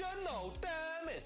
Emotional, damn it!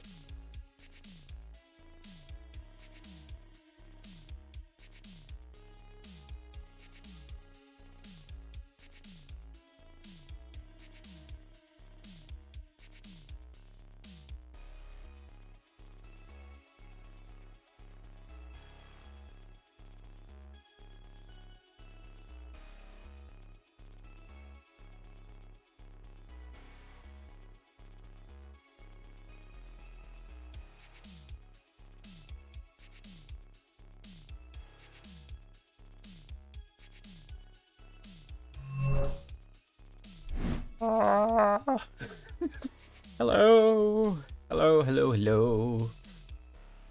Hello. Hello, hello, hello.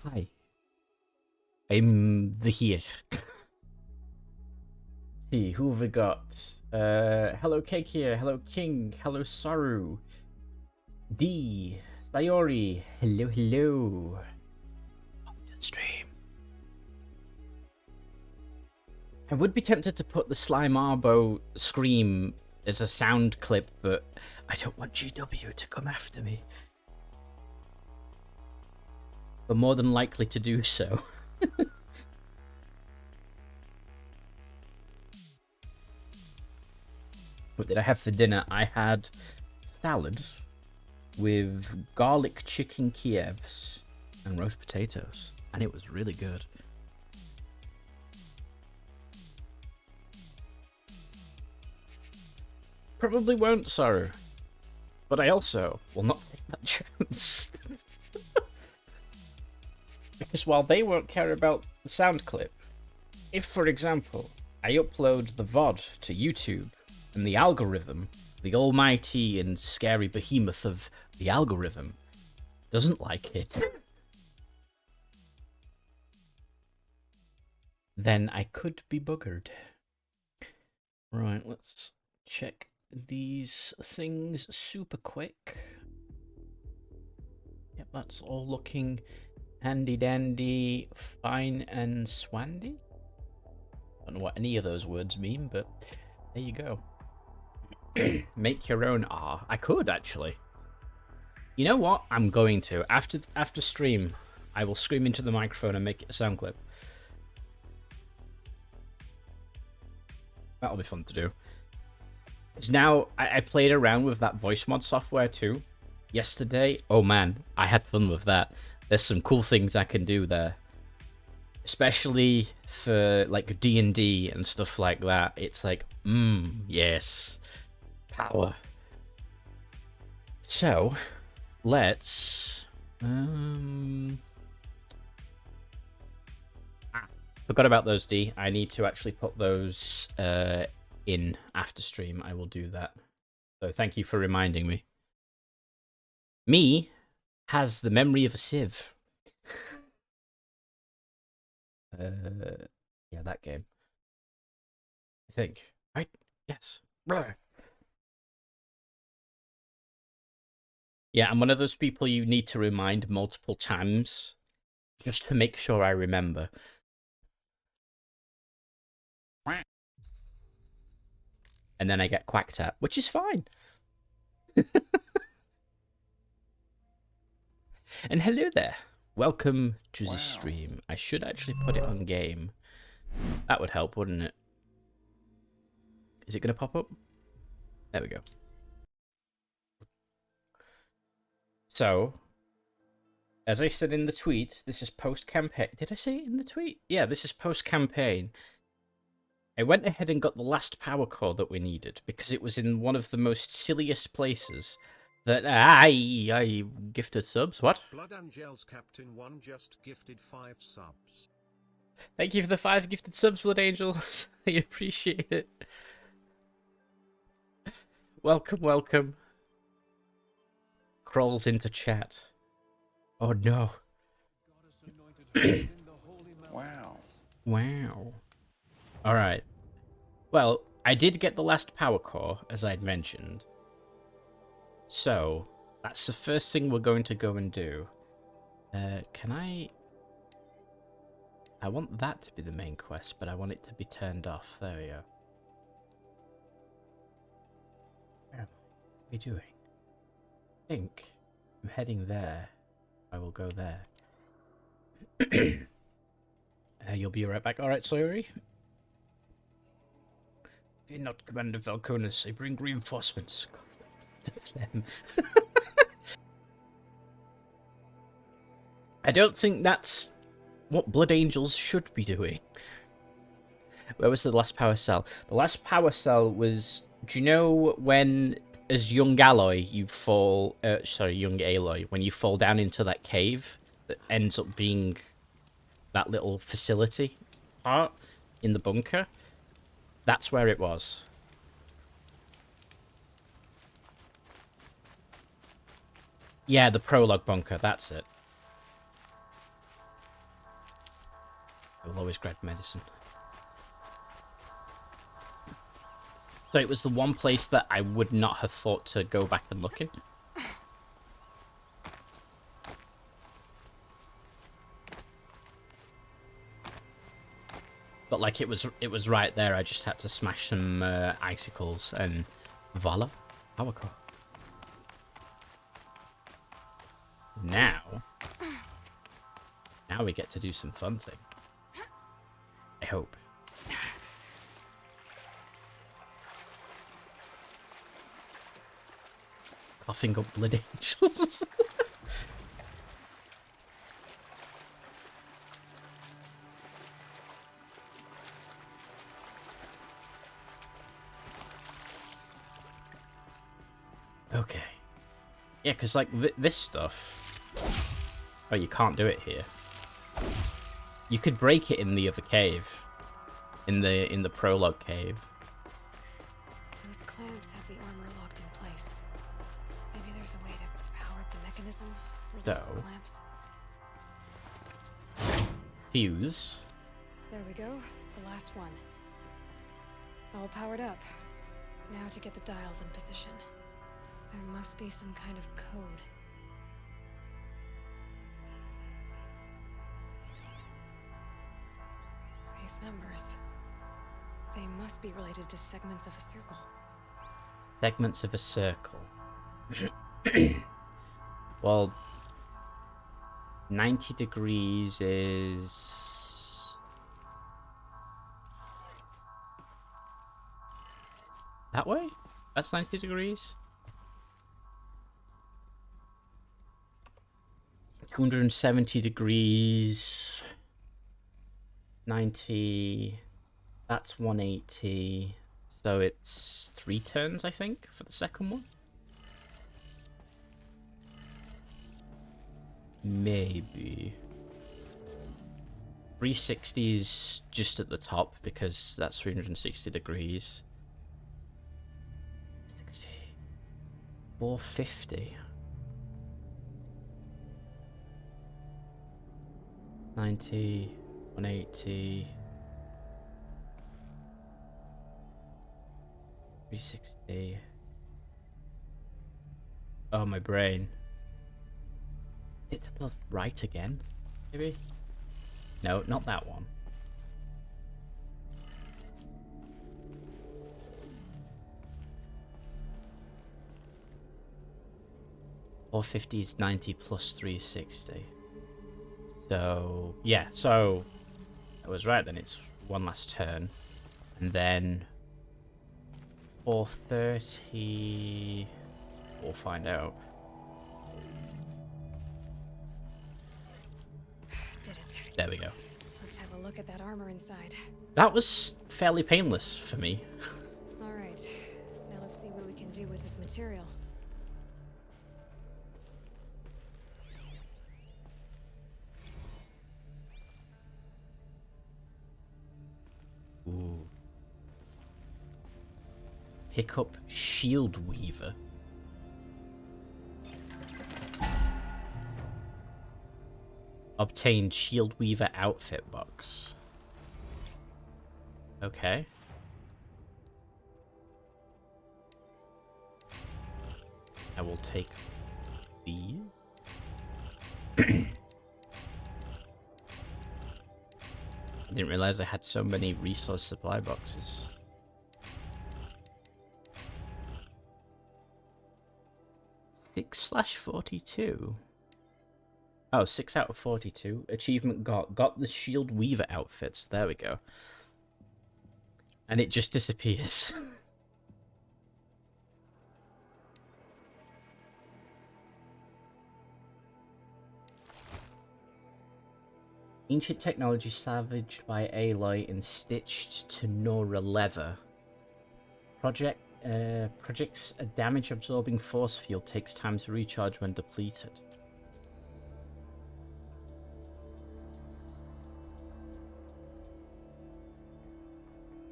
Hi. I'm the here. See, who have we got? Hello Cake here, hello King, hello Saru. D, Sayori, hello, hello. Welcome to the stream. I would be tempted to put the Slime Arbo scream as a sound clip, but I don't want GW to come after me. But more than likely to do so. What did I have for dinner? I had salad with garlic chicken Kievs and roast potatoes, and it was really good. Probably won't, Saru. But I also will not take that chance. Because while they won't care about the sound clip, if, for example, I upload the VOD to YouTube and the algorithm, the almighty and scary behemoth of the algorithm, doesn't like it, then I could be buggered. Right, let's check these things super quick. Yep, that's all looking handy dandy, fine and swandy. I don't know what any of those words mean, but there you go. Make your own R. I could actually. You know what? I'm going to. After stream, I will scream into the microphone and make it a sound clip. That'll be fun to do. Because now I played around with that voice mod software too yesterday. Oh man, I had fun with that. There's some cool things I can do there. Especially for like D&D and stuff like that. It's like, yes. Power. So, let's... forgot about those, D. I need to actually put those in after stream. I will do that. So thank you for reminding me. Me has the memory of a sieve. Yeah, that game. I think. Right? Yes. Right. Yeah, I'm one of those people you need to remind multiple times just to make sure I remember. And then I get quacked at, which is fine. And hello there. Welcome to the stream. I should actually put it on game. That would help, wouldn't it? Is it going to pop up? There we go. So, as I said in the tweet, this is post-campaign. Did I say it in the tweet? Yeah, this is post-campaign. I went ahead and got the last power core that we needed because it was in one of the most silliest places that I gifted subs. What? Blood Angels Captain 1 just gifted 5 subs. Thank you for the 5 gifted subs, Blood Angels. I appreciate it. Welcome, welcome. Crawls into chat. Oh no. Wow. Wow. Alright. Well, I did get the last power core, as I'd mentioned. So, that's the first thing we're going to go and do. Can I... I want that to be the main quest, but I want it to be turned off. There we go. Where am I doing? I think I'm heading there. I will go there. You'll be right back. Alright, Sawyer. Fear not, Commander Falconus. I bring reinforcements. To them. I don't think that's what Blood Angels should be doing. Where was the last power cell? The last power cell was... Do you know when, as young Aloy, you fall... sorry, young Aloy, when you fall down into that cave that ends up being that little facility part in the bunker? That's where it was. Yeah, the prologue bunker, that's it. I will always grab medicine. So it was the one place that I would not have thought to go back and look in. But like it was right there. I just had to smash some icicles and voila, power core. Now we get to do some fun thing. I hope. Coughing up blood angels. Okay. Yeah, because like this stuff... Oh, you can't do it here. You could break it in the other cave. In the prologue cave. Those clamps have the armor locked in place. Maybe there's a way to power up the mechanism, release the clamps. Fuse. There we go, the last one. All powered up. Now to get the dials in position. There must be some kind of code. These numbers. They must be related to segments of a circle. Segments of a circle. Well, 90 degrees is... That way? That's 90 degrees? 270 degrees... 90... That's 180. So it's 3 turns, I think, for the second one. Maybe. 360 is just at the top because that's 360 degrees. 60. 450. 90. 180. 360. Oh, my brain. Is it to the right again? Maybe? No, not that one. $450 is 90 plus 360. So, yeah, so I was right then. It's one last turn. And then 430. We'll find out. Did it. There we go. Let's have a look at that armor inside. That was fairly painless for me. Alright. Now let's see what we can do with this material. Ooh. Pick up Shield Weaver. Obtain Shield Weaver outfit box. Okay. I will take these. I didn't realize I had so many resource supply boxes. 6/42. Oh, 6 out of 42. Achievement got the Shield Weaver outfits. There we go. And it just disappears. Ancient technology salvaged by Aloy and stitched to Nora leather. Projects a damage-absorbing force field, takes time to recharge when depleted.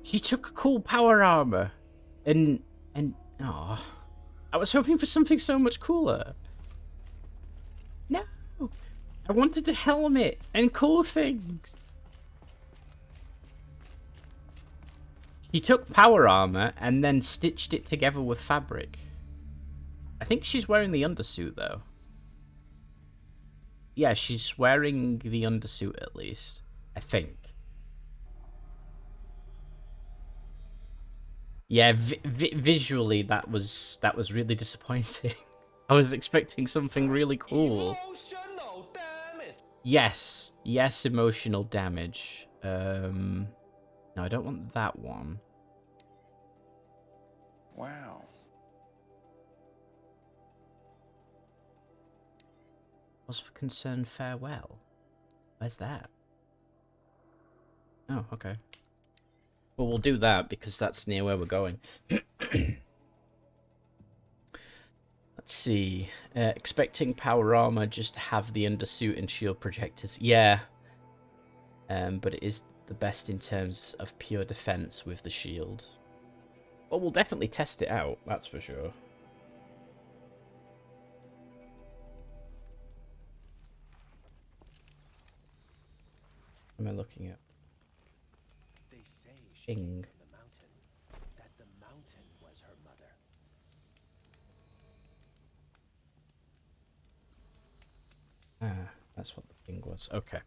She took cool power armor, and oh, I was hoping for something so much cooler. No, I wanted a helmet and cool things. She took power armor and then stitched it together with fabric. I think she's wearing the undersuit though. Yeah, she's wearing the undersuit at least. I think. Yeah, visually that was really disappointing. I was expecting something really cool. Emotional damage. Yes, emotional damage. No, I don't want that one. Wow. Cause for concern, farewell. Where's that? Oh, okay. Well, we'll do that because that's near where we're going. Let's see. Expecting power armor just to have the undersuit and shield projectors. Yeah. But it is the best in terms of pure defense with the shield. Well, we'll definitely test it out, that's for sure. What am I looking at? They say she came Bing. from the mountain, that the mountain was her mother. Ah, that's what the thing was. Okay.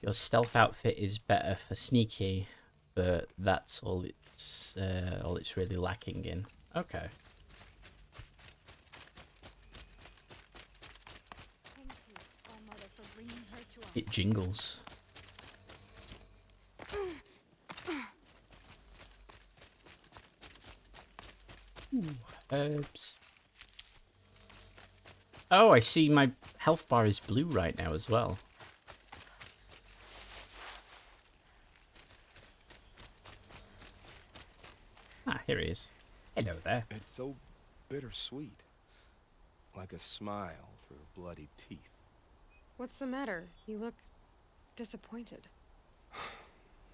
Your stealth outfit is better for sneaky, but that's all it's really lacking in. Okay. Thank you, All Mother, for bringing her to us. It jingles. Ooh, herbs. Oh, I see my health bar is blue right now as well. Ah, here he is. Hello there. It's so bittersweet. Like a smile through bloody teeth. What's the matter? You look disappointed.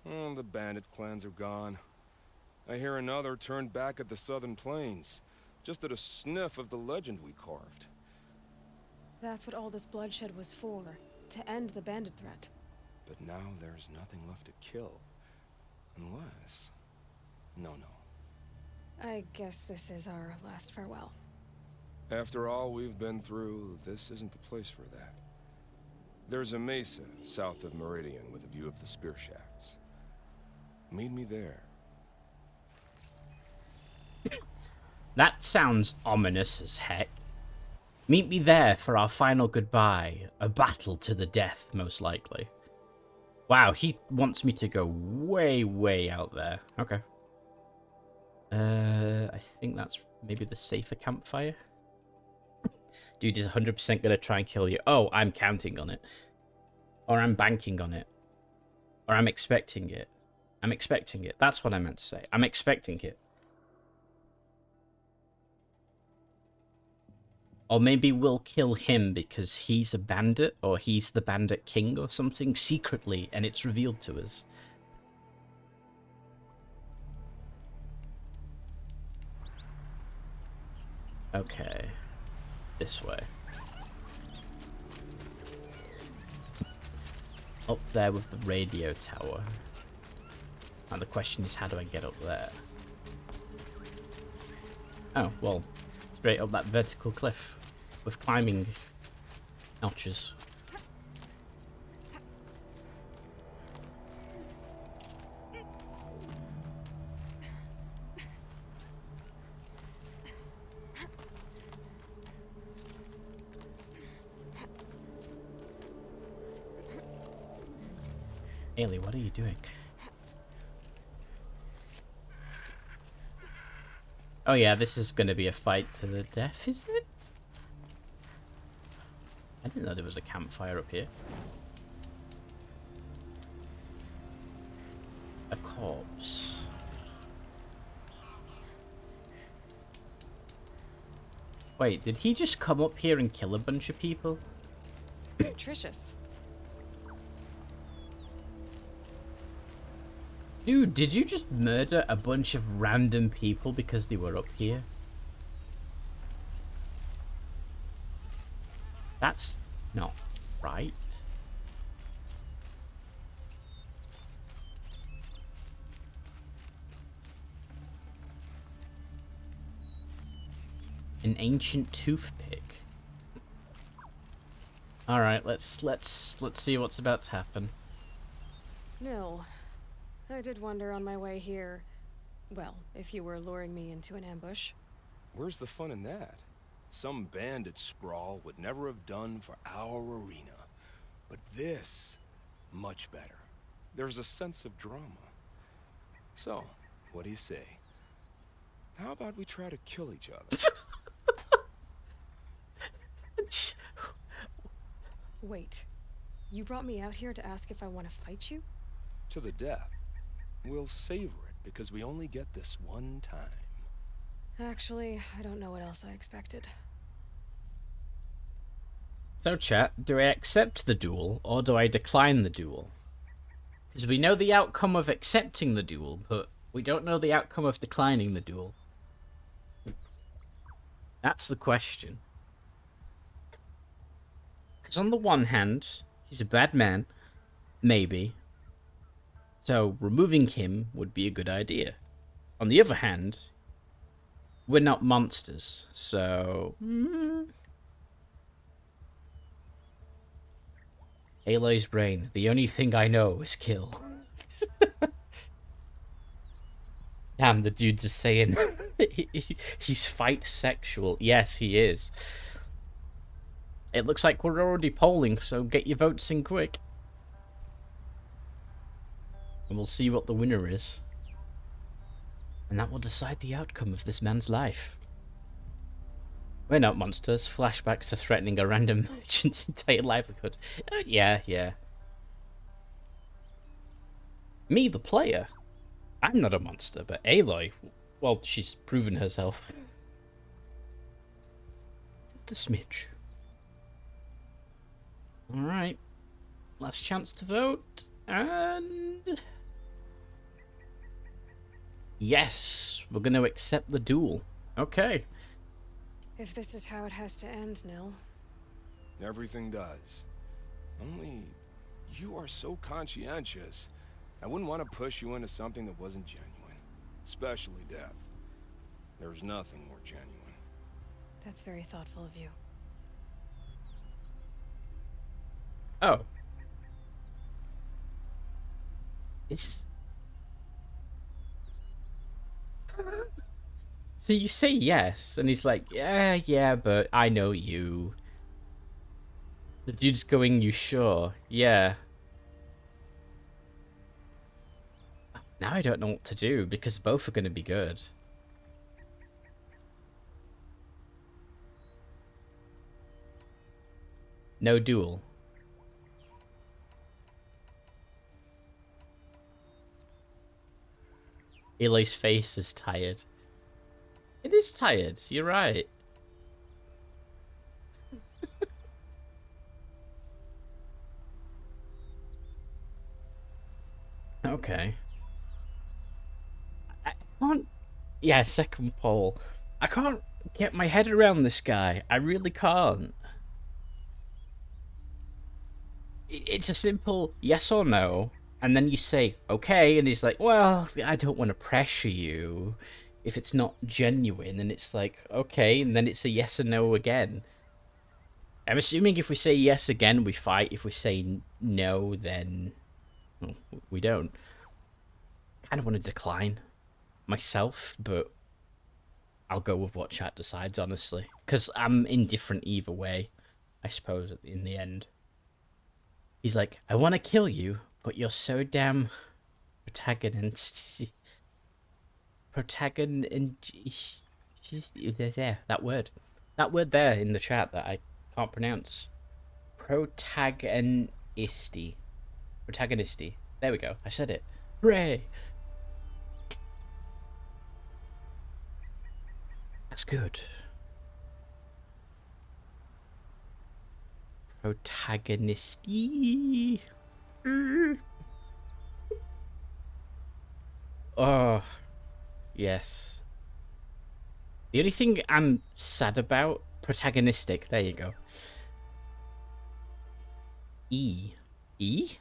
Oh, the bandit clans are gone. I hear another turned back at the southern plains, just at a sniff of the legend we carved. That's what all this bloodshed was for, to end the bandit threat. But now there's nothing left to kill. Unless... No. I guess this is our last farewell. After all we've been through, this isn't the place for that. There's a mesa south of Meridian with a view of the spear shafts. Meet me there. That sounds ominous as heck. Meet me there for our final goodbye. A battle to the death, most likely. Wow, he wants me to go way, way out there. Okay. I think that's maybe the safer campfire. Dude is 100% gonna try and kill you. Oh, I'm counting on it. Or I'm banking on it. Or I'm expecting it. I'm expecting it. That's what I meant to say. I'm expecting it. Or maybe we'll kill him because he's a bandit, or he's the bandit king or something secretly, and it's revealed to us. Okay. This way. Up there with the radio tower. And the question is, how do I get up there? Oh, well, straight up that vertical cliff with climbing notches. Ailey, what are you doing? Oh yeah, this is gonna be a fight to the death, is it? I didn't know there was a campfire up here. A corpse. Wait, did he just come up here and kill a bunch of people? Nutritious. Dude, did you just murder a bunch of random people because they were up here? That's not right. An ancient toothpick. All right, let's see what's about to happen. Nil. I did wonder on my way here. Well, if you were luring me into an ambush. Where's the fun in that? Some bandit sprawl would never have done for our arena. But this, much better. There's a sense of drama. So, what do you say? How about we try to kill each other? Wait. You brought me out here to ask if I want to fight you? To the death. We'll savor it because we only get this one time. Actually, I don't know what else I expected. So chat, do I accept the duel or do I decline the duel? Because we know the outcome of accepting the duel, but we don't know the outcome of declining the duel. That's the question. Because on the one hand, he's a bad man, maybe. So removing him would be a good idea. On the other hand, we're not monsters, so... Aloy's brain, the only thing I know is kill. Damn, the dude's just saying he's fight sexual. Yes, he is. It looks like we're already polling, so get your votes in quick. And we'll see what the winner is. And that will decide the outcome of this man's life. We're not monsters. Flashbacks to threatening a random merchant's entire livelihood. Yeah. Me, the player. I'm not a monster, but Aloy, well, she's proven herself. Just a smidge. Alright. Last chance to vote. And... yes, we're going to accept the duel. Okay. If this is how it has to end, Nil. Everything does. Only, you are so conscientious. I wouldn't want to push you into something that wasn't genuine. Especially death. There's nothing more genuine. That's very thoughtful of you. Oh. It's... so you say yes, and he's like, yeah, but I know you. The dude's going, you sure? Yeah. Now I don't know what to do, because both are going to be good. No duel. Aloy's face is tired. It is tired, you're right. Okay. I can't... yeah, second poll. I can't get my head around this guy. I really can't. It's a simple yes or no. And then you say, okay, and he's like, well, I don't want to pressure you if it's not genuine. And it's like, okay, and then it's a yes or no again. I'm assuming if we say yes again, we fight. If we say no, then well, we don't. Kind of want to decline myself, but I'll go with what chat decides, honestly. Because I'm indifferent either way, I suppose, in the end. He's like, I want to kill you, but you're so damn protagonist. There, that word. That word there in the chat that I can't pronounce. Protagonisty. Protagonisty. There we go. I said it. Hooray! That's good. Protagonisty. Oh, yes. The only thing I'm sad about, protagonistic, there you go. E. E?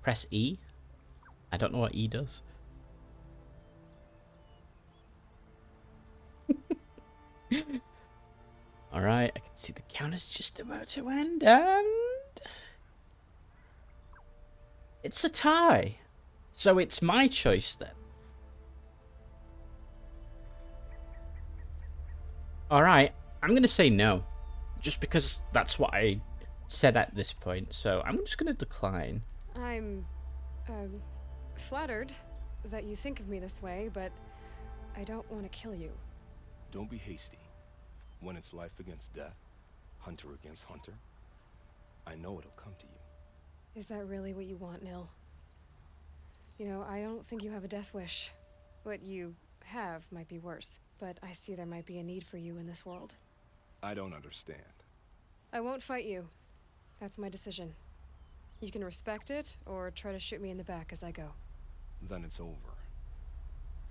Press E? I don't know what E does. Alright, I can see the counter's just about to end, and it's a tie. So it's my choice then. Alright, I'm going to say no. Just because that's what I said at this point. So I'm just going to decline. I'm, flattered that you think of me this way, but I don't want to kill you. Don't be hasty. When it's life against death, hunter against hunter, I know it'll come to you. Is that really what you want, Nil? You know, I don't think you have a death wish. What you have might be worse, but I see there might be a need for you in this world. I don't understand. I won't fight you. That's my decision. You can respect it, or try to shoot me in the back as I go. Then it's over.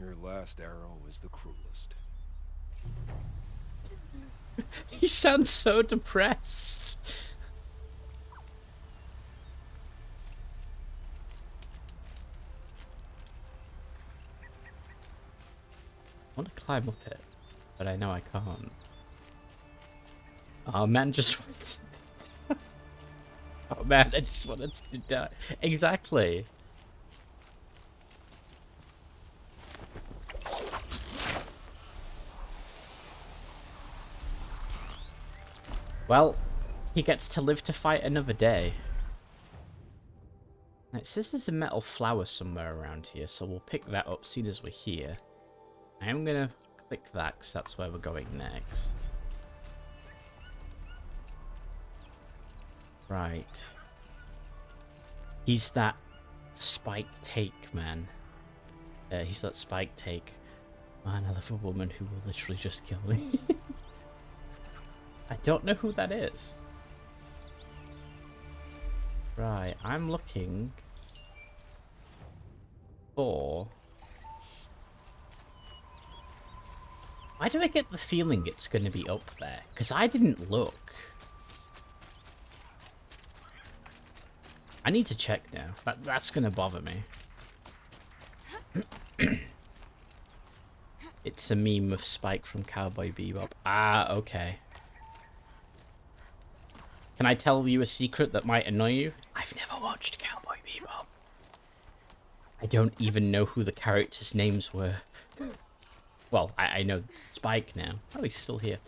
Your last arrow is the cruelest. He sounds so depressed. I want to climb up it, but I know I can't. Oh man, just... oh man, I just wanted to die. Exactly. Well, he gets to live to fight another day. It says there's a metal flower somewhere around here, so we'll pick that up as soon as we're here. I am going to click that, because that's where we're going next. Right. He's that spike take, man. He's that spike take. Man, I love a woman who will literally just kill me. I don't know who that is. Right, I'm looking for... Why do I get the feeling it's going to be up there? Because I didn't look. I need to check now. That's going to bother me. It's a meme of Spike from Cowboy Bebop. Ah, okay. Can I tell you a secret that might annoy you? I've never watched Cowboy Bebop. I don't even know who the characters' names were. Well, I know Spike now. Oh, he's still here.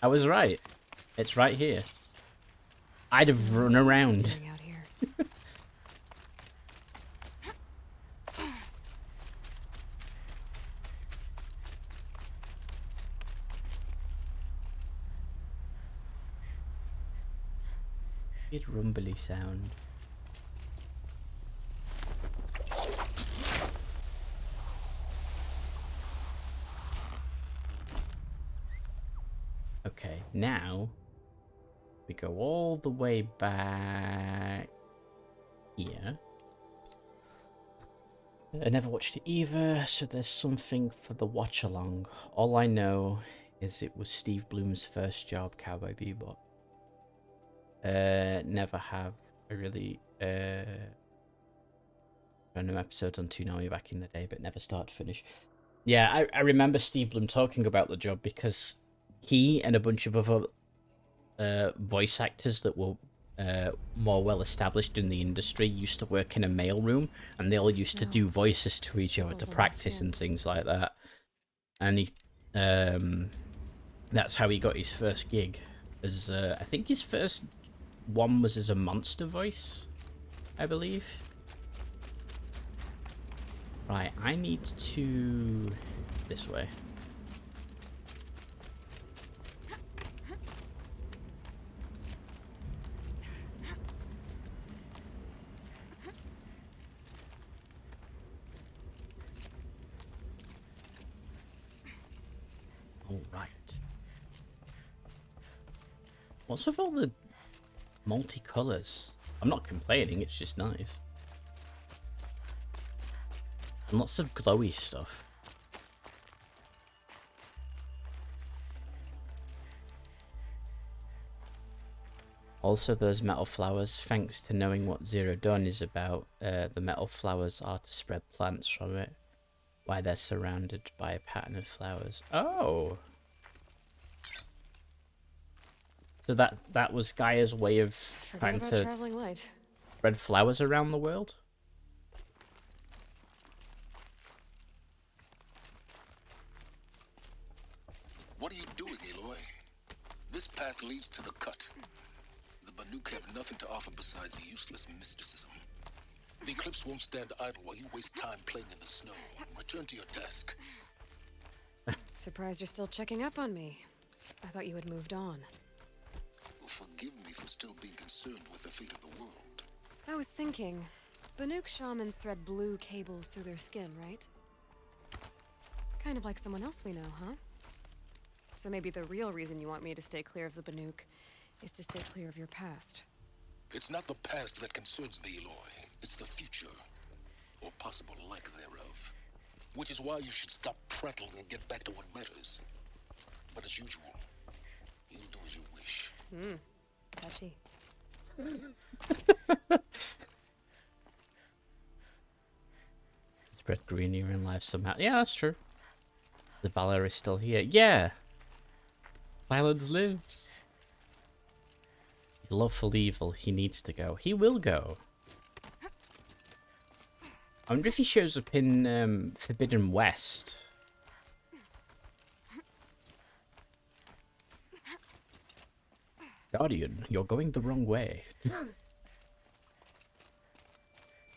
I was right. It's right here. I'd have run around. Out here. Weird rumbly sound. Okay, now we go all the way back here. I never watched it either, so there's something for the watch along. All I know is it was Steve Bloom's first job, Cowboy Bebop. Never have a really random episodes on Toonami back in the day, but never start to finish. Yeah, I remember Steve Bloom talking about the job because he and a bunch of other voice actors that were more well established in the industry used to work in a mailroom, and they all used to do voices to each other to practice and things like that. And That's how he got his first gig. As I think his first one was as a monster voice, I believe. Right, I need to... this way. All right. What's with all the multicolours? I'm not complaining, it's just nice. And lots of glowy stuff. Also, those metal flowers, thanks to knowing what Zero Dawn is about, the metal flowers are to spread plants from it. Why they're surrounded by a pattern of flowers. Oh! So that was Gaia's way of trying to traveling light. spread flowers around the world? What are you doing, Aloy? This path leads to the cut. The Banuk have nothing to offer besides useless mysticism. The Eclipse won't stand idle while you waste time playing in the snow. Return to your desk. Surprised you're still checking up on me. I thought you had moved on. Well, forgive me for still being concerned with the fate of the world. I was thinking, Banuk shamans thread blue cables through their skin, right? Kind of like someone else we know, huh? So maybe the real reason you want me to stay clear of the Banuk is to stay clear of your past. It's not the past that concerns me, Aloy. It's the future, or possible lack thereof. Which is why you should stop prattling and get back to what matters. But as usual, you'll do as you wish. Touchy. Spread greener in life somehow. Yeah, that's true. The Valor is still here. Yeah! Silence lives. His love for evil, he needs to go. He will go. I wonder if he shows up in Forbidden West. Guardian, you're going the wrong way.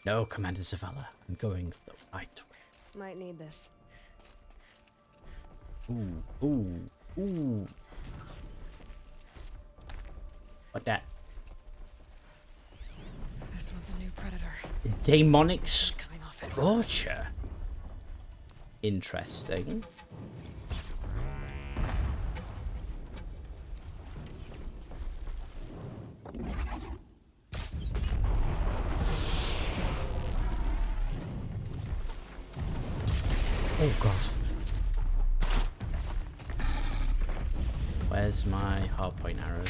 No, Commander Zavala, I'm going the right way. Might need this. Ooh, ooh, ooh. What that? This one's a new predator. Demonic Coming off it. scorcher. Interesting. Oh god. Where's my hardpoint arrows?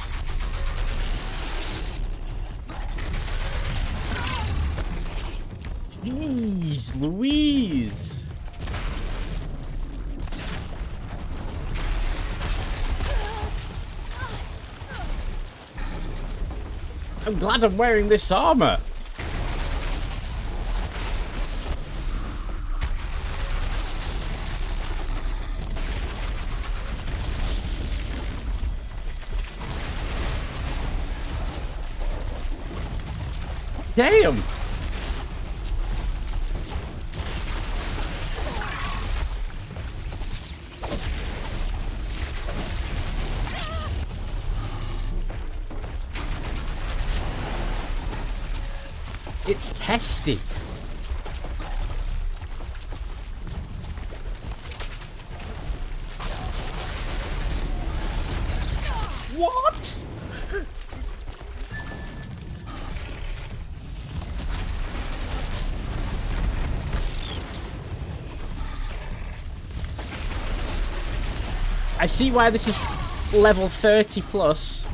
Jeez Louise! I'm glad I'm wearing this armor! Damn! It's testy. What? I see why this is level 30 plus.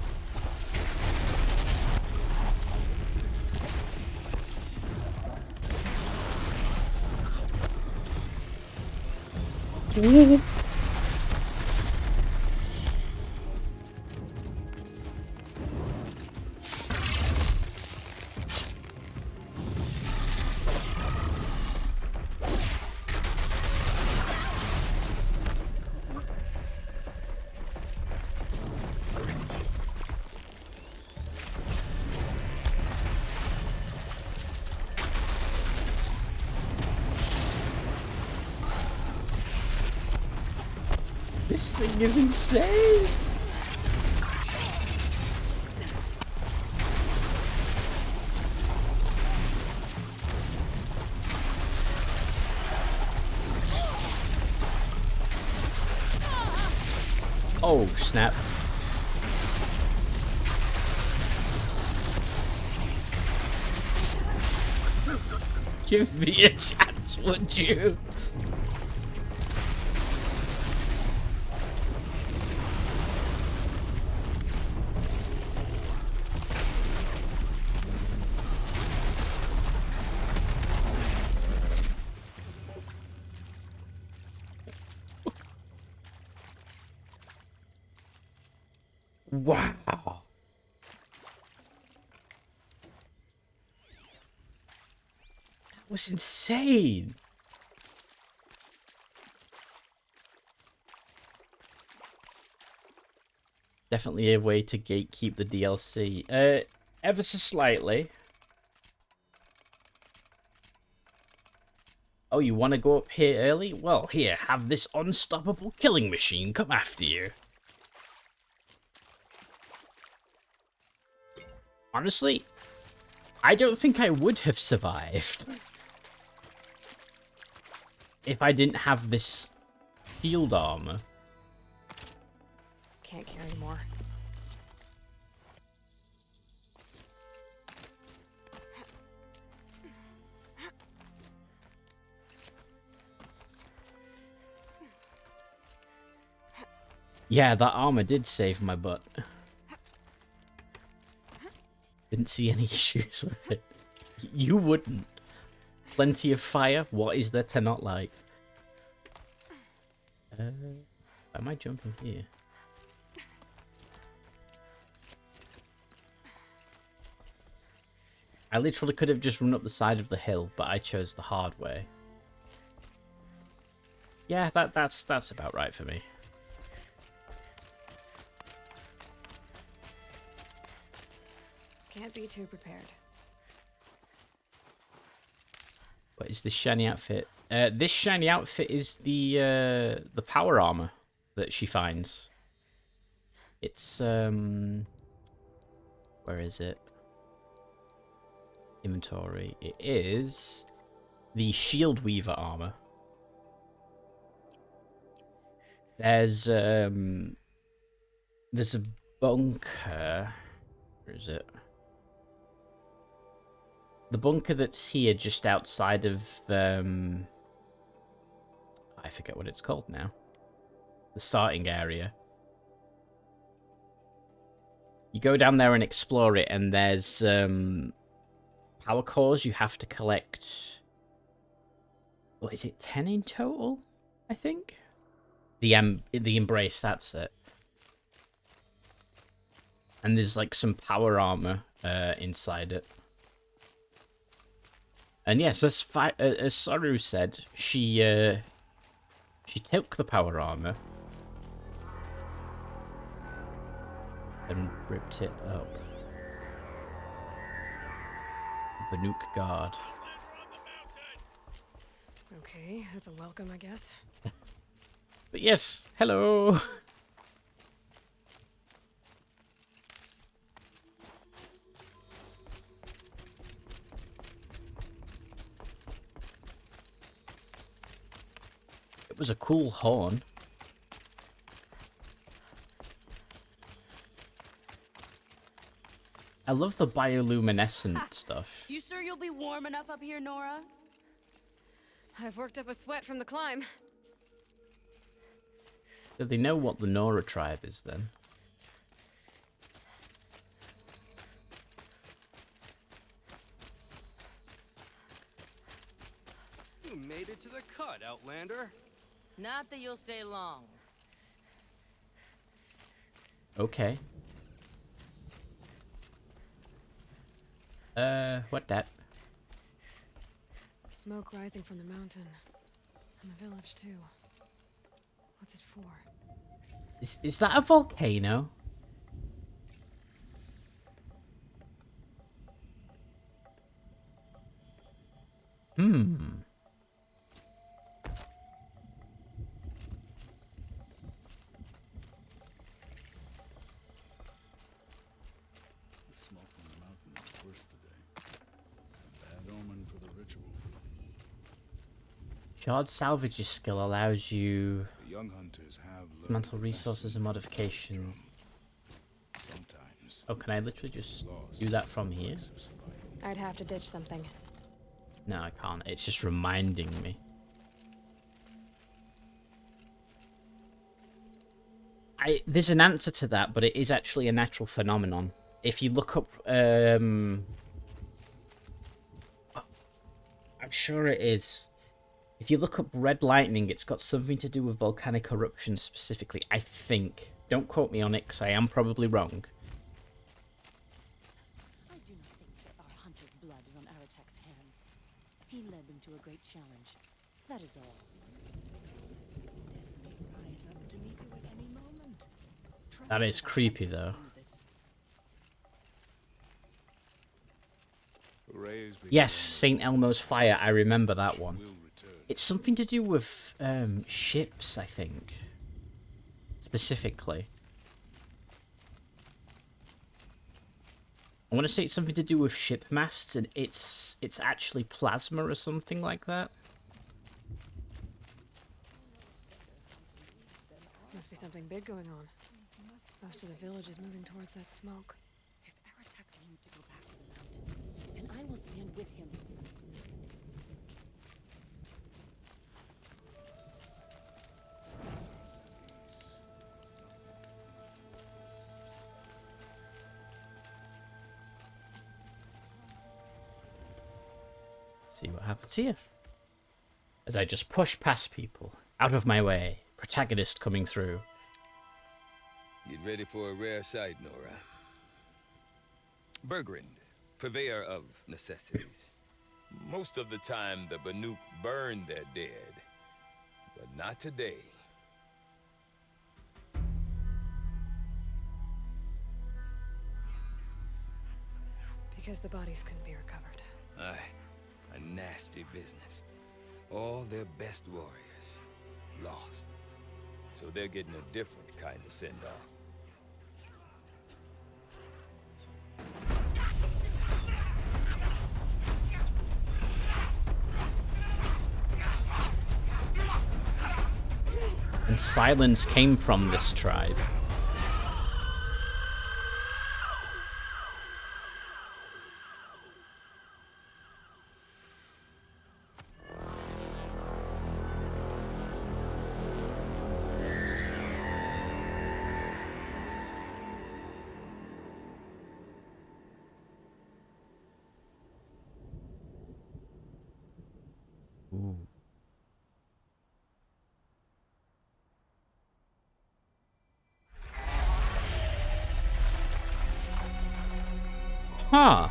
Ooh. This thing is insane! Oh, snap. Give me a chance, would you? Wow. That was insane. Definitely a way to gatekeep the DLC. Ever so slightly. Oh, you want to go up here early? Well, here, have this unstoppable killing machine come after you. Honestly, I don't think I would have survived if I didn't have this shield armor. Can't carry more. Yeah, that armor did save my butt. Didn't see any issues with it. You wouldn't. Plenty of fire. What is there to not like? Am I jumping here? I literally could have just run up the side of the hill, but I chose the hard way. Yeah, that's about right for me. Can't be too prepared. What is this shiny outfit? This shiny outfit is the power armor that she finds. It's where is it? Inventory. It is the Shield Weaver armor. There's a bunker. Where is it? The bunker that's here just outside of I forget what it's called now. The starting area. You go down there and explore it, and there's power cores you have to collect. What is it, 10 in total? I think. The embrace, that's it. And there's like some power armor inside it. And yes, as Saru said, she took the power armor and ripped it up. Banuk guard. Okay, that's a welcome, I guess. But yes, hello. It was a cool horn. I love the bioluminescent stuff. You sure you'll be warm enough up here, Nora? I've worked up a sweat from the climb. Do they know what the Nora tribe is then? You made it to the cut, Outlander. Not that you'll stay long. Okay. What that? Smoke rising from the mountain. And the village, too. What's it for? Is that a volcano? Shard salvage skill allows you The young hunters have dismantle resources and modifications. Sometimes Oh, can I literally just do that from here? I'd have to ditch something. No, I can't. It's just reminding me. There's an answer to that, but it is actually a natural phenomenon. If you look up, I'm sure it is. If you look up red lightning, it's got something to do with volcanic eruptions specifically, I think. Don't quote me on it, because I am probably wrong. I do not think that our hunter's blood is on Aratek's hands. He led them to a great challenge. That is all. Death may rise up to meet you at any moment. That is creepy, though. Yes, St. Elmo's Fire, I remember that one. It's something to do with ships, I think. Specifically. I want to say it's something to do with ship masts, and it's actually plasma or something like that. Must be something big going on. Most of the village is moving towards that smoke. If Aratek means to go back to the mountain, then I will stand with him. See what happens here. As I just push past people. Out of my way. Protagonist coming through. Get ready for a rare sight, Nora. Bergrand, purveyor of necessities. Most of the time, the Banuk burn their dead. But not today. Because the bodies couldn't be recovered. Aye, a nasty business. All their best warriors lost. So they're getting a different kind of send-off. And silence came from this tribe. Ooh. Huh.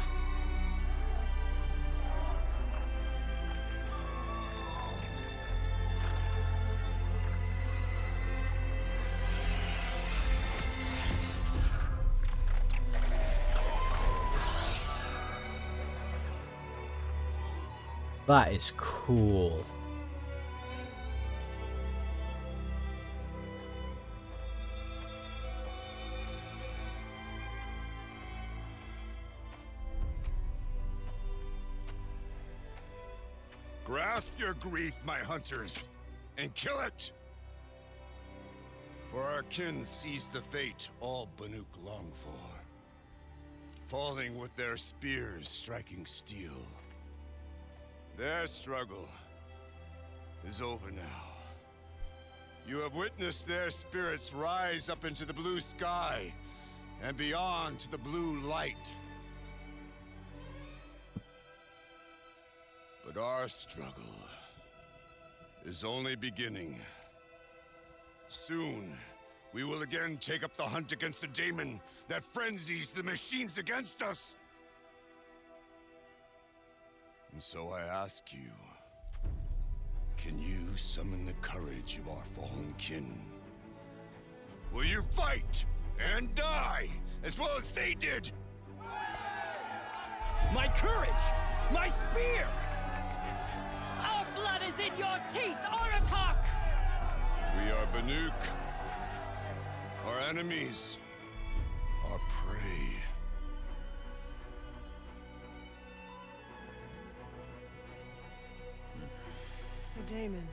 That is cool. Grasp your grief, my hunters, and kill it! For our kin sees the fate all Banuk long for. Falling with their spears striking steel. Their struggle is over now. You have witnessed their spirits rise up into the blue sky and beyond to the blue light. But our struggle is only beginning. Soon, we will again take up the hunt against the daemon that frenzies the machines against us. And so I ask you, can you summon the courage of our fallen kin? Will you fight and die as well as they did? My courage! My spear! Our blood is in your teeth, Aratak! We are Banuk. Our enemies are prey. The Damon.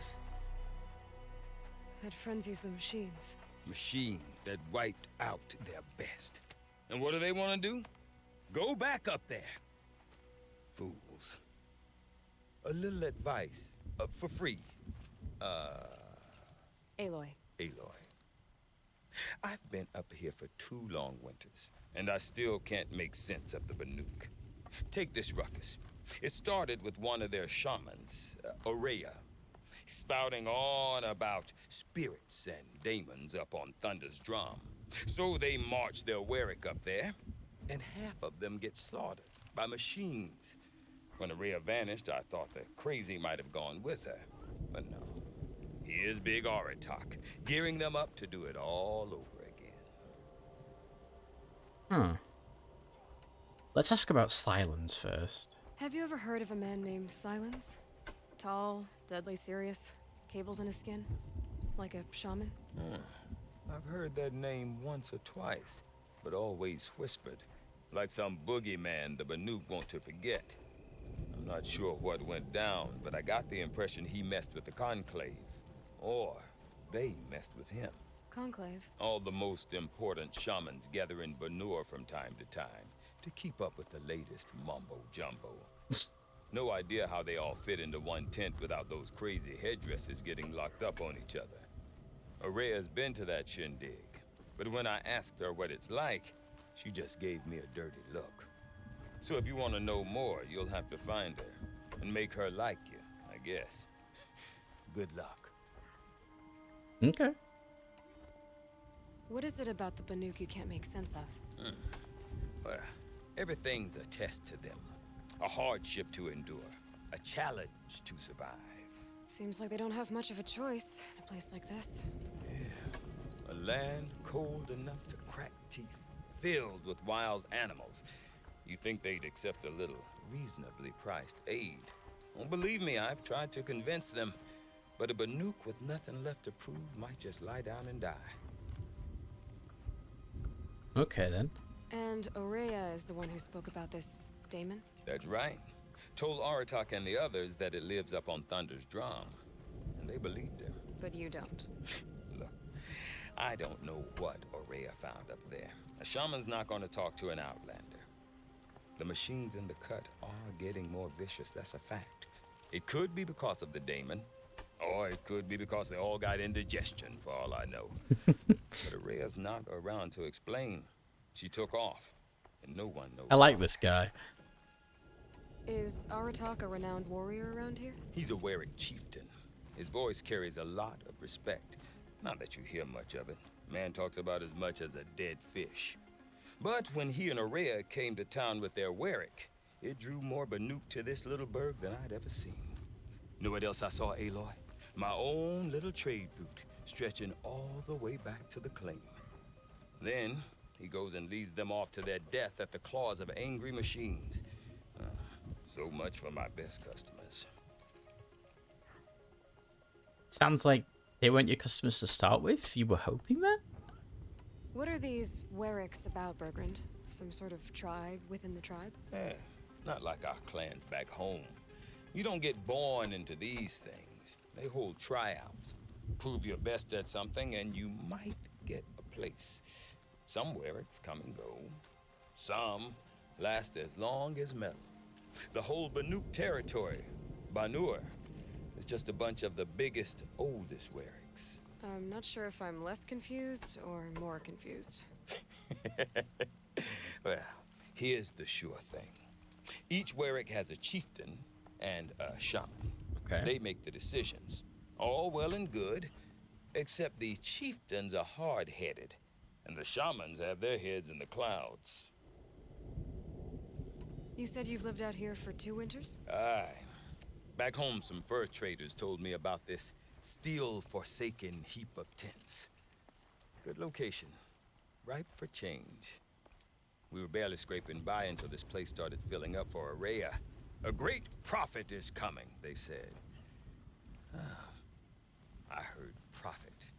That frenzies the machines. Machines that wiped out their best. And what do they want to do? Go back up there. Fools. A little advice, for free. Aloy. Aloy. I've been up here for 2 long winters, and I still can't make sense of the Banuk. Take this ruckus. It started with one of their shamans, Aurea, spouting on about spirits and demons up on Thunder's drum. So they march their Warwick up there, and half of them get slaughtered by machines. When Aurea vanished, I thought the crazy might have gone with her, but no. Here's Big Aratak, gearing them up to do it all over again. Let's ask about Silence first. Have you ever heard of a man named Silence? Tall, deadly serious, cables in his skin, like a shaman? I've heard that name once or twice, but always whispered, like some boogeyman the Banuk want to forget. I'm not sure what went down, but I got the impression he messed with the Conclave. Or they messed with him. Conclave? All the most important shamans gather in Banur from time to time to keep up with the latest mumbo-jumbo. No idea how they all fit into one tent without those crazy headdresses getting locked up on each other. Aurea's been to that shindig, but when I asked her what it's like, she just gave me a dirty look. So if you want to know more, you'll have to find her and make her like you, I guess. Good luck. Okay. What is it about the Banuk you can't make sense of? Well, everything's a test to them. A hardship to endure. A challenge to survive. Seems like they don't have much of a choice in a place like this. Yeah. A land cold enough to crack teeth, filled with wild animals. You think they'd accept a little reasonably priced aid. Well, believe me, I've tried to convince them. But a Banuk with nothing left to prove might just lie down and die. Okay, then. And Aurea is the one who spoke about this Damon? That's right. Told Aratak and the others that it lives up on Thunder's drum. And they believed her. But you don't. Look, I don't know what Aurea found up there. A shaman's not going to talk to an outlander. The machines in the cut are getting more vicious, that's a fact. It could be because of the Damon. Or it could be because they all got indigestion, for all I know. But Aurea's not around to explain. She took off, and no one knows. I like this guy. Is Aratak a renowned warrior around here? He's a Warwick chieftain. His voice carries a lot of respect. Not that you hear much of it. Man talks about as much as a dead fish. But when he and Aurea came to town with their Warwick, it drew more Banuk to this little burg than I'd ever seen. Know what else I saw, Aloy? My own little trade route, stretching all the way back to the claim. Then, he goes and leads them off to their death at the claws of angry machines. So much for my best customers. Sounds like they weren't your customers to start with. You were hoping that? What are these Warwicks about, Bergrand? Some sort of tribe within the tribe? Not like our clans back home. You don't get born into these things. They hold tryouts. Prove your best at something and you might get a place. Some Warwicks come and go. Some last as long as metal. The whole Banuk territory, Banur, is just a bunch of the biggest, oldest Warwicks. I'm not sure if I'm less confused or more confused. Well, here's the sure thing. Each Warwick has a chieftain and a shaman. Okay. They make the decisions. All well and good, except the chieftains are hard-headed, and the shamans have their heads in the clouds. You said you've lived out here for 2 winters? Aye. Back home, some fur traders told me about this steel-forsaken heap of tents. Good location. Ripe for change. We were barely scraping by until this place started filling up for Aurea. A great prophet is coming, they said. I heard prophet.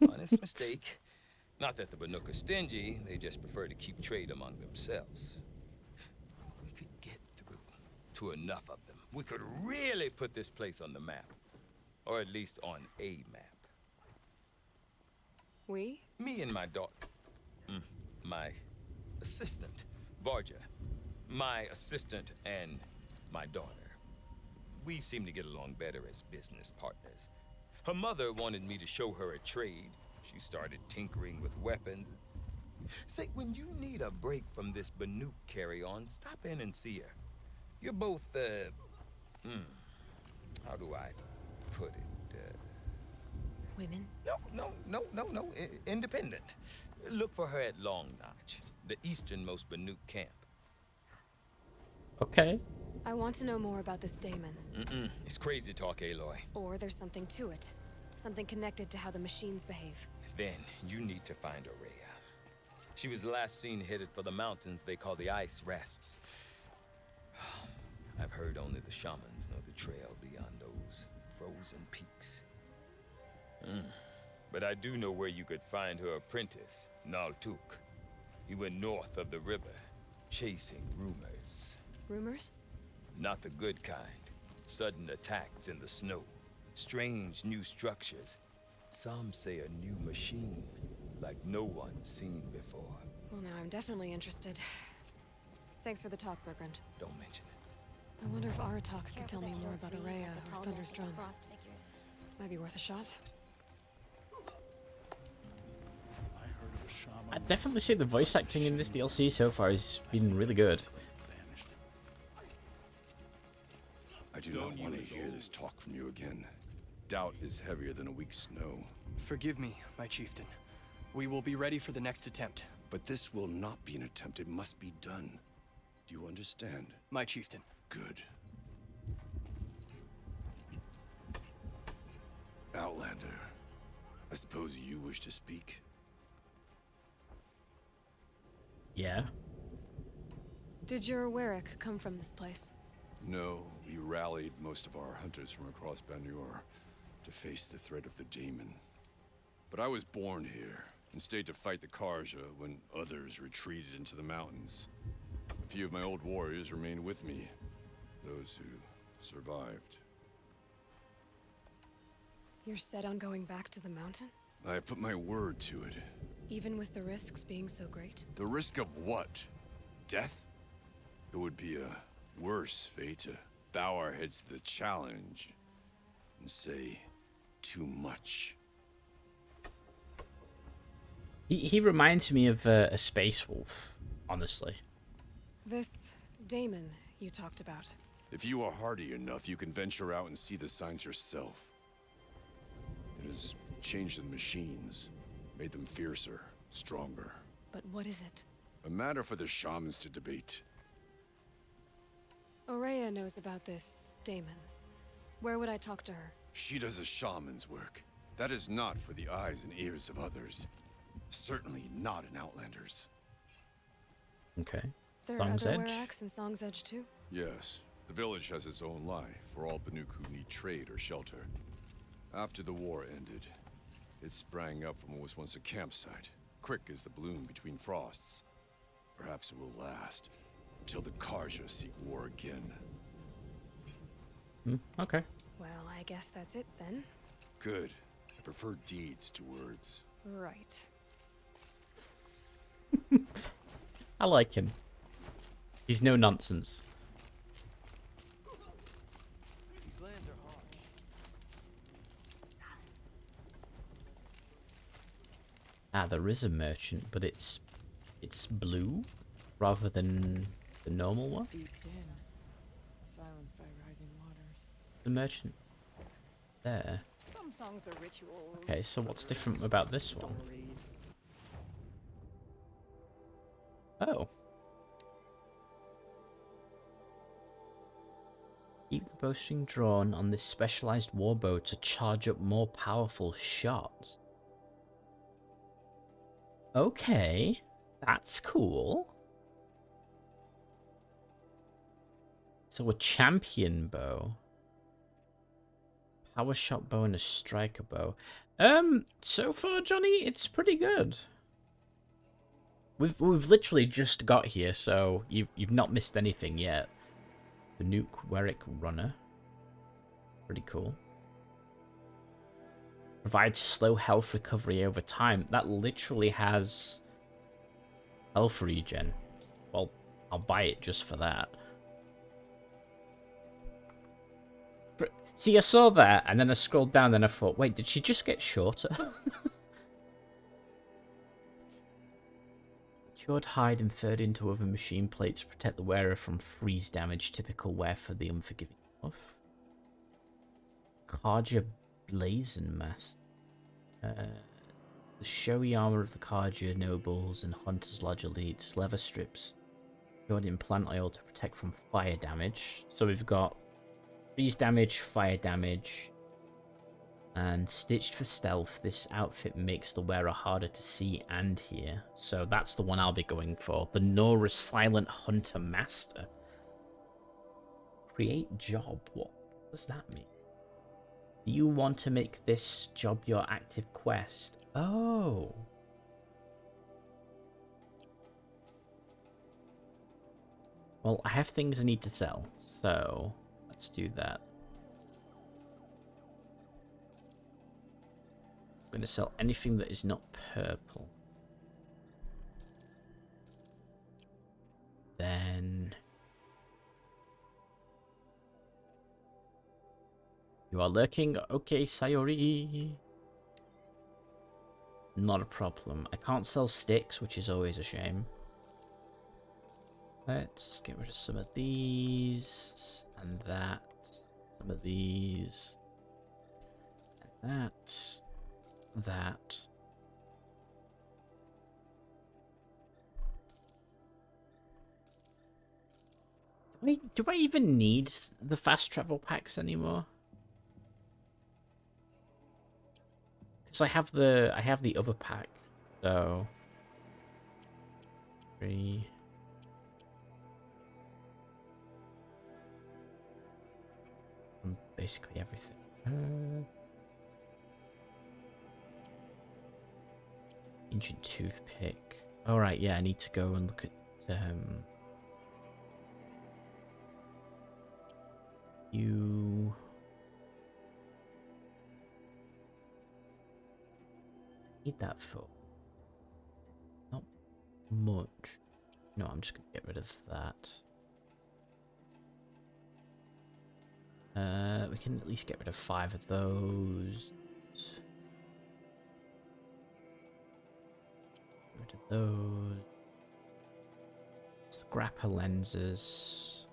Honest mistake. Not that the Banuk are stingy, they just prefer to keep trade among themselves. We could get through to enough of them. We could really put this place on the map. Or at least on a map. We? Me and my daughter. My assistant, Varja. My assistant and my daughter. We seem to get along better as business partners. Her mother wanted me to show her a trade. She started tinkering with weapons. Say, when you need a break from this Banuk carry-on, stop in and see her. You're both, how do I put it? Women? No. Independent. Look for her at Long Notch, the easternmost Banuk camp. Okay. I want to know more about this Damon. It's crazy talk, Aloy. Or there's something to it. Something connected to how the machines behave. Then you need to find Aurea. She was last seen headed for the mountains they call the Ice Rafts. I've heard only the shamans know the trail beyond those frozen peaks. But I do know where you could find her apprentice, Naltuk. He went north of the river, chasing rumors. Rumors? Not the good kind. Sudden attacks in the snow. Strange new structures. Some say a new machine, like no one's seen before. Well, now I'm definitely interested. Thanks for the talk, Bergrand. Don't mention it. I wonder if Aratak can tell me more about Aurea or Thunder's drum. Frost figures. Might be worth a shot. I definitely say the voice acting in this DLC so far has been really good. I do not want to hear this talk from you again. Doubt is heavier than a week's snow. Forgive me, my chieftain. We will be ready for the next attempt. But this will not be an attempt. It must be done. Do you understand? My chieftain. Good. Outlander, I suppose you wish to speak? Yeah. Did your Warwick come from this place? No, we rallied most of our hunters from across Banur to face the threat of the Daemon. But I was born here and stayed to fight the Karja when others retreated into the mountains. A few of my old warriors remained with me, those who survived. You're set on going back to the mountain? I have put my word to it. Even with the risks being so great? The risk of what? Death? It would be a worse fate to bow our heads to the challenge and say too much. He reminds me of a space wolf, honestly. This Damon you talked about. If you are hardy enough, you can venture out and see the signs yourself. It has changed the machines, made them fiercer, stronger. But what is it? A matter for the shamans to debate. Aurea knows about this Damon. Where would I talk to her? She does a shaman's work. That is not for the eyes and ears of others. Certainly not an Outlander's. Okay. There are Song's other Edge? Weraks in Song's Edge too? Yes. The village has its own life for all Banuk who need trade or shelter. After the war ended, it sprang up from what was once a campsite, quick as the bloom between frosts. Perhaps it will last, until the Karja seek war again. Okay. Well, I guess that's it then. Good. I prefer deeds to words. Right. I like him. He's no nonsense. These lands are harsh. Ah, there is a merchant, but it's blue rather than the normal one. Deep in, silenced by rising waters. The merchant there. Some songs are rituals. Okay, so what's different about this one? Oh. Keep the bowstring drawn on this specialized warbow to charge up more powerful shots. Okay, that's cool. So a champion bow. Power shot bow and a striker bow. So far, Johnny, it's pretty good. We've literally just got here, so you've not missed anything yet. The Nuke Werrick Runner. Pretty cool. Provides slow health recovery over time. That literally has health regen. Well, I'll buy it just for that. See, I saw that, and then I scrolled down, and I thought, wait, did she just get shorter? Cured hide inferred into other machine plates to protect the wearer from freeze damage, typical wear for the unforgiving buff. Karja Blazon Mask. The showy armor of the Karja nobles and Hunter's Lodge elites. Leather strips cured in plant oil to protect from fire damage. So we've got freeze damage, fire damage, and stitched for stealth. This outfit makes the wearer harder to see and hear. So that's the one I'll be going for. The Nora Silent Hunter Master. Create job. What does that mean? Do you want to make this job your active quest? Oh. Well, I have things I need to sell, so let's do that. I'm going to sell anything that is not purple. Then... You are lurking? Okay, Sayori. Not a problem. I can't sell sticks, which is always a shame. Let's get rid of some of these. And that. Some of these. And that. That. Do I even need the fast travel packs anymore? Because I have the other pack, so 3. Basically everything. Ancient toothpick. All right, yeah, I need to go and look at you. Need that for not much. No, I'm just gonna get rid of that. We can at least get rid of 5 of those. Get rid of those. Scrapper lenses.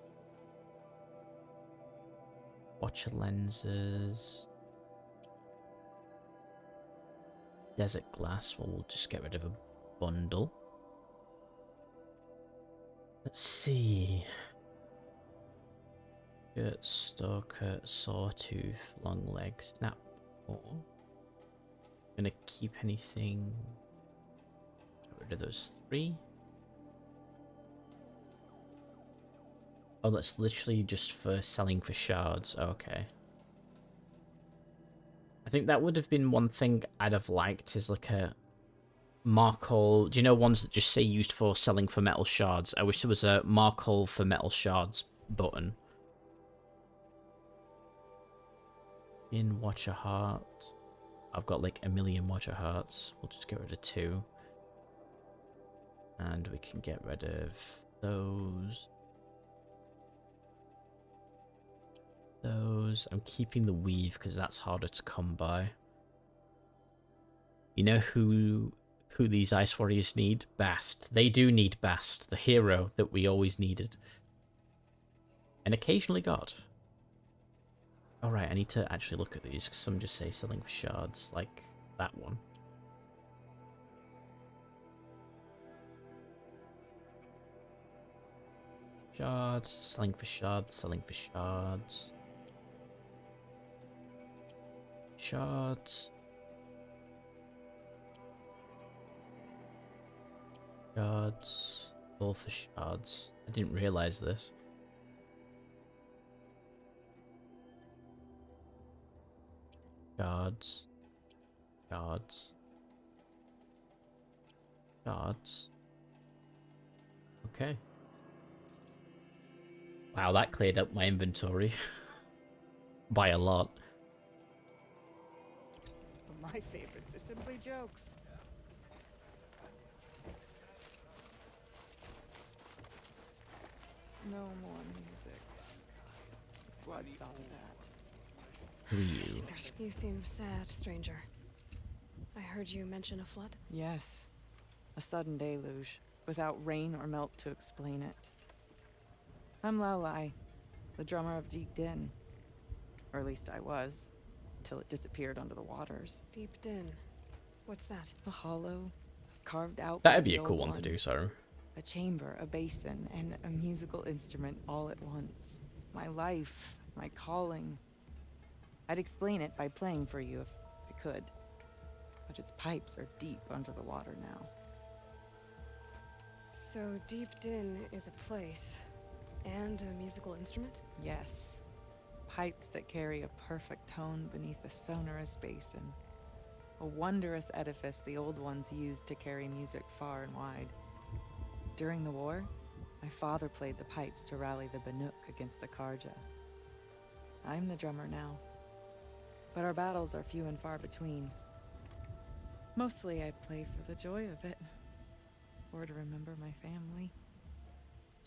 Watcher lenses. Desert glass, well, we'll just get rid of a bundle. Let's see. Kurt, Stalker, Sawtooth, Long Legs, Snap. Gonna keep anything. Get rid of those 3. Oh, that's literally just for selling for shards. Okay. I think that would have been one thing I'd have liked, is like a Markle. Do you know ones that just say used for selling for metal shards? I wish there was a Markle for metal shards button. In Watcher Heart. I've got like a million Watcher Hearts. We'll just get rid of 2. And we can get rid of those. Those. I'm keeping the weave because that's harder to come by. You know who these Ice Warriors need? Bast. They do need Bast, the hero that we always needed. And occasionally got. Alright, I need to actually look at these, because some just say selling for shards, like that one. Shards, selling for shards, selling for shards. Shards. Shards. All for shards. I didn't realize this. Shards. Shards. Shards. Okay. Wow, that cleared up my inventory. By a lot. My favorites are simply jokes. No more music. Blood saw that. Who are you? You seem sad, stranger. I heard you mention a flood. Yes. A sudden deluge, without rain or melt to explain it. I'm Lelai, the drummer of Deep Din. Or at least I was, until it disappeared under the waters. Deep Din. What's that? A hollow, carved out by That'd be the a cool old one to do, ones. sorry. A chamber, a basin, and a musical instrument all at once. My life, my calling. I'd explain it by playing for you if I could. But its pipes are deep under the water now. So Deep Din is a place and a musical instrument? Yes. Pipes that carry a perfect tone beneath a sonorous basin. A wondrous edifice the old ones used to carry music far and wide. During the war, my father played the pipes to rally the Banuk against the Karja. I'm the drummer now. But our battles are few and far between. Mostly I play for the joy of it. Or to remember my family.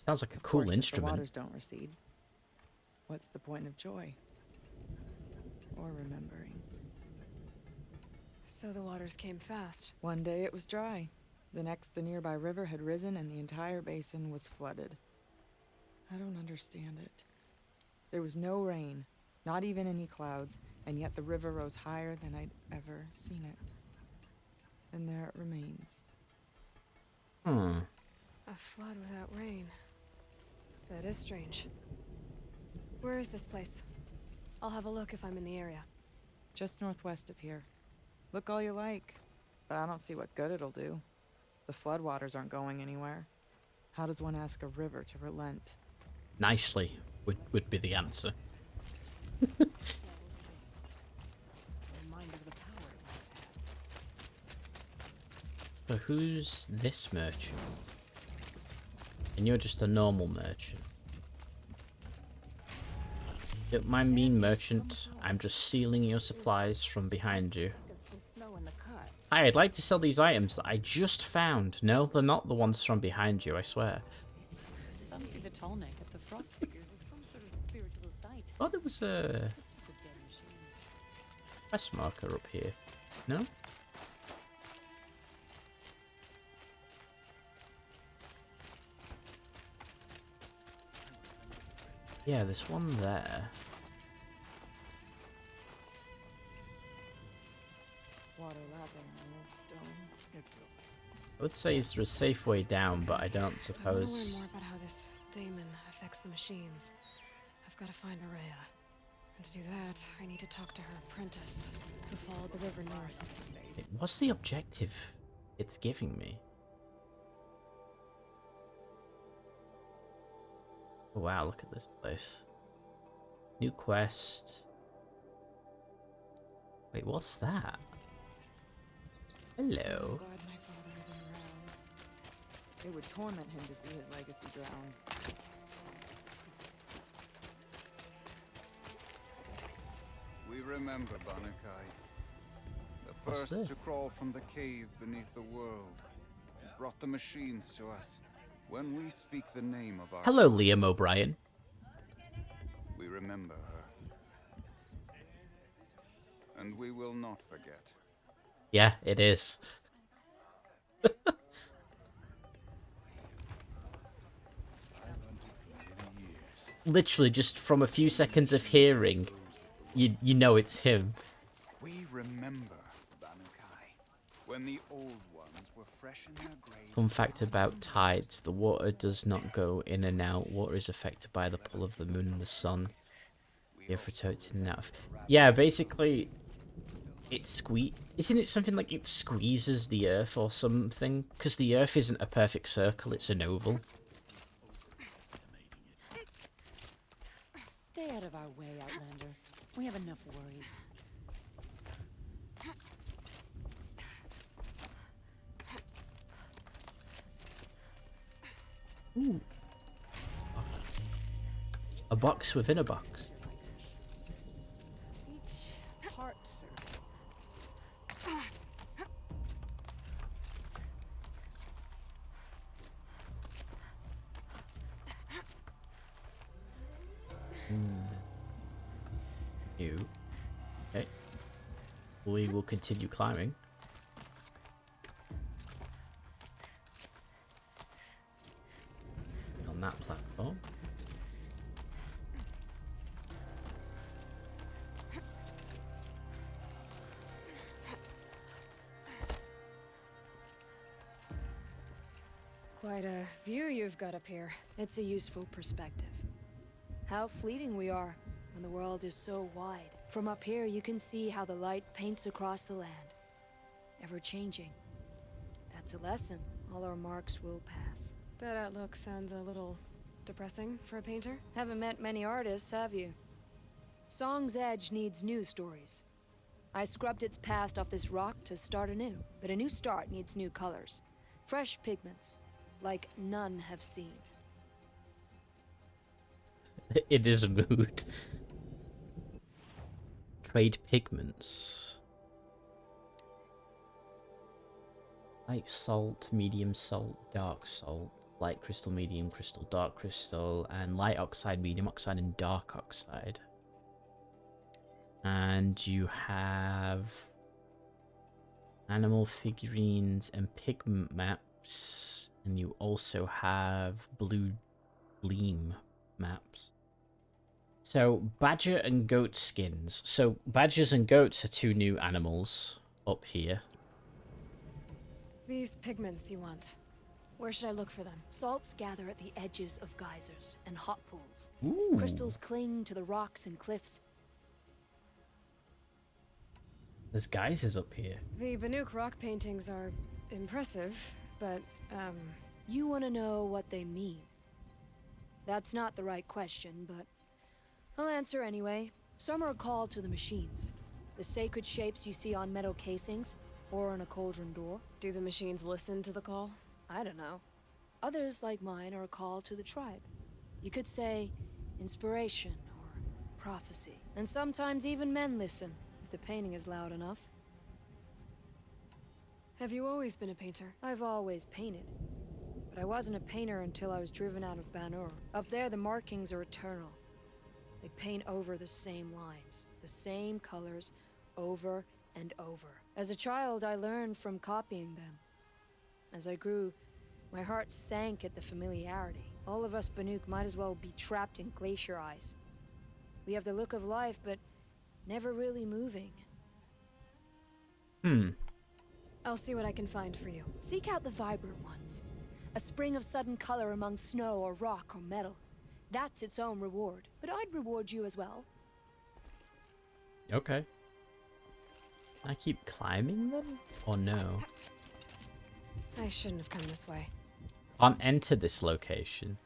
Sounds like a Of cool course, if instrument. the waters don't recede, what's the point of joy? Or remembering? So the waters came fast. One day it was dry. The next, the nearby river had risen and the entire basin was flooded. I don't understand it. There was no rain, not even any clouds, and yet the river rose higher than I'd ever seen it. And there it remains. A flood without rain. That is strange. Where is this place? I'll have a look if I'm in the area. Just northwest of here. Look all you like, but I don't see what good it'll do. The floodwaters aren't going anywhere. How does one ask a river to relent? Nicely would be the answer. So who's this merchant? And you're just a normal merchant. Don't mind me, merchant. I'm just stealing your supplies from behind you. Hi, I'd like to sell these items that I just found. No, they're not the ones from behind you, I swear. Some see the tall neck at the frost figures as some sort of spiritual sight. Oh, there was a It's just a dead machine. quest marker up here. No? Yeah, there's one there. Water lapping on old stone. I would say is there a safe way down, but I don't I want to suppose. learn more about how this daemon affects the machines. I've got to find Maria. And to do that, I need to talk to her apprentice, who followed the river north. What's the objective it's giving me? Oh wow, look at this place. New quest. Wait, what's that? I'm Hello. glad my father isn't around. It would torment him to see his legacy drown. We remember Banukai. The What's first this? to crawl from the cave beneath the world. Brought the machines to us. When we speak the name of our Hello, Liam O'Brien. we remember her. And we will not forget. Yeah, it is. Literally, just from a few seconds of hearing, you know it's him. We remember Banukai. When the old ones were fresh in their graves. Fun fact about tides, the water does not go in and out. Water is affected by the pull of the moon and the sun. The earth rotates in and out. Yeah, basically, it isn't it something like it squeezes the earth or something? Because the earth isn't a perfect circle, it's an oval. Stay out of our way, Outlander. We have enough worries. Ooh. A box within a box. Each part serves we will continue climbing. On that platform. Quite a view you've got up here. It's a useful perspective. How fleeting we are when the world is so wide. From up here, you can see how the light paints across the land. Ever changing. That's a lesson. All our marks will pass. That outlook sounds a little depressing for a painter. Haven't met many artists, have you? Song's Edge needs new stories. I scrubbed its past off this rock to start anew, but a new start needs new colors. Fresh pigments, like none have seen. It is a mood. Trade pigments. Light salt, medium salt, dark salt, light crystal, medium crystal, dark crystal, and light oxide, medium oxide, and dark oxide. And you have animal figurines and pigment maps, and you also have blue gleam maps. So badger and goat skins. So badgers and goats are two new animals up here. These pigments you want. Where should I look for them? Salts gather at the edges of geysers and hot pools. Ooh. Crystals cling to the rocks and cliffs. There's geysers up here. The Banuk rock paintings are impressive, but, You want to know what they mean? That's not the right question, but I'll answer anyway. Some are called to the machines. The sacred shapes you see on metal casings, or on a cauldron door. Do the machines listen to the call? I don't know. Others, like mine, are called to the tribe. You could say inspiration or prophecy. And sometimes even men listen, if the painting is loud enough. Have you always been a painter? I've always painted. But I wasn't a painter until I was driven out of Banur. Up there, the markings are eternal. They paint over the same lines, the same colors, over and over. As a child, I learned from copying them. As I grew, my heart sank at the familiarity. All of us Banuk might as well be trapped in glacier ice. We have the look of life, but never really moving. I'll see what I can find for you. Seek out the vibrant ones. A spring of sudden color among snow or rock or metal. That's its own reward. But I'd reward you as well. Okay. Can I keep climbing them? Or no? I shouldn't have come this way. Can't enter this location.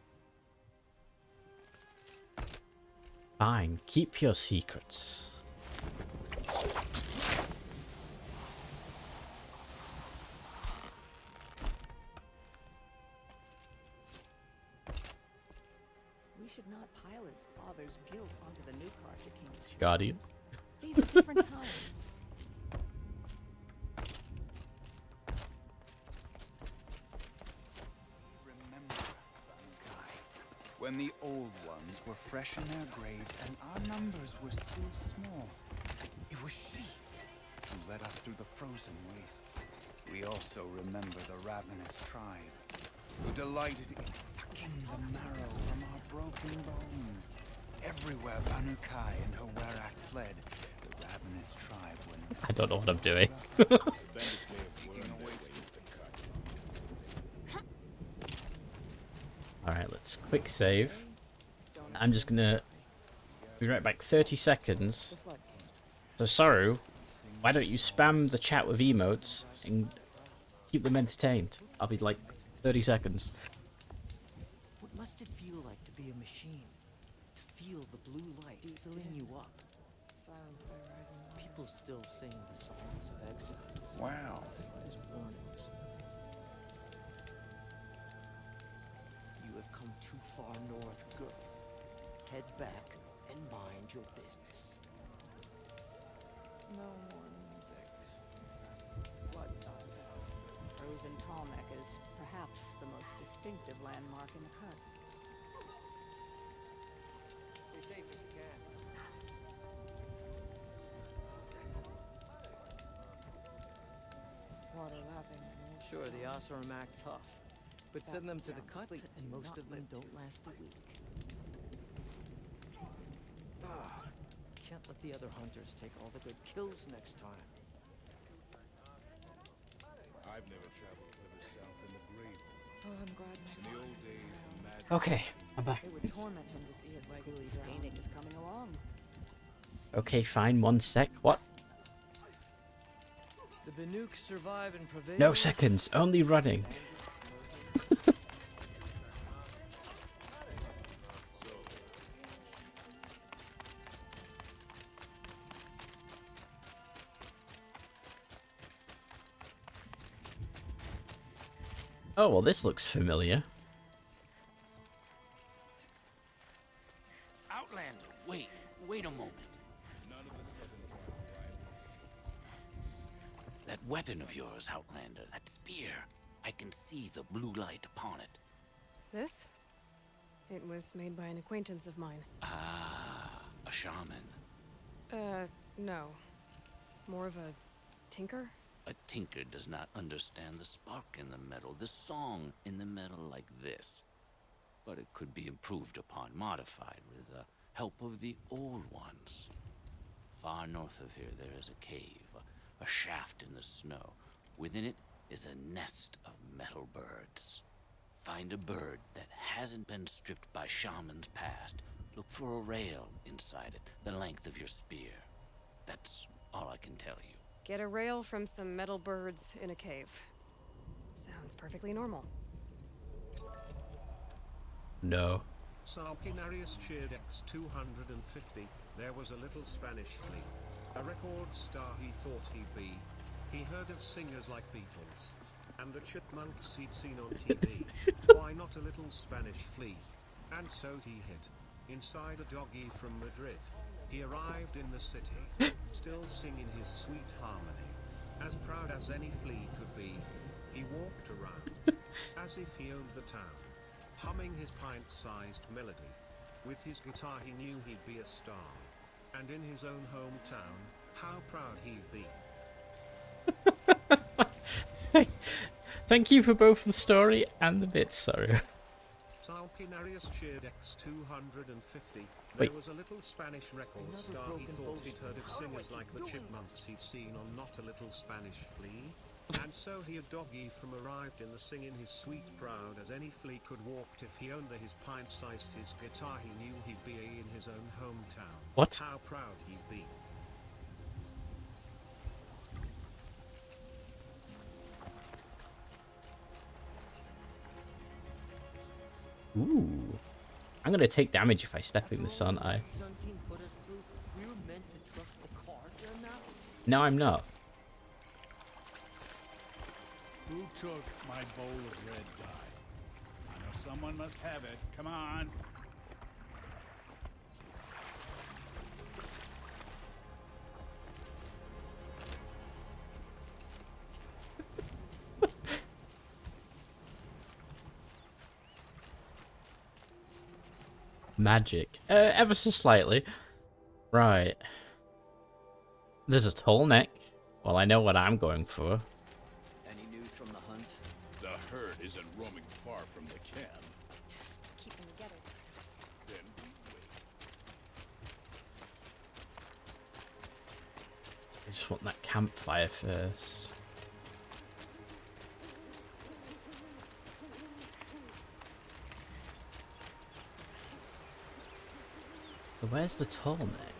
Fine, keep your secrets. We should not pile his father's guilt onto the new Karja King's Guardian. These are different times. Remember, Bankai, when the old ones were fresh in their graves and our numbers were still small. It was she who led us through the frozen wastes. We also remember the ravenous tribe, who delighted in sucking the marrow from our broken bones. Everywhere Banukai and her Werak fled, the ravenous tribe were I don't know what I'm doing. Alright, let's quick save. I'm just gonna be right back. 30 seconds. So Saru, why don't you spam the chat with emotes and keep them entertained? I'll be like 30 seconds. What must it feel like to be a machine? To feel the blue light filling you up? People still sing the songs of exiles. Wow. As warnings. You have come too far north, girl. Head back and mind your business. No more music. Flood song. Frozen Talmec is perhaps the most distinctive landmark in the cut. Stay safe if you can. water lapping in your Sure, the stone. Oseram act tough, but That's send them to the sound cut, sleep and to, most not of them live don't to. last a week. Can't let the other hunters take all the good kills next time. I've never traveled further south than the Grave. Oh, I'm glad my In the father old was days, around. the magic Okay, I'm back. It would torment him to see his legacy drown. Painting is coming along. Okay, fine. 1 sec. What? The Banuk survive and prevail. No seconds. Only running. Oh, well, this looks familiar. Outlander, wait a moment. None of the southern tribal rivals. That weapon of yours, Outlander, that spear. I can see the blue light upon it. This? It was made by an acquaintance of mine. Ah, a shaman. No. More of a tinker? A tinker does not understand the spark in the metal, the song in the metal like this. But it could be improved upon, modified with the help of the old ones. Far north of here there is a cave, a shaft in the snow. Within it is a nest of metal birds. Find a bird that hasn't been stripped by shamans past. Look for a rail inside it, the length of your spear. That's all I can tell you. Get a rail from some metal birds in a cave. Sounds perfectly normal. No. Sanguinarius cheered X250. There was a little Spanish fleet. A record star he thought he'd be. He heard of singers like Beatles. And the chipmunks he'd seen on TV. Why not a little Spanish flea? And so he hid. Inside a doggy from Madrid. He arrived in the city, still singing his sweet harmony. As proud as any flea could be, he walked around, as if he owned the town, humming his pint-sized melody. With his guitar he knew he'd be a star, and in his own hometown, how proud he'd be. Thank you for both the story and the bits, sorry. Sanguinarius cheered X250. Wait. There was a little Spanish record star he thought he'd heard of singers like the chipmunks he'd seen on Not a Little Spanish Flea. And so he a doggy from arrived in the singing his sweet proud as any flea could walked if he owned his pint-sized his guitar he knew he'd be in his own hometown. What? How proud he'd be. Ooh. I'm gonna take damage if I step in this, aren't I? Sun King put us through. We were meant to trust the carter now. No, I'm not. Who took my bowl of red dye? I know someone must have it. Come on. Magic. Ever so slightly. Right. There's a tall neck. Well, I know what I'm going for. Any news from the hunt? The herd isn't roaming far from the camp. Keep them together this time. Then we wait. I just want that campfire first. So where's the tall neck?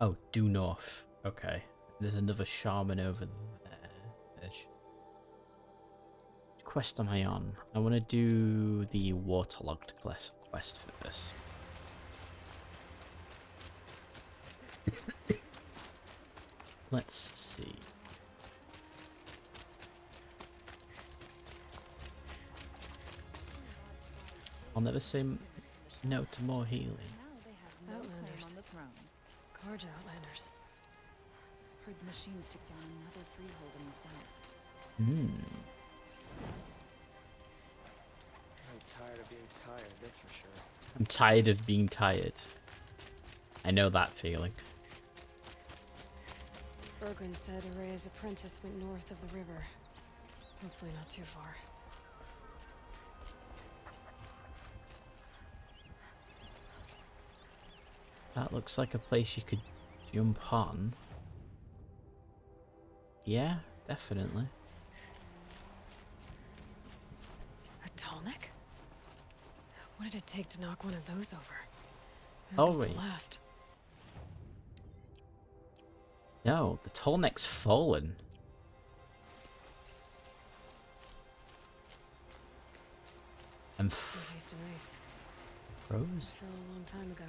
Oh, due north. Okay. There's another shaman over there. Which quest am I on? I want to do the waterlogged quest first. Let's see. I'll never say no to more healing. Now they have no claim Outlanders. on the throne. Carja Outlanders. Heard the machines took down another freehold in the south. I'm tired of being tired, that's for sure. I'm tired of being tired. I know that feeling. Bergren said Araya's apprentice went north of the river. Hopefully not too far. That looks like a place you could jump on. Yeah, definitely. A tall neck? What did it take to knock one of those over? Oh, Built to wait. last. No, the tall neck's fallen. And Waste of ice. froze. Fell a long time ago.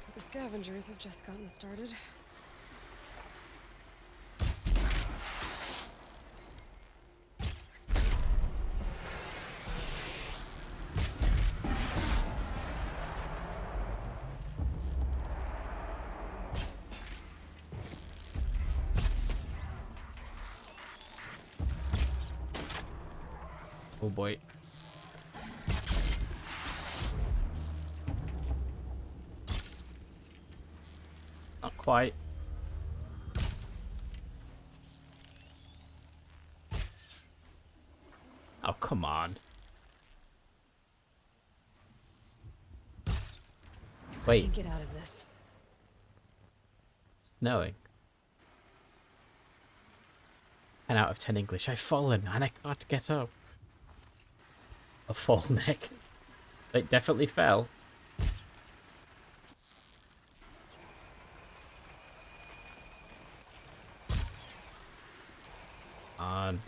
But the scavengers have just gotten started. Oh boy. Not quite. Oh, come on. I Wait, can get out of this. knowing. 10 out of 10 English. I've fallen and I can't get up. A fall neck. It definitely fell. On.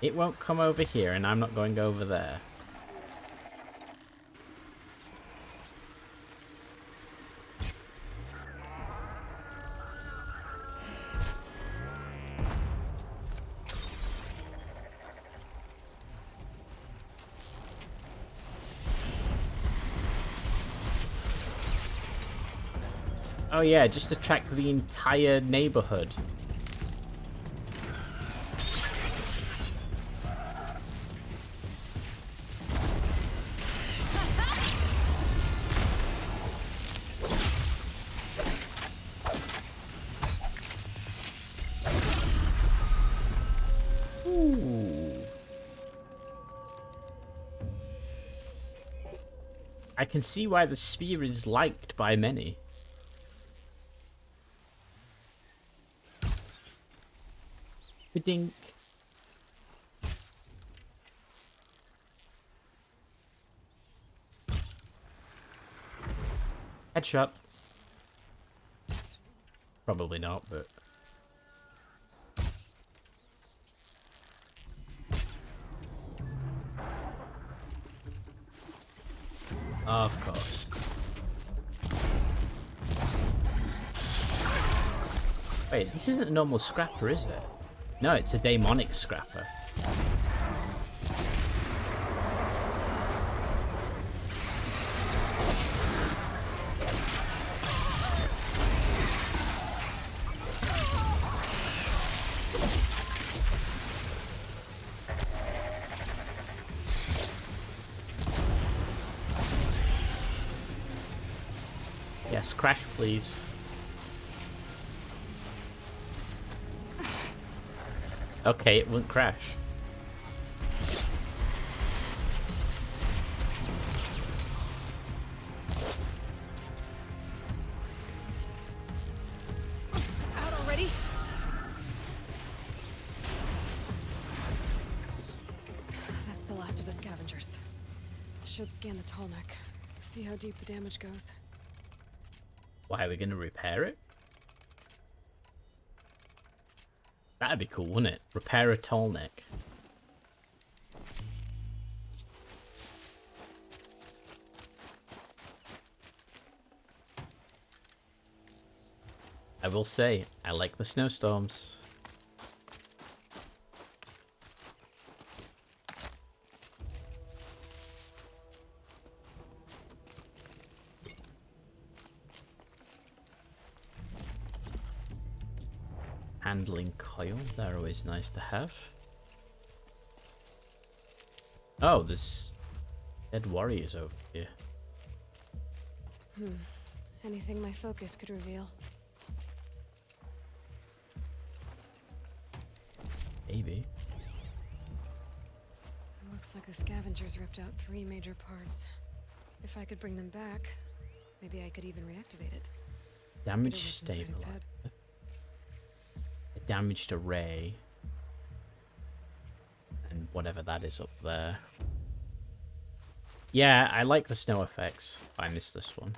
It won't come over here and I'm not going over there. Oh yeah, just attract the entire neighborhood. Ooh. I can see why the spear is liked by many. Dink. Headshot. Probably not, but... Of course. Wait, this isn't a normal scrapper, is it? No, it's a demonic scrapper. Yes, crash, please. Okay, it wouldn't crash. Out already? That's the last of the scavengers. Should scan the tall neck. See how deep the damage goes. Why are we going to repair it? That'd be cool, wouldn't it? Repair a tall neck. I will say, I like the snowstorms. Handling coil, they're always nice to have. Oh, there's dead warriors over here. Anything my focus could reveal. Maybe. It looks like the scavengers ripped out 3 major parts. If I could bring them back, maybe I could even reactivate it. Damage stabilizer. A damaged array. And whatever that is up there. Yeah, I like the snow effects. I missed this one.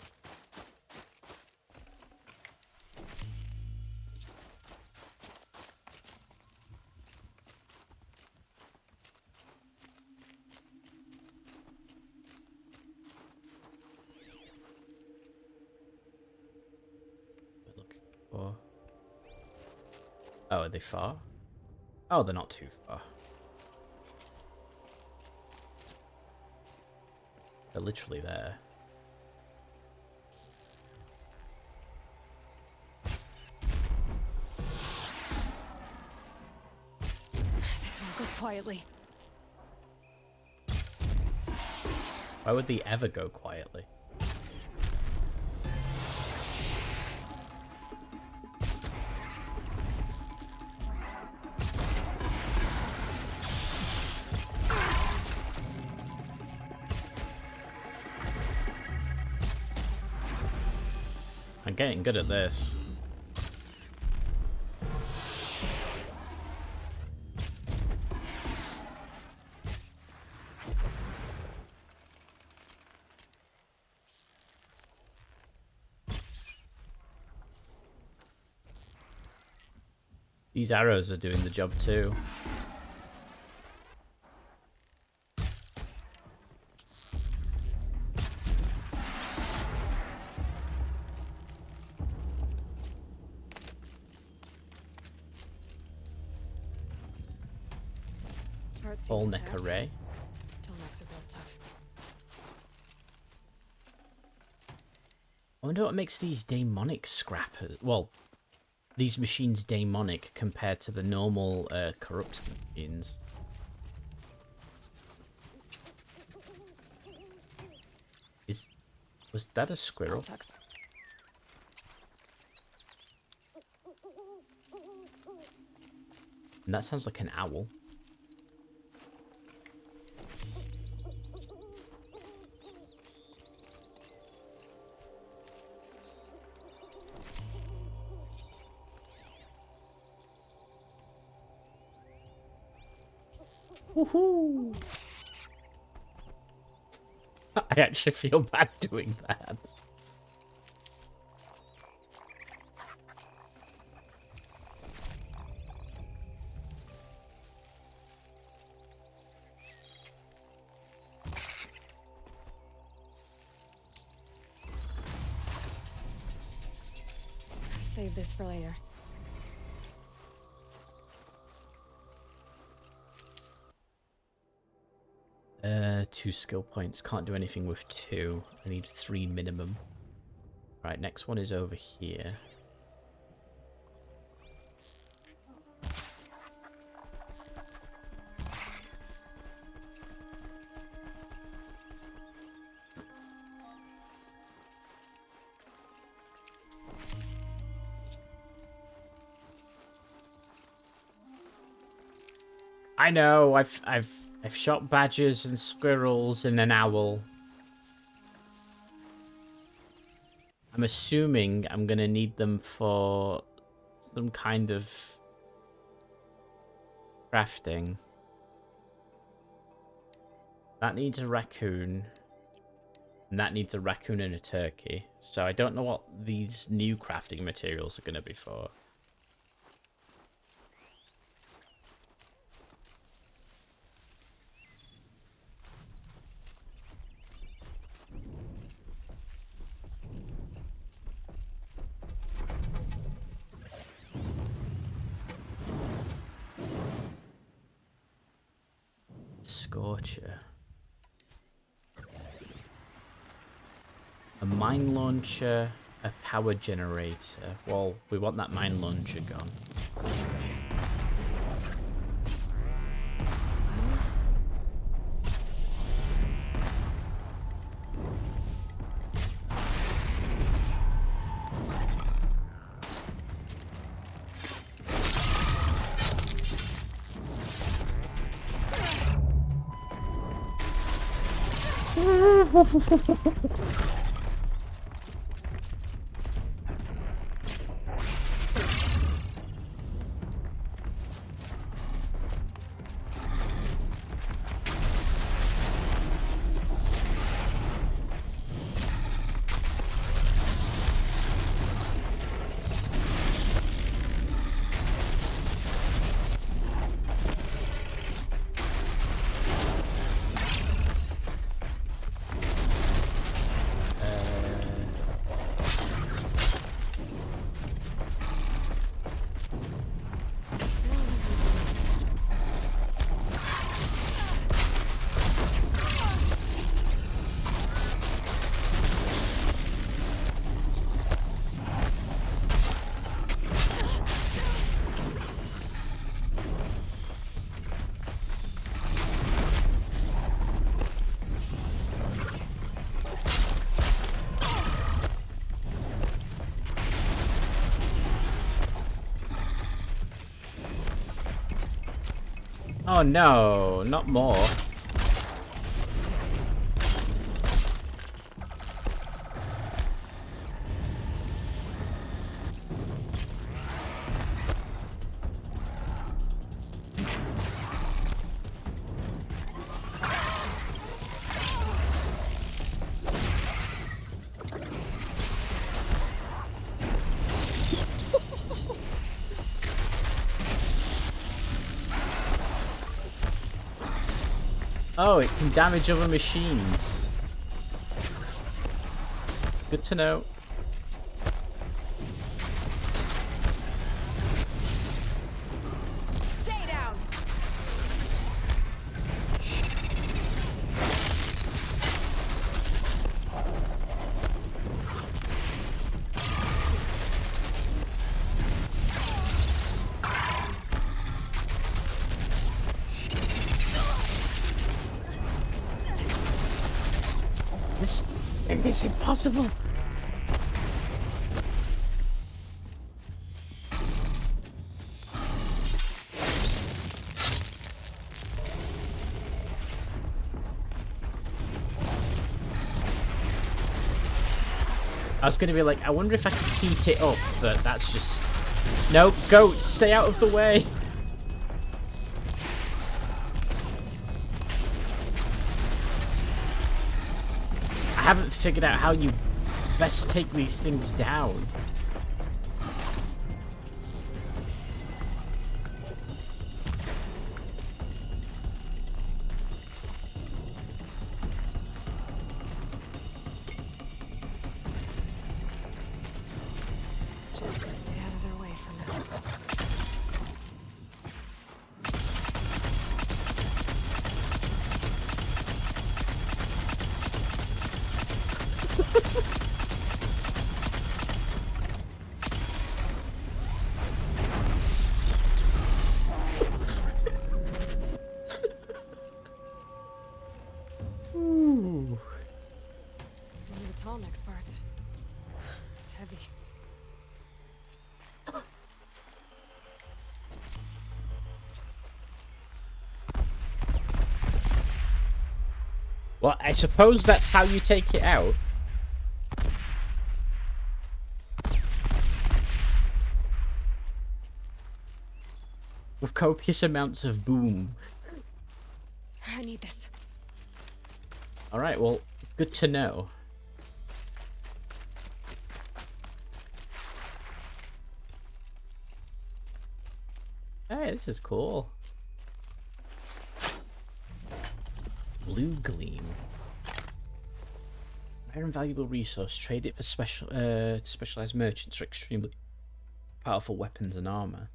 Or... Oh, are they far? Oh, they're not too far. They're literally there. This will go quietly. Why would they ever go quietly? I'm getting good at this. These arrows are doing the job too. Full neck array. Telnecks are real tough. I wonder what makes these demonic scrappers. Well, these machines demonic compared to the normal corrupt machines. Was that a squirrel? And that sounds like an owl. Woohoo! I actually feel bad doing that. Save this for later. Two skill points. Can't do anything with 2. I need 3 minimum. Right, next one is over here. I know, I've shot badgers and squirrels and an owl. I'm assuming I'm gonna need them for some kind of crafting. That needs a raccoon. And that needs a raccoon and a turkey. So I don't know what these new crafting materials are gonna be for. Scorcher. A mine launcher, a power generator. Well, we want that mine launcher gone. Oh no, not more. Oh, it can damage other machines. Good to know. Stay down. This thing is impossible. I was going to be like, I wonder if I can heat it up, but that's just... No, go! Stay out of the way! I haven't figured out how you best take these things down. Just stay out of their way for now. Ooh. Only the tall next part. It's heavy. Well, I suppose that's how you take it out. With copious amounts of boom. I need this. Alright, well, good to know. Hey, this is cool. Blue Gleam. Rare and valuable resource. Trade it for specialized merchants for extremely powerful weapons and armor.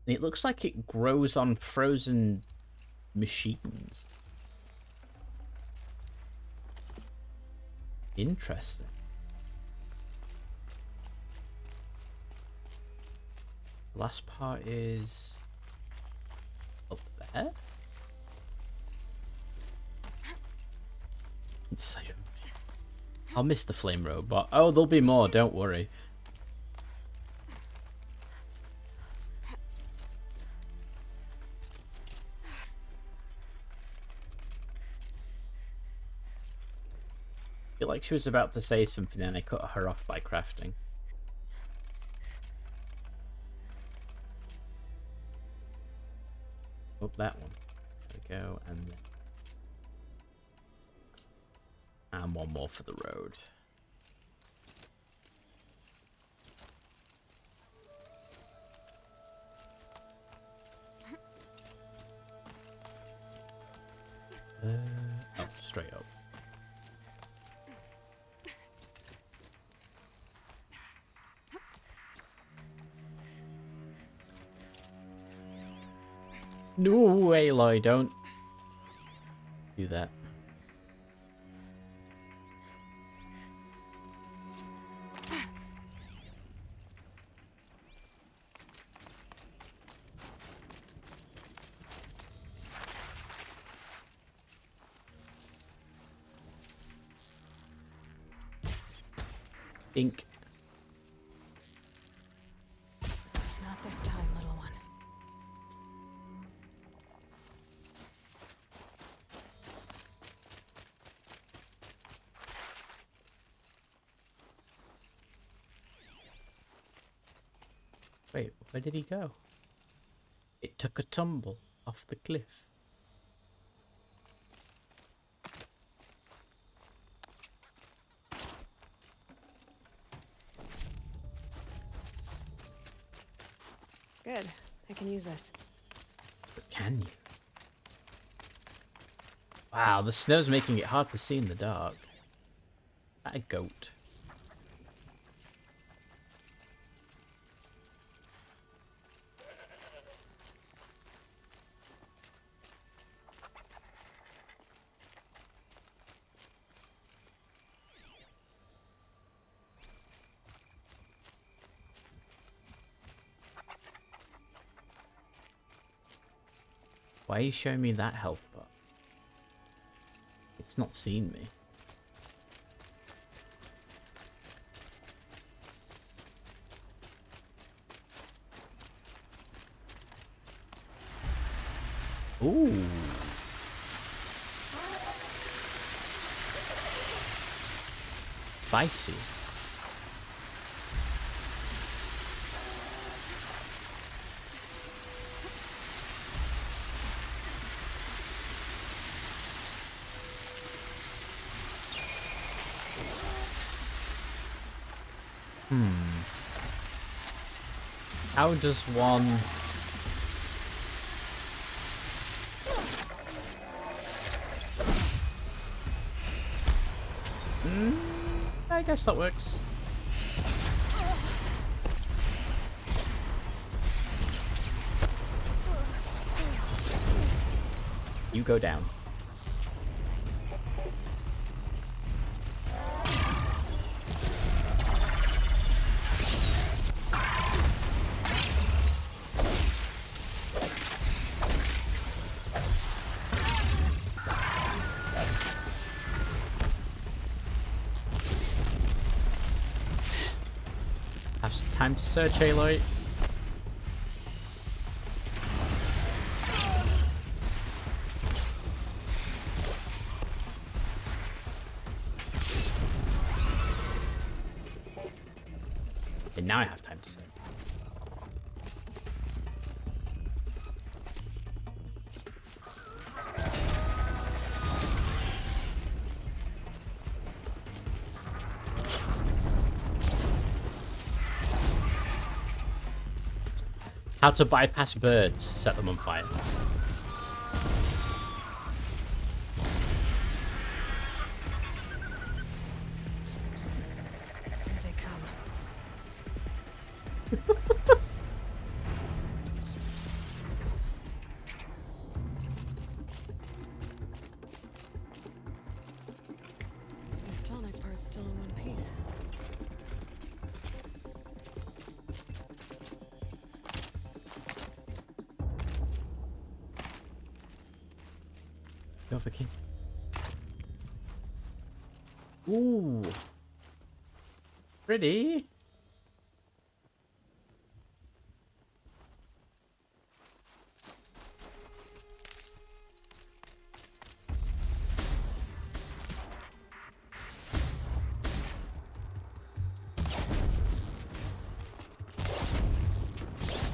And it looks like it grows on frozen machines. Interesting. The last part is up there. I'll miss the flame robot. Oh, there'll be more, don't worry. feel like she was about to say something and I cut her off by crafting. Oh, that one. There we go, and then... And one more for the road. Oh, straight up. No, Aloy, don't do that. Ink. Not this time, little one. Wait, where did he go? It took a tumble off the cliff. Good. I can use this. But can you? Wow, the snow's making it hard to see in the dark. That a goat. Why are you showing me that health bar? It's not seen me. Ooh. Spicy. How does one... I guess that works. You go down. Have some time to search, Aloy. And now I have time to search. How to bypass birds, set them on fire. Here they come. This tonic part's still in one piece. Go for king. Ooh. Pretty.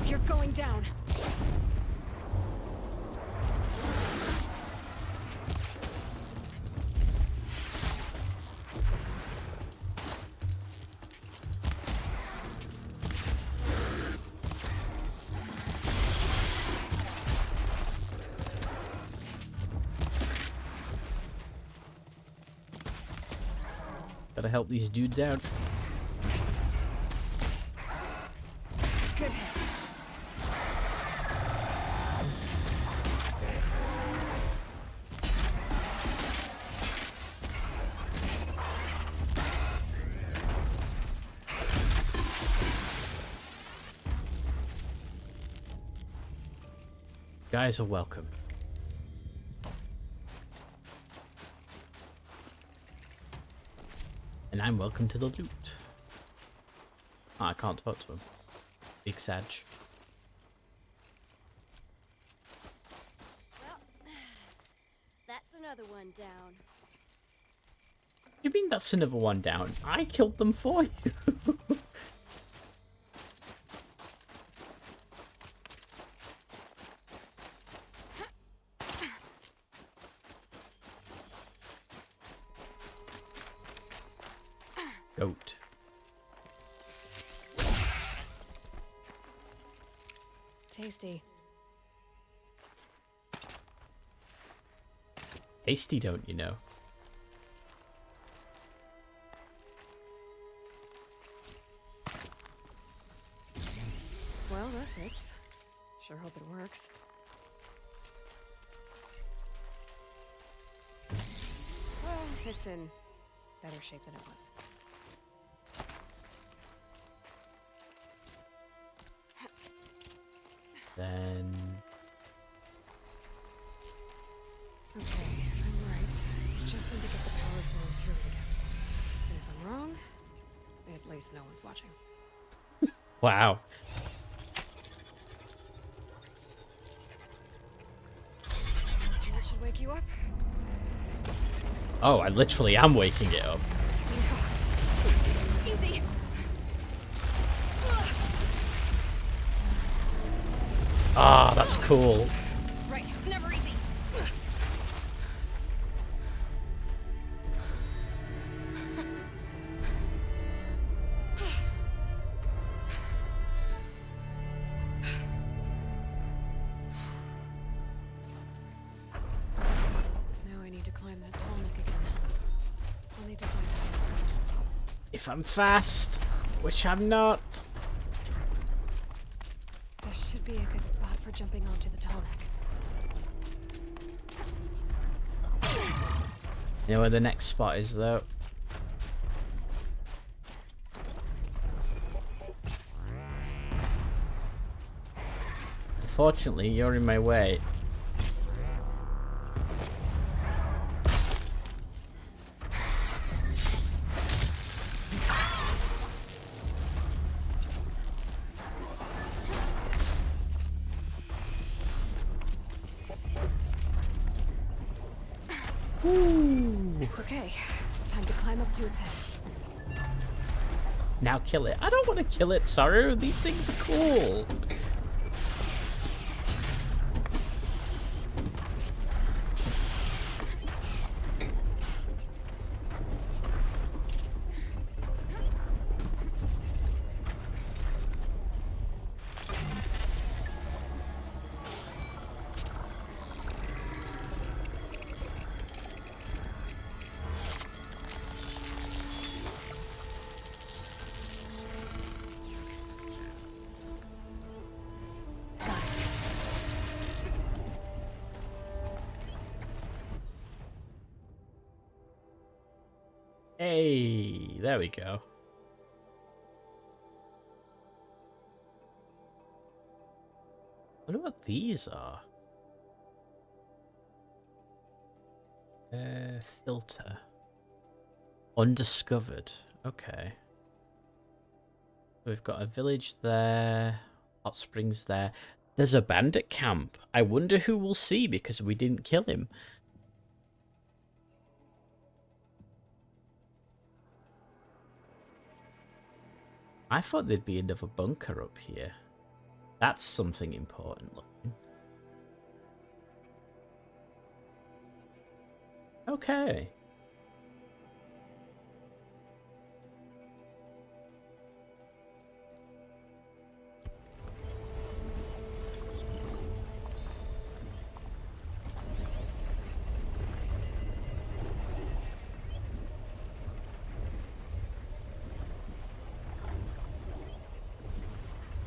You're going down. Gotta help these dudes out. Good hit. Guys are welcome. And I'm welcome to the loot. Oh, I can't talk to him. Big Sag. Well, that's another one down. You mean that's another one down? I killed them for you. Goat. Tasty. Hasty, don't you know? Well, that fits. Sure hope it works. Well, it's in better shape than it was. Then... Okay, I'm right. Just need to get the power flowing through it again. And if I'm wrong, at least no one's watching. Wow. That should wake you up. Oh, I literally am waking it up. Easy now. Easy. Ah, that's cool. Right, it's never easy. Now I need to climb that tall neck again. I'll need to find out. If I'm fast, which I'm not. This should be a good spot for jumping onto the tall neck. You know where the next spot is, though? Unfortunately, you're in my way. Okay, time to climb up to its head. Now kill it. I don't want to kill it, Saru. These things are cool. Hey, there we go. I wonder what these are. Filter. Undiscovered. Okay. We've got a village there. Hot springs there. There's a bandit camp. I wonder who we'll see because we didn't kill him. I thought there'd be another bunker up here. That's something important looking. Okay.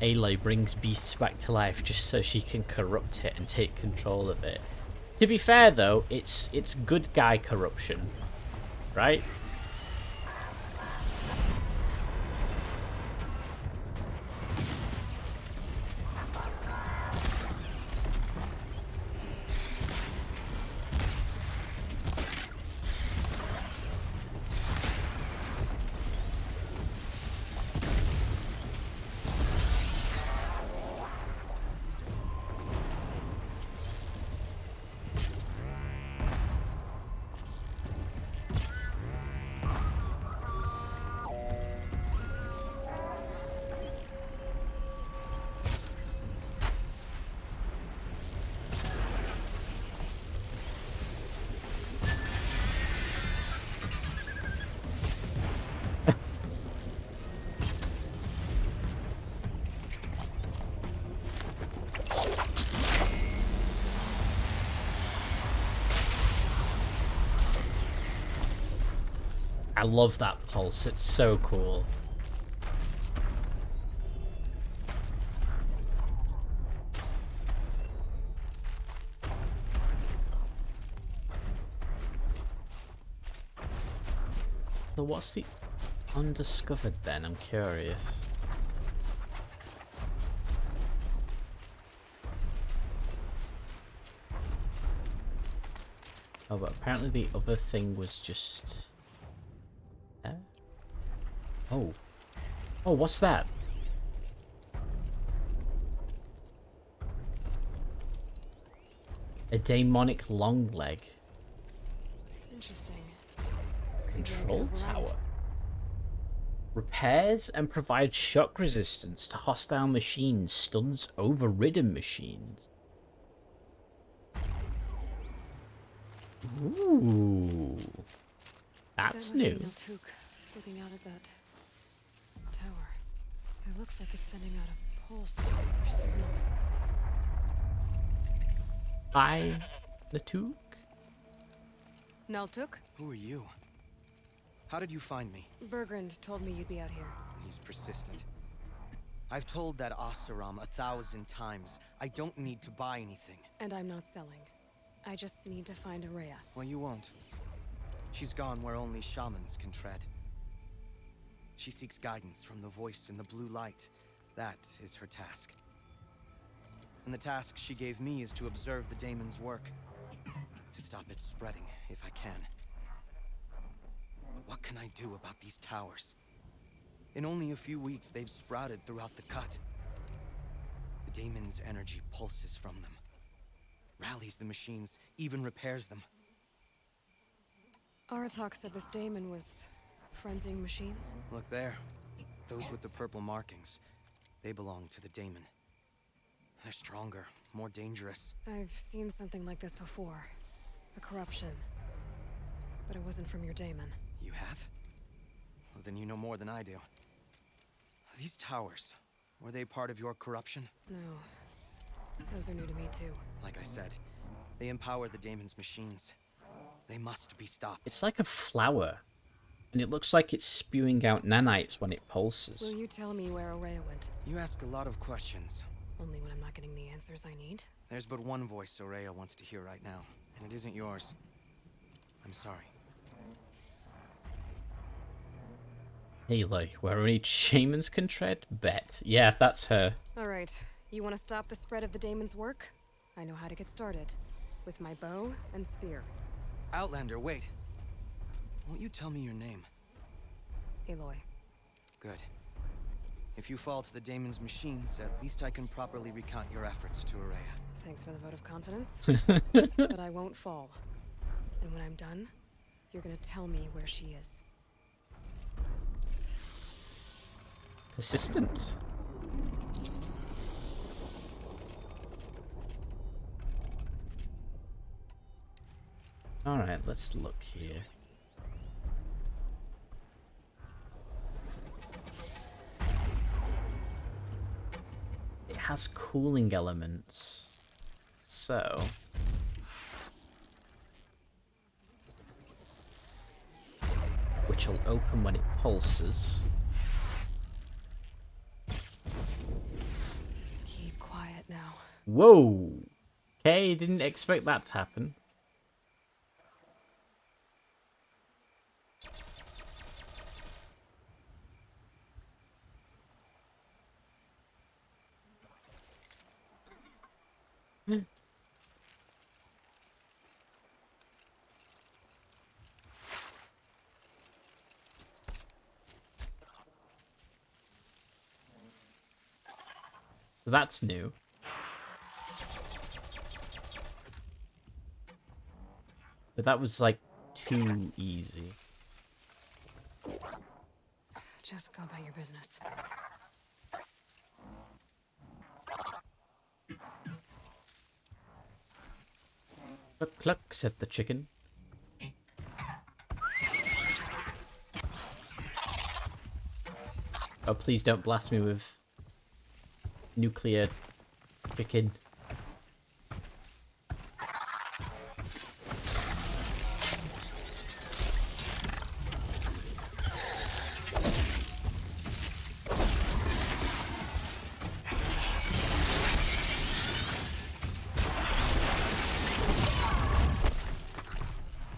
Aloy brings beasts back to life just so she can corrupt it and take control of it. To be fair though, it's good guy corruption, right? I love that pulse, it's so cool. So what's the undiscovered then? I'm curious. Oh, but apparently the other thing was just... there? Oh. Oh, what's that? A demonic long leg. Interesting. Control tower. Repairs and provides shock resistance to hostile machines, stuns overridden machines. Ooh. That's new. Miltuk looking out at that tower. It looks like it's sending out a pulse or signal. Hi, Natuk. Neltuk? Who are you? How did you find me? Bergrand told me you'd be out here. He's persistent. I've told that Oseram 1,000 times. I don't need to buy anything. And I'm not selling. I just need to find Araya. Well, you won't. She's gone where only shamans can tread. She seeks guidance from the voice in the blue light. That is her task. And the task she gave me is to observe the daemon's work. To stop it spreading, if I can. But what can I do about these towers? In only a few weeks, they've sprouted throughout the cut. The daemon's energy pulses from them. Rallies the machines, even repairs them. Aratak said this daemon was frenzying machines. Look there. Those with the purple markings. They belong to the daemon. They're stronger, more dangerous. I've seen something like this before. A corruption. But it wasn't from your daemon. You have? Well, then you know more than I do. These towers, were they part of your corruption? No. Those are new to me too. Like I said, they empower the daemon's machines. They must be stopped. It's like a flower. And it looks like it's spewing out nanites when it pulses. Will you tell me where Araya went? You ask a lot of questions. Only when I'm not getting the answers I need. There's but one voice Araya wants to hear right now, and it isn't yours. I'm sorry. Aloy, where only shamans can tread? Bet. Yeah, that's her. Alright, you want to stop the spread of the daemon's work? I know how to get started. With my bow and spear. Outlander, wait. Won't you tell me your name? Aloy. Good. If you fall to the daemon's machines, at least I can properly recount your efforts to Araya. Thanks for the vote of confidence. But I won't fall. And when I'm done, you're gonna tell me where she is. Persistent. Alright, let's look here. It has cooling elements. So... which will open when it pulses. Keep quiet now. Whoa! Okay, didn't expect that to happen. That's new. But that was like too easy. Just go about your business. Cluck cluck, said the chicken. Oh, please don't blast me with nuclear chicken.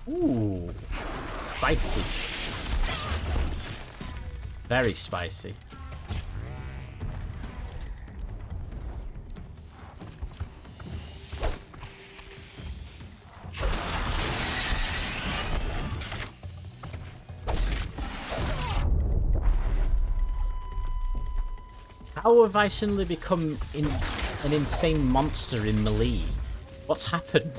Ooh, spicy. Very spicy. How have I suddenly become an insane monster in Melee? What's happened?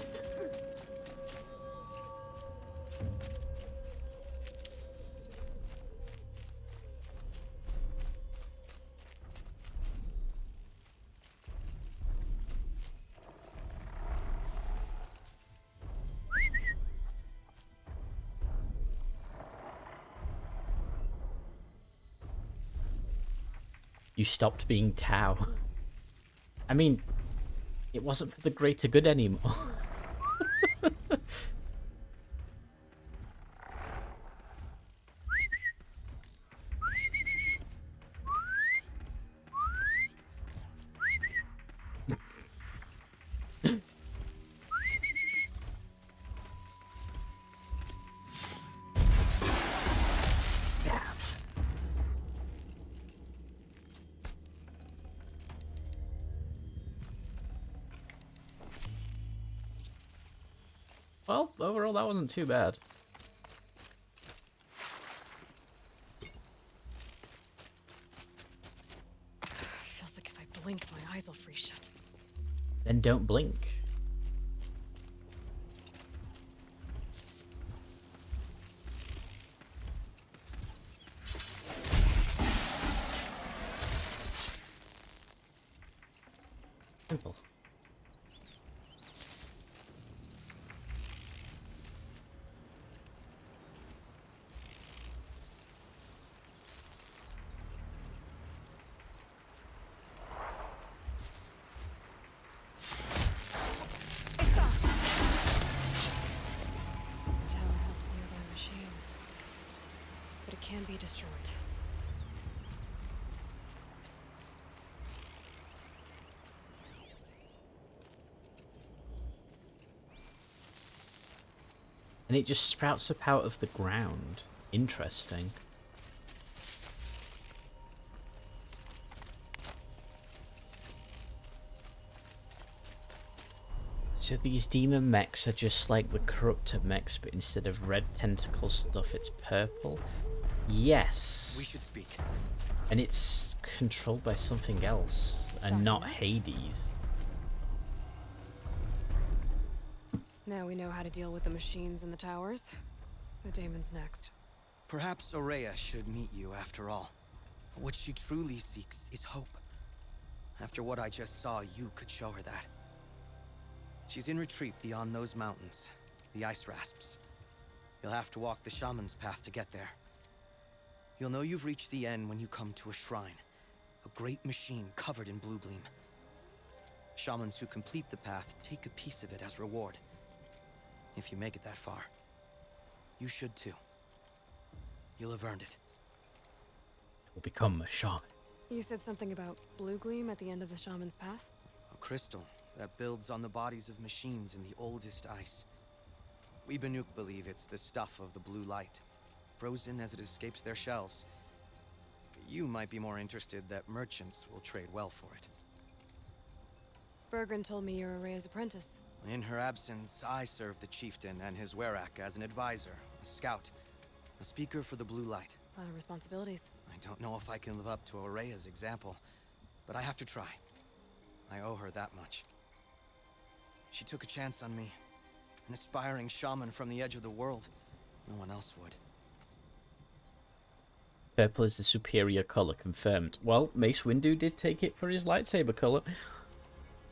You stopped being Tau. I mean, it wasn't for the greater good anymore. Well, overall, that wasn't too bad. Feels like if I blink, my eyes will freeze shut. Then don't blink. Simple. Can be destroyed. And it just sprouts up out of the ground. Interesting. So these demon mechs are just like the corrupted mechs, but instead of red tentacle stuff, it's purple. Yes. We should speak. And it's controlled by something else, and not Hades. Now we know how to deal with the machines in the towers. The daemon's next. Perhaps Aurea should meet you after all. What she truly seeks is hope. After what I just saw, you could show her that. She's in retreat beyond those mountains. the ice rasps. You'll have to walk the shaman's path to get there. You'll know you've reached the end when you come to a shrine. A great machine covered in blue gleam. Shamans who complete the path take a piece of it as reward. If you make it that far, you should too. You'll have earned it. Will become a shaman. You said something about blue gleam at the end of the shaman's path? A crystal that builds on the bodies of machines in the oldest ice. We Banuk believe it's the stuff of the blue light, frozen as it escapes their shells. You might be more interested that merchants will trade well for it. Bergren told me you're Araya's apprentice. In her absence, I serve the chieftain and his werak as an advisor, a scout, a speaker for the blue light. A lot of responsibilities. I don't know if I can live up to Araya's example, but I have to try. I owe her that much. She took a chance on me. An aspiring shaman from the edge of the world. No one else would. Purple is the superior color, confirmed. Well, Mace Windu did take it for his lightsaber color.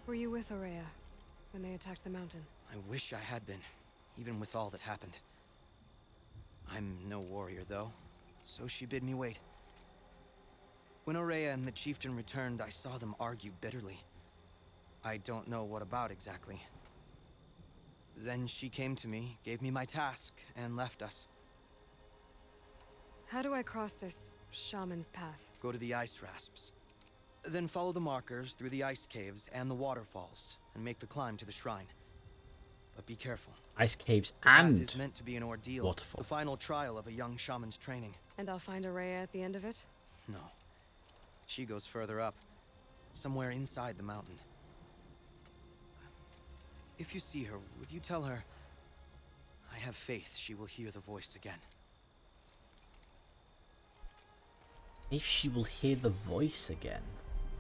Were you with Araya when they attacked the mountain? I wish I had been, even with all that happened. I'm no warrior, though, so she bid me wait. When Araya and the chieftain returned, I saw them argue bitterly. I don't know what about exactly. Then she came to me, gave me my task, and left us. How do I cross this shaman's path? Go to the ice rasps. Then follow the markers through the ice caves and the waterfalls, and make the climb to the shrine. But be careful. Ice caves The path and is meant to be an ordeal, waterfall. the final trial of a young shaman's training. And I'll find Araya at the end of it? No. She goes further up, somewhere inside the mountain. If you see her, would you tell her, I have faith she will hear the voice again. If she will hear the voice again.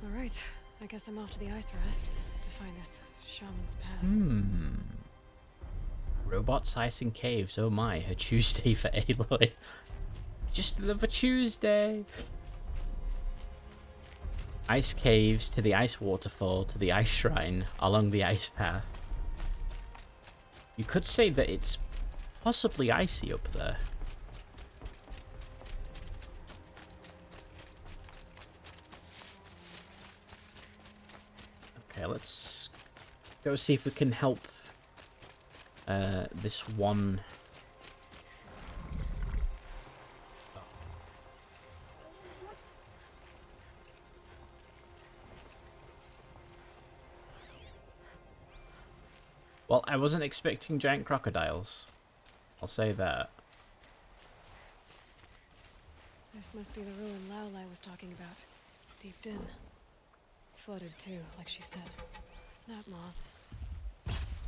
Alright, I guess I'm off to the ice rasps to find this shaman's path. Robots, ice and caves, oh my, a Tuesday for Aloy. Just another Tuesday. Ice caves to the ice waterfall to the ice shrine along the ice path. You could say that it's possibly icy up there. Okay, let's go see if we can help this one. Well, I wasn't expecting giant crocodiles. I'll say that. This must be the ruin Laolai was talking about. Deep in. Flooded too, like she said. Snap moss.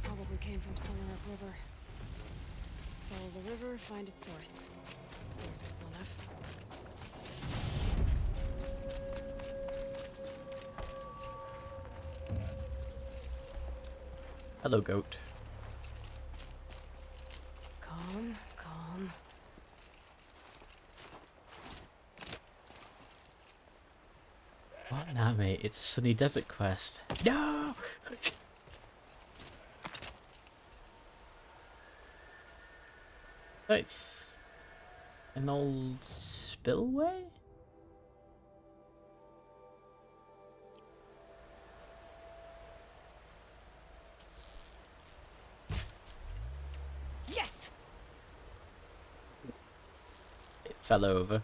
Probably came from somewhere upriver. Follow the river, find its source. Seems simple enough. Hello, goat. Calm, calm. What now, mate? It's a sunny desert quest. No! It's an old spillway? Yes! It fell over.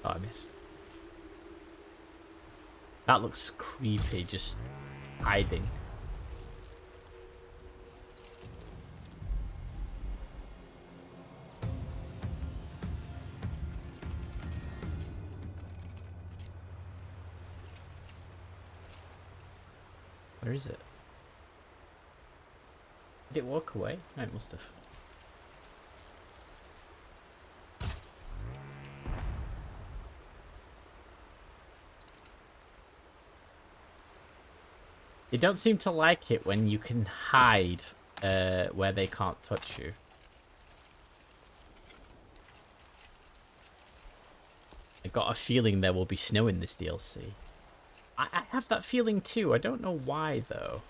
Oh, I missed. That looks creepy, just hiding. Where is it? Did it walk away? No, it must have. They don't seem to like it when you can hide where they can't touch you. I got a feeling there will be snow in this DLC. I have that feeling too. I don't know why though.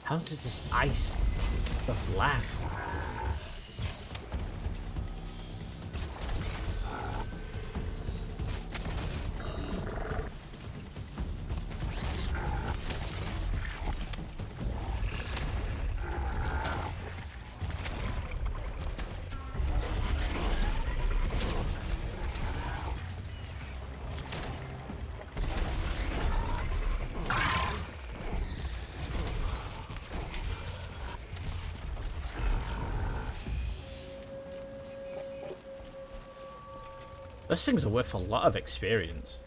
How does this ice stuff last? Those things are worth a lot of experience.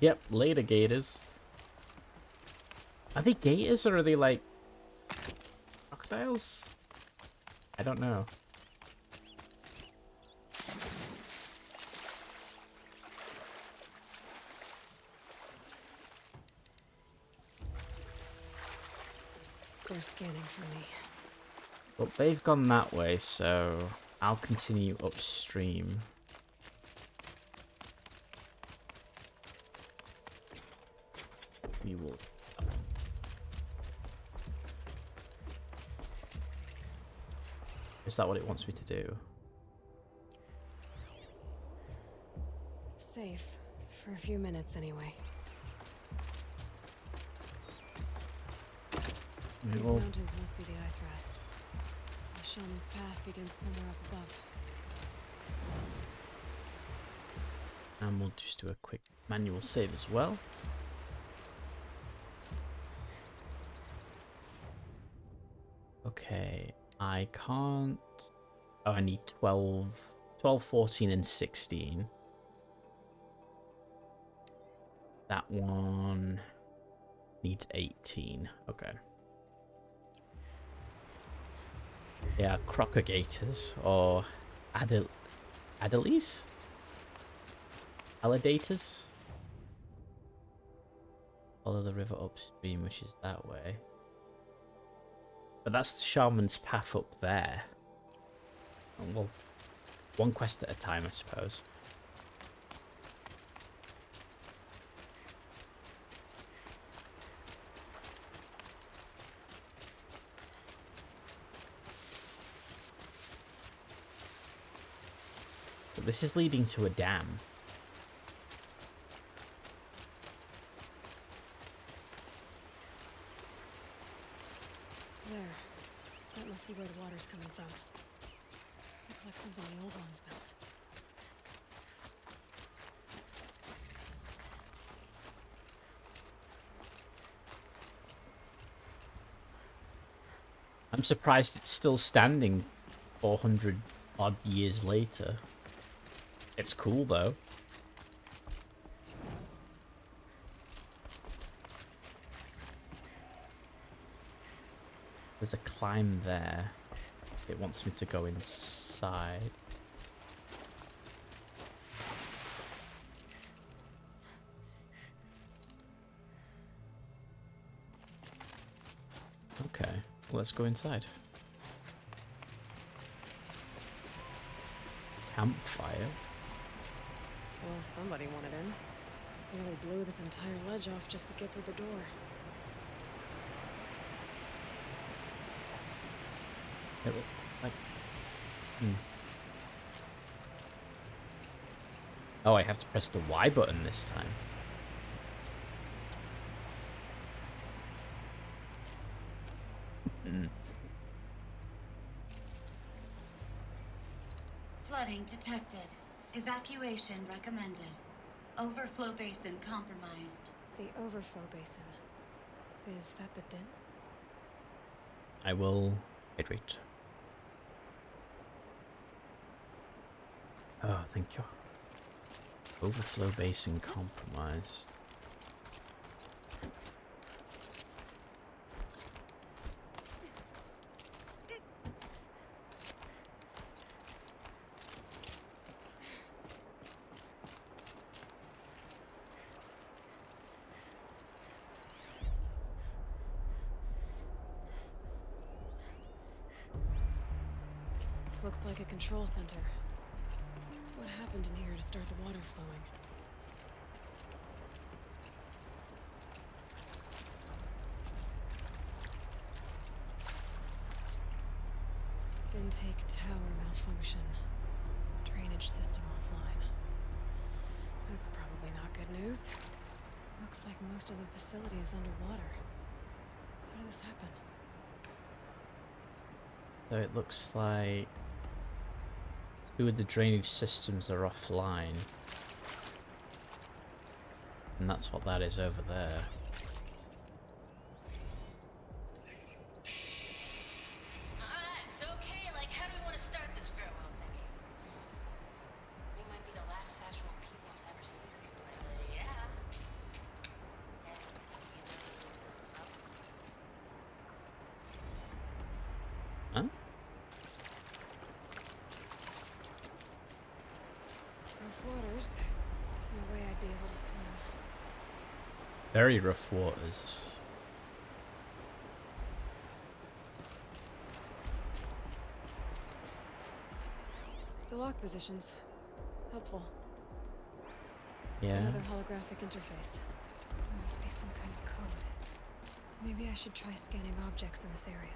Yep, later gators. Are they gators or are they like crocodiles? I don't know. They're scanning for me. Well, they've gone that way, so I'll continue upstream. We will. Is that what it wants me to do? Safe. For a few minutes, anyway. These mountains must be the ice rasps. The shaman's path begins somewhere up above. And we'll just do a quick manual save as well. Okay, I can't... Oh, I need 12, 14, and 16. That one needs 18. Okay. They are crocodigators or adelies? Alligators? Follow the river upstream, which is that way. But that's the shaman's path up there. Oh, well, one quest at a time, I suppose. But this is leading to a dam. There. That must be where the water's coming from. Looks like something the old ones built. I'm surprised it's still standing 400 odd years later. It's cool though. There's a climb there. It wants me to go inside. Okay, well, let's go inside. Campfire. Well, somebody wanted in. Nearly blew this entire ledge off just to get through the door. It looked like... Oh, I have to press the Y button this time. Flooding detected. Evacuation recommended. Overflow basin compromised. The overflow basin. Is that the din? I will hydrate. Oh, thank you. Overflow basin compromised. Looks like a control center. What happened in here to start the water flowing? Intake tower malfunction. Drainage system offline. That's probably not good news. Looks like most of the facility is underwater. How did this happen? So it looks like two of the drainage systems are offline. And that's what that is over there. Alright, it's okay. Like, how do we want to start this farewell thingy? We might be the last Sassual people to ever see this place. Yeah. Huh? Rough waters. No way I'd be able to swim. Very rough waters. The lock positions. Helpful. Yeah. Another holographic interface. There must be some kind of code. Maybe I should try scanning objects in this area.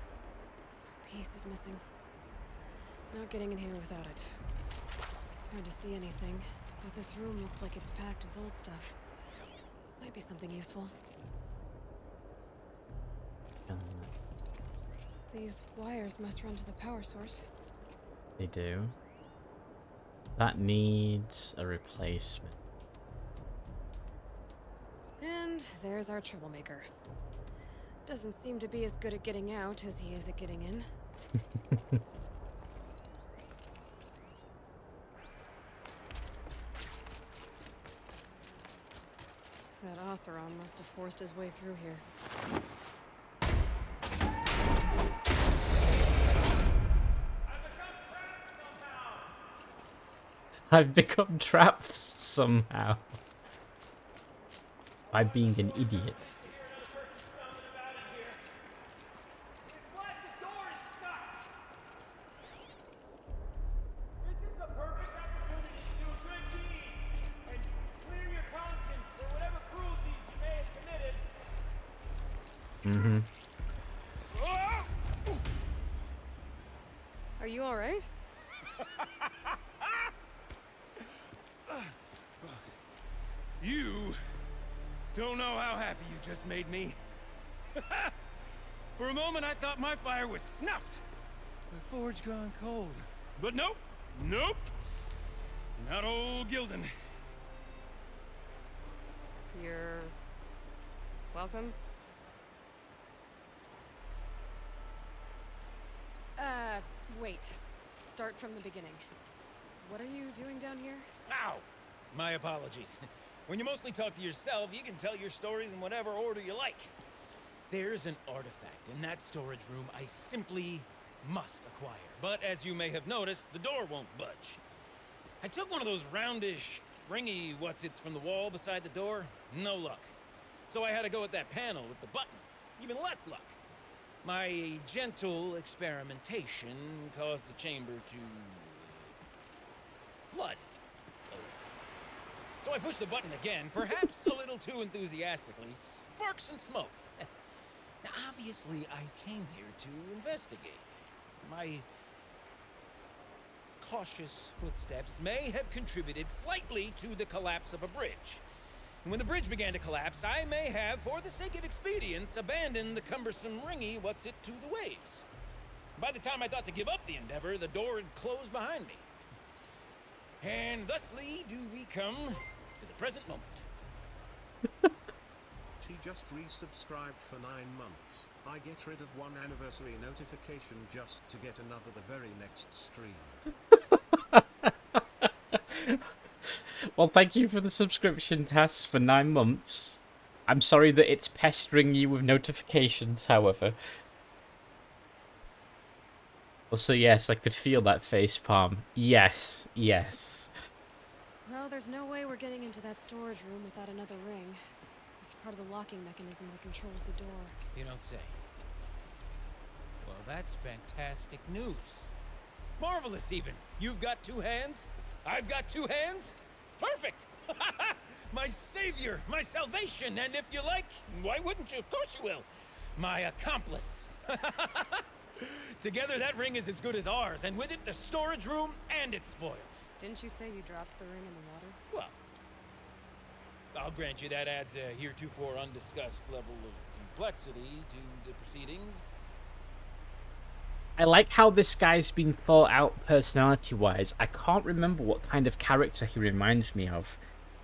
A piece is missing. Not getting in here without it. Hard to see anything, but this room looks like it's packed with old stuff. Might be something useful. These wires must run to the power source. They do. That needs a replacement. And there's our troublemaker. Doesn't seem to be as good at getting out as he is at getting in. That Oseron must have forced his way through here. I've become trapped somehow. By being an idiot. Mm-hmm. Are you all right? You don't know how happy you just made me. For a moment, I thought my fire was snuffed. The forge gone cold. But nope, nope. Not old Gildan. You're welcome. Wait. Start from the beginning. What are you doing down here? Ow! My apologies. When you mostly talk to yourself, you can tell your stories in whatever order you like. There's an artifact in that storage room I simply must acquire. But as you may have noticed, the door won't budge. I took one of those roundish, ringy what's-its from the wall beside the door. No luck. So I had to go with that panel with the button. Even less luck. My gentle experimentation caused the chamber to flood. So I pushed the button again, perhaps a little too enthusiastically. Sparks and smoke. Now, obviously, I came here to investigate. My cautious footsteps may have contributed slightly to the collapse of a bridge. And when the bridge began to collapse, I may have, for the sake of expedience, abandoned the cumbersome ringy what's-it to the waves. By the time I thought to give up the endeavor, the door had closed behind me. And thusly do we come to the present moment. He just resubscribed for 9 months. I get rid of one anniversary notification just to get another the very next stream. Well, thank you for the subscription, Tass, for 9 months. I'm sorry that it's pestering you with notifications, however. Also, yes, I could feel that facepalm. Yes, yes. Well, there's no way we're getting into that storage room without another ring. It's part of the locking mechanism that controls the door. You don't say. Well, that's fantastic news. Marvelous, even. You've got 2 hands. I've got 2 hands. Perfect. My savior, my salvation, and if you like, why wouldn't you? Of course you will. My accomplice. Together, that ring is as good as ours, and with it, the storage room and its spoils. Didn't you say you dropped the ring in the water? Well, I'll grant you that adds a heretofore undiscussed level of complexity to the proceedings. I like how this guy's been thought out personality-wise. I can't remember what kind of character he reminds me of,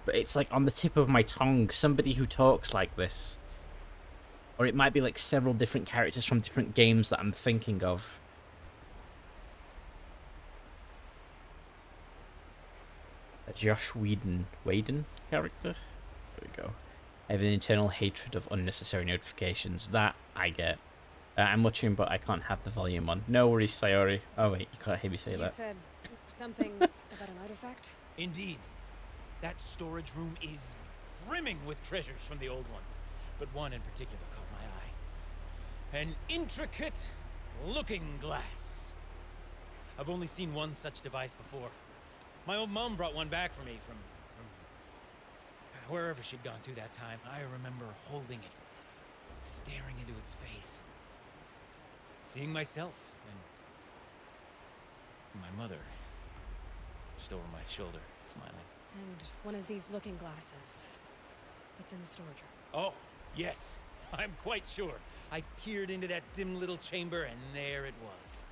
but it's like on the tip of my tongue, somebody who talks like this. Or it might be like several different characters from different games that I'm thinking of. A Josh Whedon character? There we go. I have an internal hatred of unnecessary notifications. That I get. I'm watching, but I can't have the volume on. No worries, Sayori. Oh wait, you can't hear me say that. You said something about an artifact? Indeed. That storage room is brimming with treasures from the old ones, but one in particular caught my eye. An intricate looking glass. I've only seen one such device before. My old mom brought one back for me from wherever she'd gone to that time. I remember holding it, staring into its face, seeing myself and my mother just over my shoulder, smiling. And one of these looking glasses. It's in the storage room. Oh, yes. I'm quite sure. I peered into that dim little chamber, and there it was.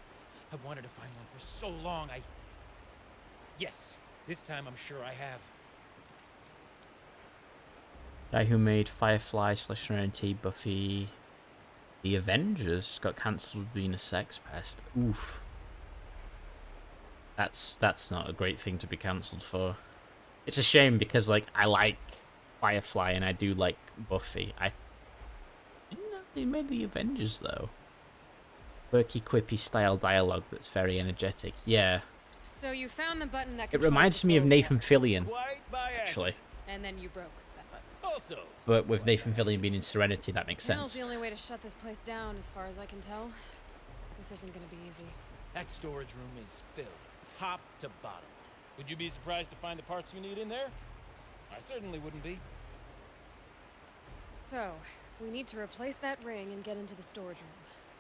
I've wanted to find one for so long. Yes, this time I'm sure I have. Guy who made Firefly, /Serenity, Buffy, The Avengers got cancelled for being a sex pest. Oof. That's not a great thing to be cancelled for. It's a shame because like I like Firefly and I do like Buffy. I didn't know they made The Avengers though. Quirky, quippy style dialogue that's very energetic. Yeah. So you found the button that It reminds me of Nathan Fillion, actually. and then you broke that button. Also, But with Nathan Fillion being in Serenity, that makes Panel's sense. the only way to shut this place down, as far as I can tell. This isn't gonna be easy. that storage room is filled, top to bottom. Would you be surprised to find the parts you need in there? I certainly wouldn't be. So, we need to replace that ring and get into the storage room.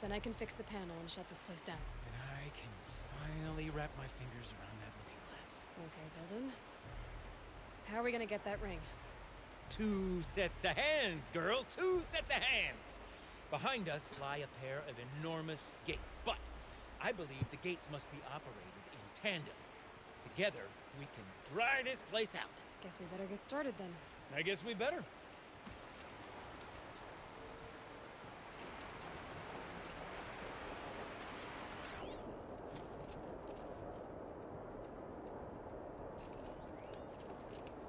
Then I can fix the panel and shut this place down. And I can finally wrap my fingers around that looking glass. Okay, Gilden. How are we gonna get that ring? 2 sets of hands, girl. 2 sets of hands. Behind us lie a pair of enormous gates, but I believe the gates must be operated in tandem. Together, we can dry this place out. Guess we better get started then. I guess we better.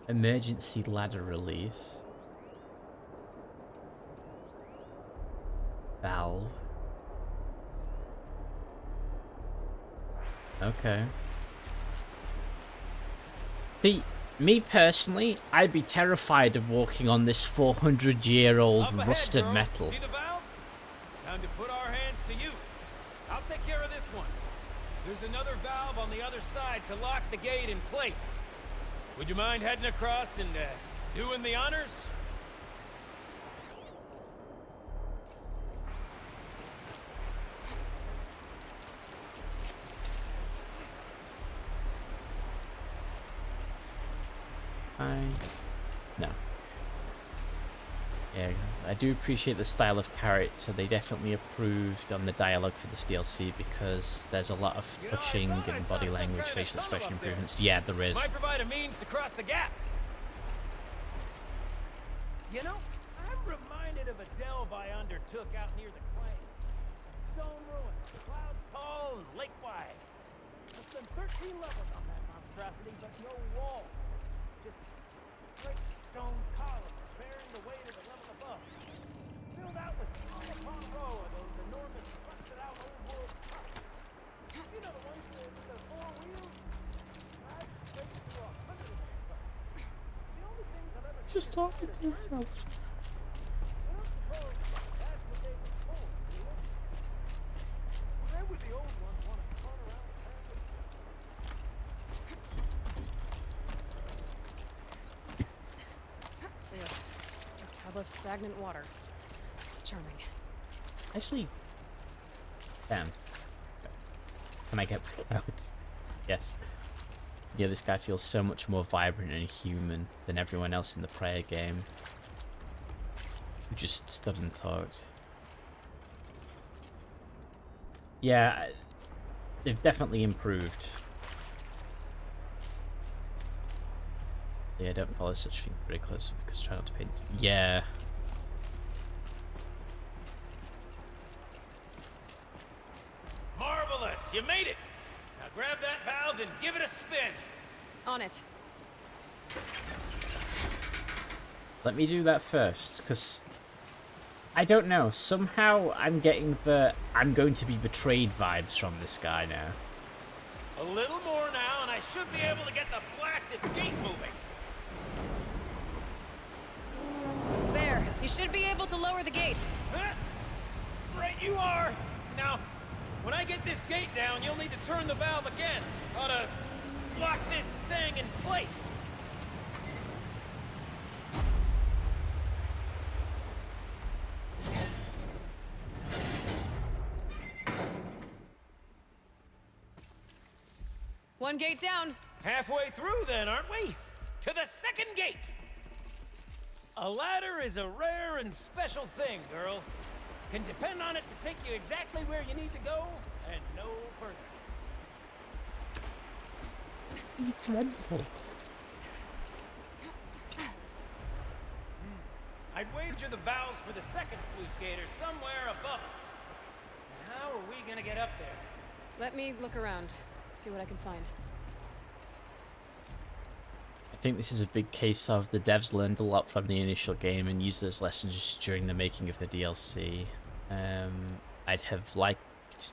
Emergency ladder release. Valve. Okay. See, me personally, I'd be terrified of walking on this 400-year-old Up ahead, rusted girl. metal. See the valve? Time to put our hands to use. I'll take care of this one. There's another valve on the other side to lock the gate in place. Would you mind heading across and doing the honors? No. Yeah, I do appreciate the style of character. They definitely improved on the dialogue for this DLC because there's a lot of touching and body language, facial expression improvements. Yeah, there is. Might provide a means to cross the gap. You know, I'm reminded of a delve I undertook out near the claim. Stone ruins, cloud tall and lake wide. Less than 13 levels on that monstrosity, but no walls. Just great stone columns bearing the weight of the level above. Filled out with row upon row of those enormous busted-out old-world trucks. You know the ones with the four wheels? I've raced through 100 of those trucks. It's the only things I've ever Just talking to himself. I don't suppose that's what they were for, do you? Where would the old ones want to run around apparently? Yeah. A tub of stagnant water. Charming. Actually, damn. Can I get back out? Yes. Yeah, this guy feels so much more vibrant and human than everyone else in the prior game. Who just stood and talked. Yeah, they've definitely improved. Yeah, don't follow such things very closely because try not to paint. Yeah. Marvelous! You made it! Now grab that valve and give it a spin! On it. Let me do that first, because I don't know. Somehow I'm getting the I'm going to be betrayed vibes from this guy now. A little more now, and I should be able to get the blasted gate moving. There. You should be able to lower the gate. Right you are! Now, when I get this gate down, you'll need to turn the valve again. Ought to lock this thing in place. One gate down. Halfway through then, aren't we? To the second gate! A ladder is a rare and special thing, girl. Can depend on it to take you exactly where you need to go, and no further. It's mental. I'd wager the valves for the second sluice gate are somewhere above us. How are we gonna get up there? Let me look around. See what I can find. I think this is a big case of the devs learned a lot from the initial game and used those lessons during the making of the DLC. I'd have liked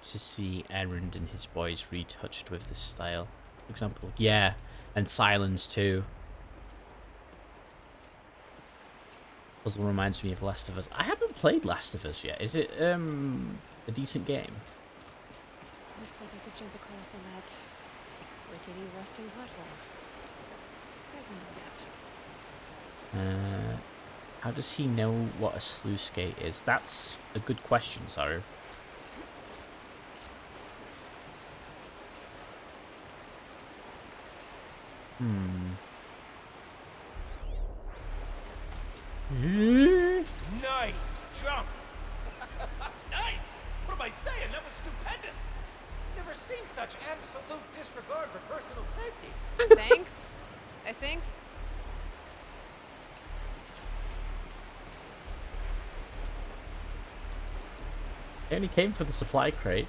to see Erend and his boys retouched with this style. For example, yeah, and Silence too. Puzzle reminds me of Last of Us. I haven't played Last of Us yet. Is it a decent game? Looks like I could jump across on that rickety rusting platform. How does he know what a sluice gate is? That's a good question, sorry. Nice jump! Nice! What am I saying? That was stupendous! Never seen such absolute disregard for personal safety. Thanks, I think. He only came for the supply crate.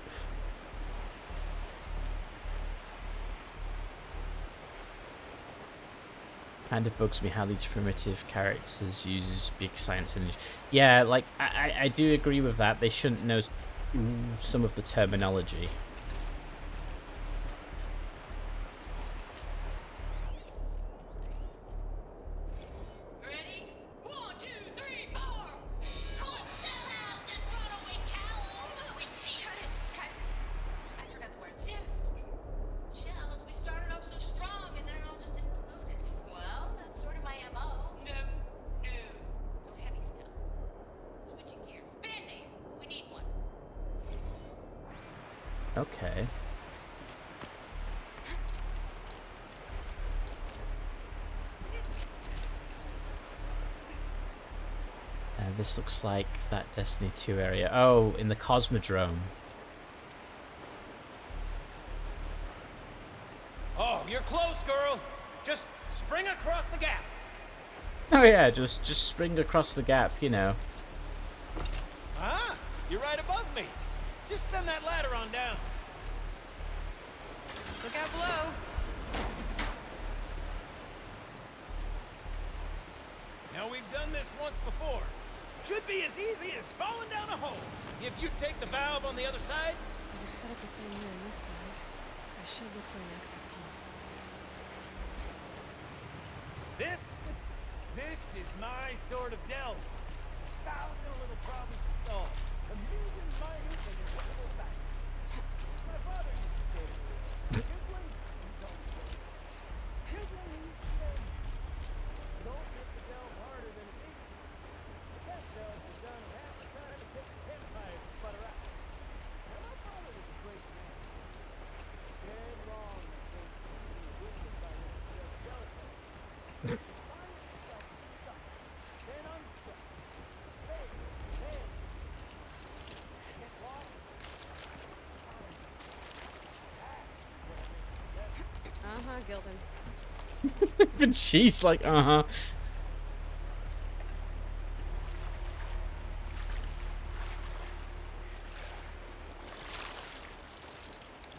Kind of bugs me how these primitive characters use big science and yeah, like I do agree with that. They shouldn't know some of the terminology. Okay. this looks like that Destiny 2 area. Oh, in the Cosmodrome. Oh, you're close, girl. Just spring across the gap. Oh yeah, just spring across the gap, you know. Ah, you're right above me. Just send that ladder on down. Look out below. Now, we've done this once before. Should be as easy as falling down a hole. If you take the valve on the other side. If it's set up the same way on this side, I should look for an access tunnel. This is my sort of delve. Thousand little problems to solve. A million minute and invisible facts. My father used to say to me, "Kidwin, don't worry. Kidwin needs to end. Don't make the delve harder than it needs to be. The best delve is done in half the time it takes 10 fires to sputter out." Now, my father was a great man. Dead wrong that those easily wisdom by his jealous. Uh-huh, Gildan. Even she's like, uh-huh.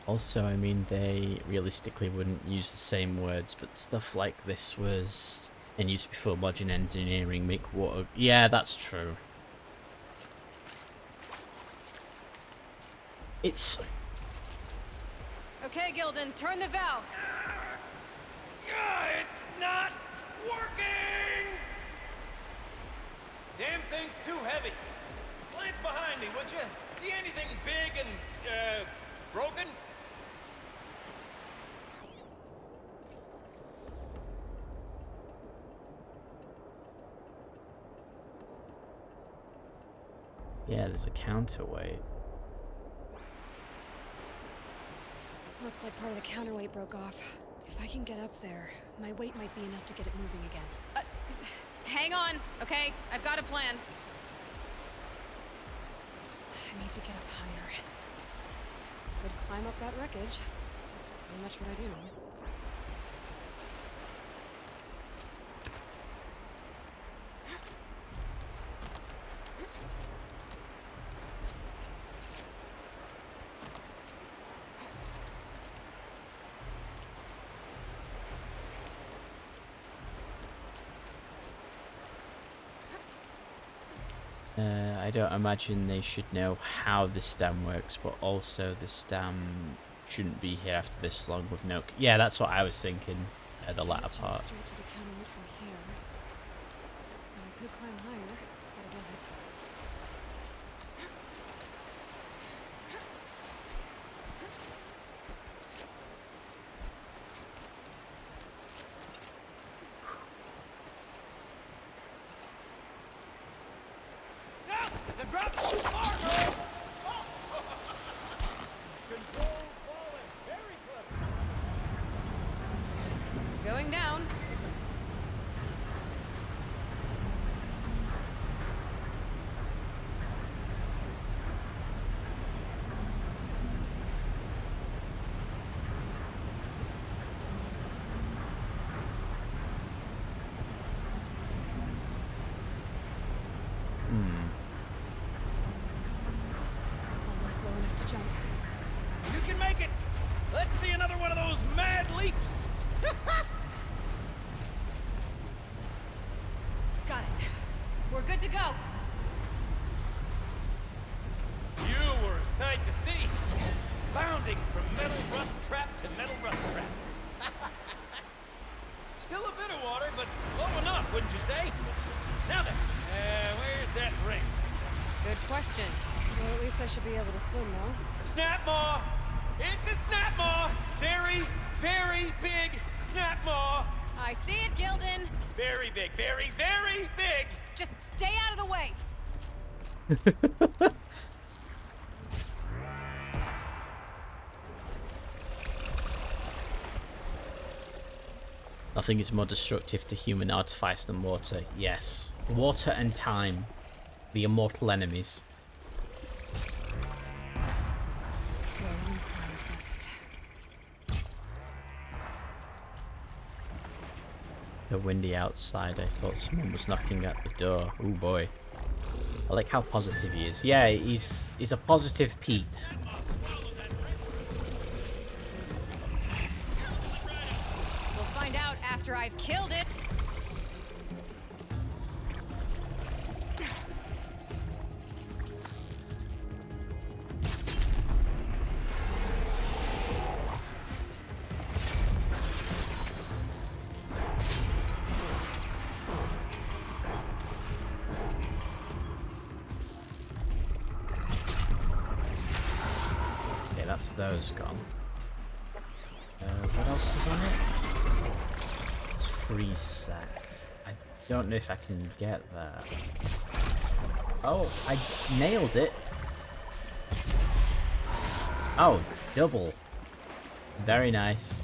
Also, I mean, they realistically wouldn't use the same words, but stuff like this was in use before modern engineering make water... Yeah, that's true. It's... Okay, Gildan, turn the valve. It's not working! Damn thing's too heavy. Glance behind me, would you? See anything big and, broken? Yeah, there's a counterweight. Looks like part of the counterweight broke off. If I can get up there, my weight might be enough to get it moving again. Hang on, okay? I've got a plan. I need to get up higher. Could climb up that wreckage. That's pretty much what I do. I don't imagine they should know how the stem works, but also the stem shouldn't be here after this long with no... Yeah, that's what I was thinking, the latter part. Straight to the counterweight from here. And I could climb higher, but I won't. The drop's too far, girl! Control falling. Very clever. Going down. Almost low enough to jump. You can make it! Let's see another one of those mad leaps! Got it. We're good to go. You were a sight to see. Bounding from metal rust trap to metal rust trap. Still a bit of water, but low enough, wouldn't you say? Now then, where's that ring? Good question. Well, at least I should be able to swim now. Snap maw! It's a snap maw! Very, very big snap maw! I see it, Gildan. Very big, very, very big! Just stay out of the way. Nothing is more destructive to human artifice than water. Yes. Water and time. The immortal enemies. So windy outside. I thought someone was knocking at the door. Oh boy. I like how positive he is. Yeah, he's a positive Pete. We'll find out after I've killed it. That's those gone. What else is on it? It's free sack. I don't know if I can get that. Oh, I nailed it. Oh, double. Very nice.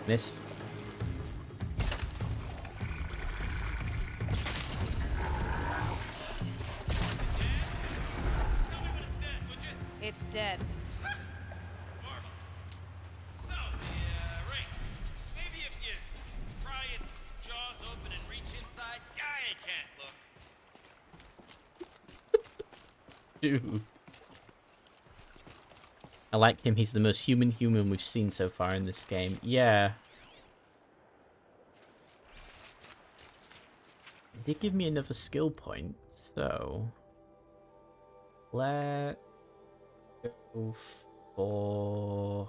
Missed. It's dead. Marvelous. So, the ring. Maybe if you pry its jaws open and reach inside, Gaia can't look. Dude. I like him. He's the most human we've seen so far in this game. Yeah. It did give me another skill point, so let's go for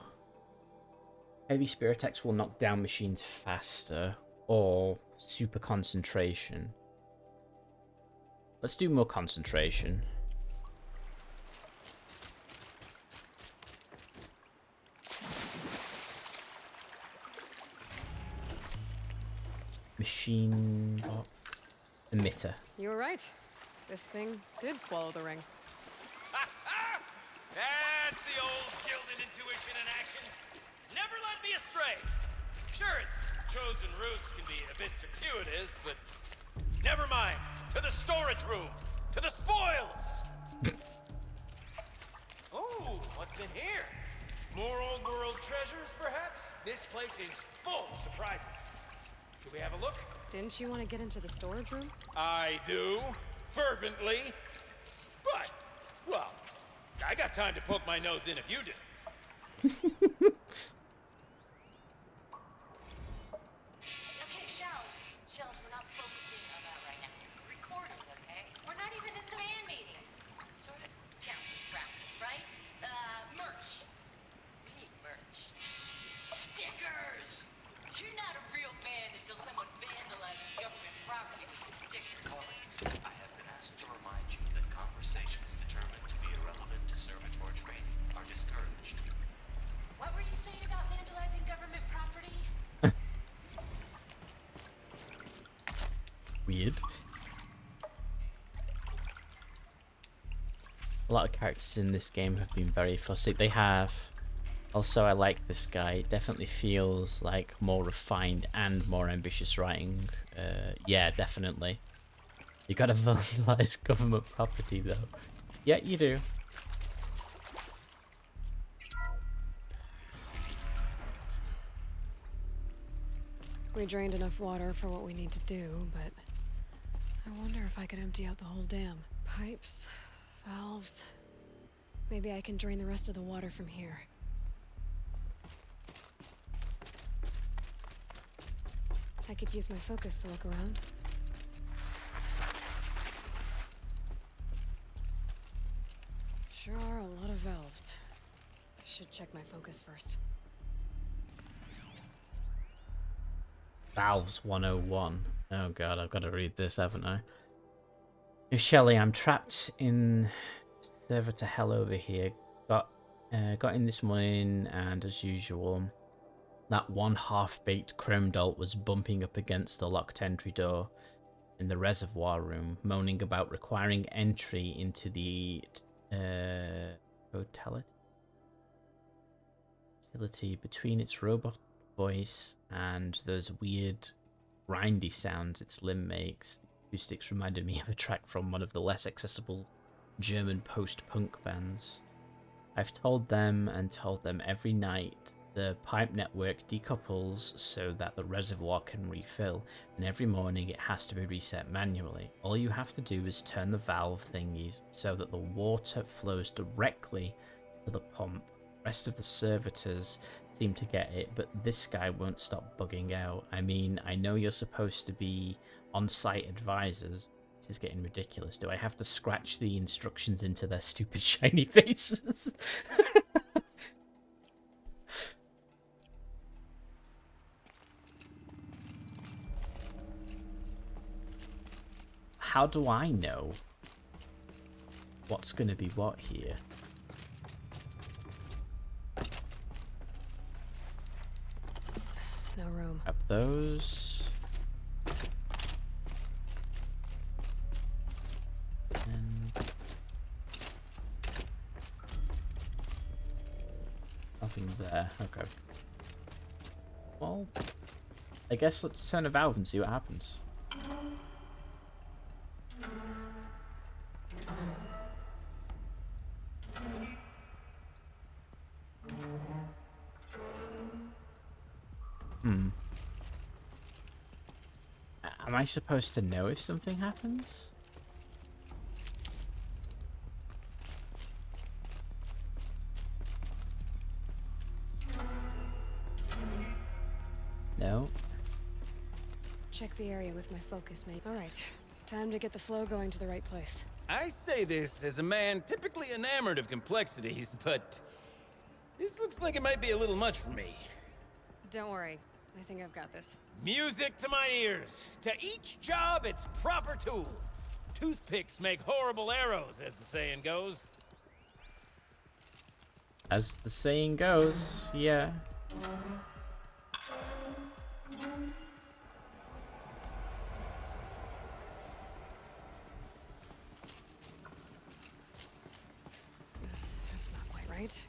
heavy spear attacks will knock down machines faster, or super concentration. Let's do more concentration. Machine box emitter. You were right. This thing did swallow the ring. That's the old gilded intuition in action. It's never led me astray. Sure, its chosen routes can be a bit circuitous, but never mind. To the storage room. To the spoils. Oh, what's in here? More old world treasures, perhaps? This place is full of surprises. Should we have a look? Didn't you want to get into the storage room? I do. Fervently. But, well, I got time to poke my nose in if you do. Okay, Shells. Shells, we're not focusing on that right now. Recording, okay? We're not even in the band meeting. Sort of counting practice, right? Merch. We need merch. Stickers! You're not a real band until someone vandalizes government property with your stickers. I have been asked to remind you that conversations determined to be irrelevant to servitor training are discouraged. What were you saying about vandalizing government property? Weird. A lot of characters in this game have been very fussy. They have. Also, I like this guy. It definitely feels like more refined and more ambitious writing. Yeah, definitely. You gotta vandalize government property, though. Yeah, you do. We drained enough water for what we need to do, but I wonder if I could empty out the whole dam. Pipes, valves. Maybe I can drain the rest of the water from here. I could use my focus to look around. Sure are a lot of valves. I should check my focus first. Valves 101. Oh god, I've got to read this, haven't I? Hey, Shelley, I'm trapped in server to hell over here. Got in this morning, and as usual, that one half-baked chrome dolt was bumping up against the locked entry door in the reservoir room, moaning about requiring entry into the facility between its robot voice and those weird grindy sounds its limb makes. The acoustics reminded me of a track from one of the less accessible German post-punk bands. I've told them every night the pipe network decouples so that the reservoir can refill, and every morning it has to be reset manually. All you have to do is turn the valve thingies so that the water flows directly to the pump. The rest of the servitors seem to get it, but this guy won't stop bugging out. I mean, I know you're supposed to be on-site advisors. This is getting ridiculous. Do I have to scratch the instructions into their stupid shiny faces? How do I know what's going to be what here? No room. Up those. And nothing there. Okay. Well, I guess let's turn a valve and see what happens. Am I supposed to know if something happens? No. Check the area with my focus, mate. All right. Time to get the flow going to the right place. I say this as a man typically enamored of complexities, but this looks like it might be a little much for me. Don't worry. I think I've got this. Music to my ears. To each job, its proper tool. Toothpicks make horrible arrows, as the saying goes. As the saying goes, yeah. That's not quite right.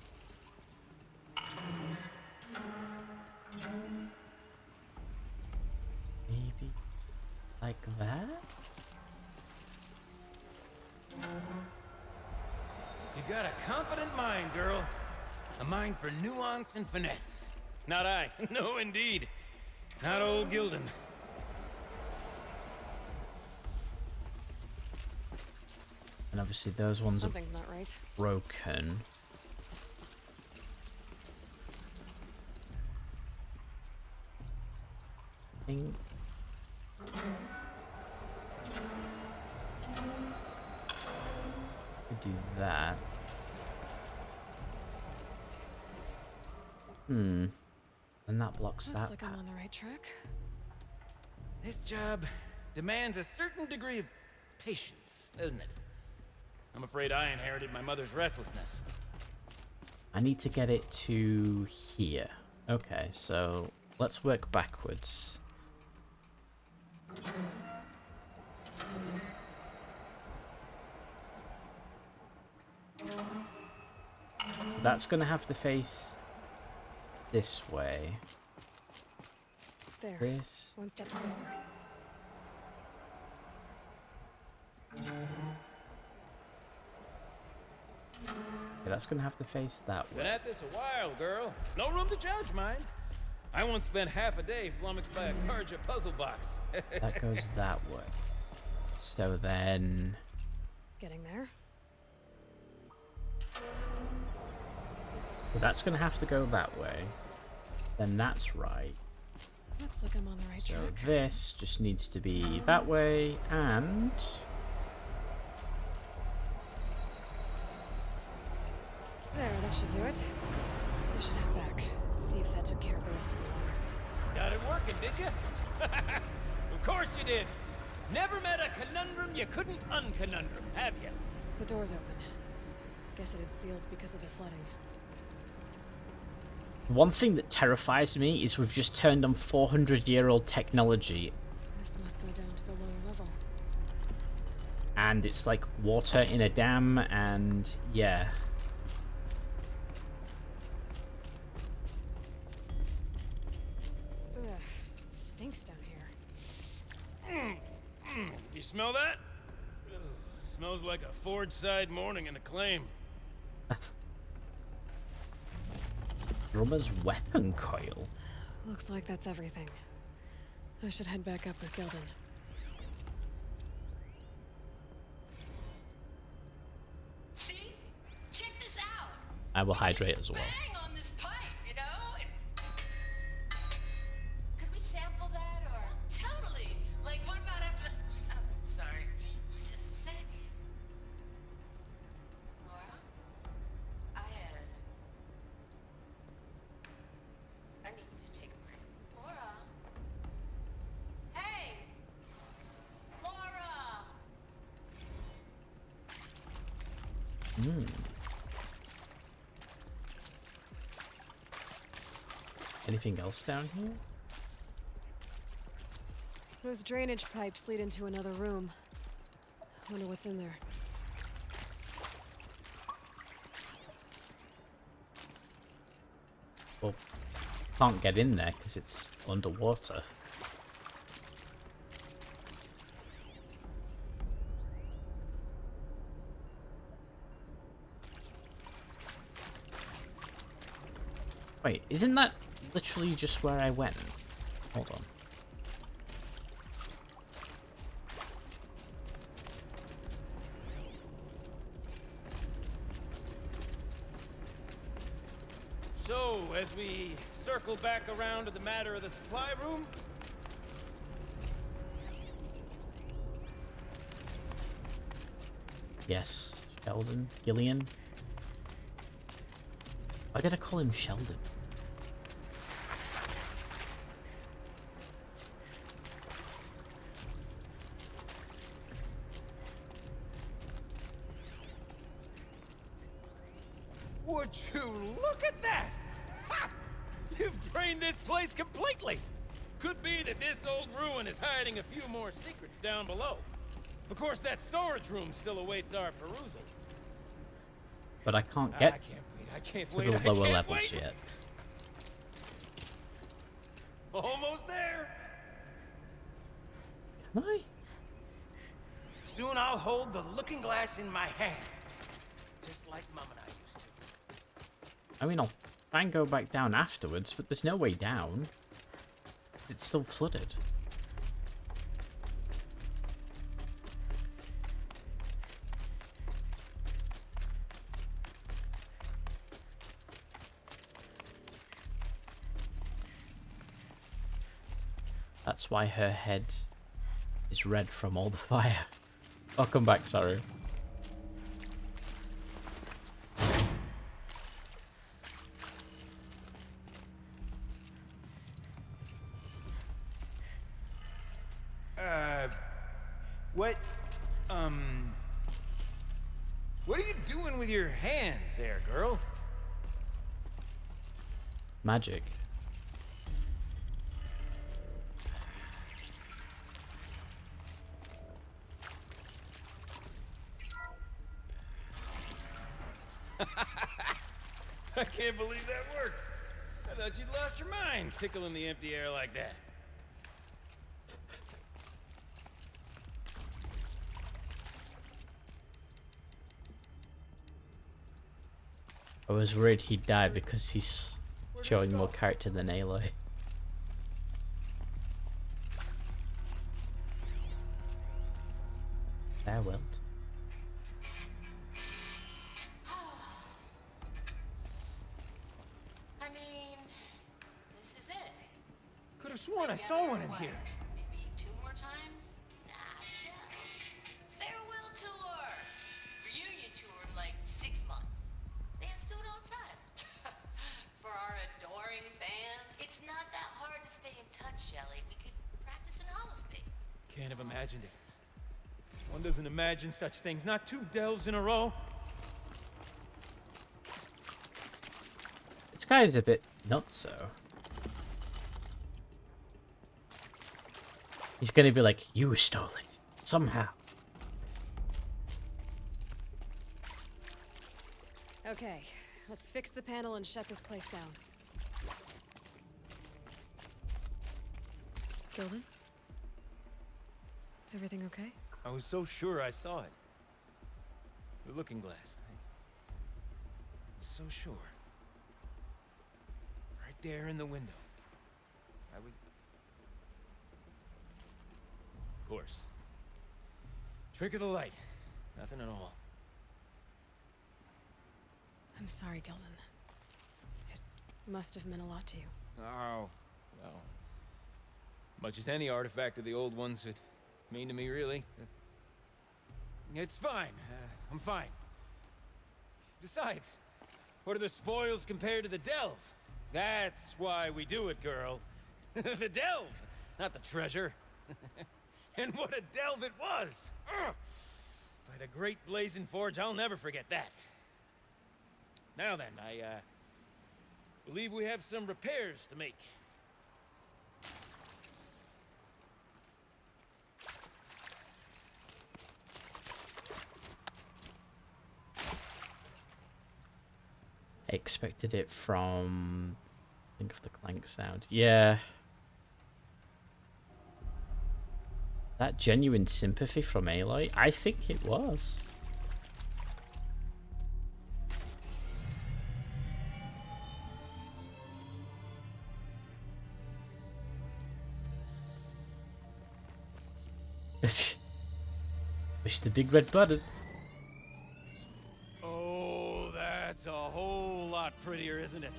Maybe like that? You got a competent mind, girl. A mind for nuance and finesse. Not I. No, indeed. Not old Gildan. And obviously those ones Something's not right. broken. Think. Could do that. And that blocks Looks that. like I'm on the right track. This job demands a certain degree of patience, doesn't it? I'm afraid I inherited my mother's restlessness. I need to get it to here. Okay, so let's work backwards. That's gonna have to face this way. There. This. One step closer. Okay, that's gonna have to face that way. Been at this a while, girl. No room to judge, mind. I once spent half a day flummoxed by a Karja puzzle box. That goes that way. So then... Getting there. So that's gonna have to go that way. Then that's right. Looks like I'm on the right So track. this just needs to be that way, and... There, that should do it. I should head back. See if that took care of the rest of the water. Got it working, did you? Of course you did. Never met a conundrum you couldn't unconundrum, have you? The door's open. Guess it had sealed because of the flooding. One thing that terrifies me is we've just turned on 400-year-old technology, This must go down to the lower level. and it's like water in a dam, and yeah. Ugh, it stinks down here. smell that? Ugh, smells like a forge-side morning in Acclaim. Drummer's weapon coil. Looks like that's everything. I should head back up with Gildan. See? Check this out. I will hydrate as well. Bang on this pipe, you know? Could we sample that or totally? Like what about after the sorry. Just a sec. Laura? I need to take a break. Laura? Hey! Laura! Anything else down here? Those drainage pipes lead into another room. Wonder what's in there. Well, can't get in there because it's underwater. Wait, isn't that literally just where I went? Hold on. So, as we circle back around to the matter of the supply room, Yes, Sheldon, Gillian. I gotta call him Sheldon. would you look at that? Ha! You've drained this place completely. Could be that this old ruin is hiding a few more secrets down below. Of course, that storage room still awaits our perusal. But I can't get I can't to wait. the lower levels yet. Almost there. Can I? Soon I'll hold the looking glass in my hand. Just like Mom and I used to. I mean, I'll try and go back down afterwards, but there's no way down. It's still flooded. That's why her head is red from all the fire. I'll come back, sorry. What are you doing with your hands there, girl? Magic. I can't believe that worked. I thought you'd lost your mind tickling the empty air like that. I was worried he'd die because he's showing more character than Aloy. Farewell. I mean, this is it. Could have sworn I saw one in here. Maybe 2 more times? Nah, shells. Farewell tour. Reunion tour in like 6 months. Bands do it all the time. For our adoring fans. It's not that hard to stay in touch, Shelly. We could practice in holospace. Can't have imagined it. One doesn't imagine such things. Not 2 delves in a row. This guy is a bit nuts, so. He's gonna be like, you stole it. Somehow. Okay, let's fix the panel and shut this place down. Gildan? Everything okay? I was so sure I saw it. The looking glass. I was so sure. Right there in the window. I was... Of course. Trick of the light. Nothing at all. I'm sorry, Gildan. It must have meant a lot to you. Oh, well. Much as any artifact of the old ones would mean to me, really. It's fine. I'm fine. Besides, what are the spoils compared to the delve? That's why we do it, girl. The delve, not the treasure. And what a delve it was! Ugh. By the great blazing forge, I'll never forget that. Now then, I believe we have some repairs to make. I expected it from... Think of the clank sound. Yeah. That genuine sympathy from Aloy? I think it was. Push the big red button. Oh, that's a whole lot prettier, isn't it?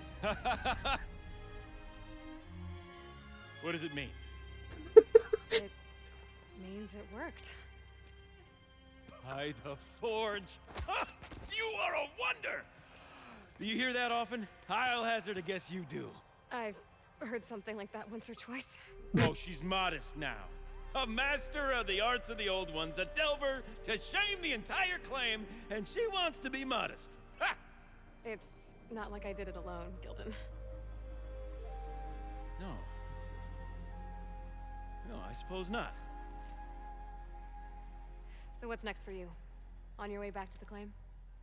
What does it mean? It means it worked. By the forge! Ha! You are a wonder! Do you hear that often? I'll hazard a guess you do. I've heard something like that once or twice. Oh, she's modest now. A master of the arts of the old ones, a delver to shame the entire claim, and she wants to be modest. Ha! It's not like I did it alone, Gildan. No. No, I suppose not. So what's next for you? On your way back to the claim?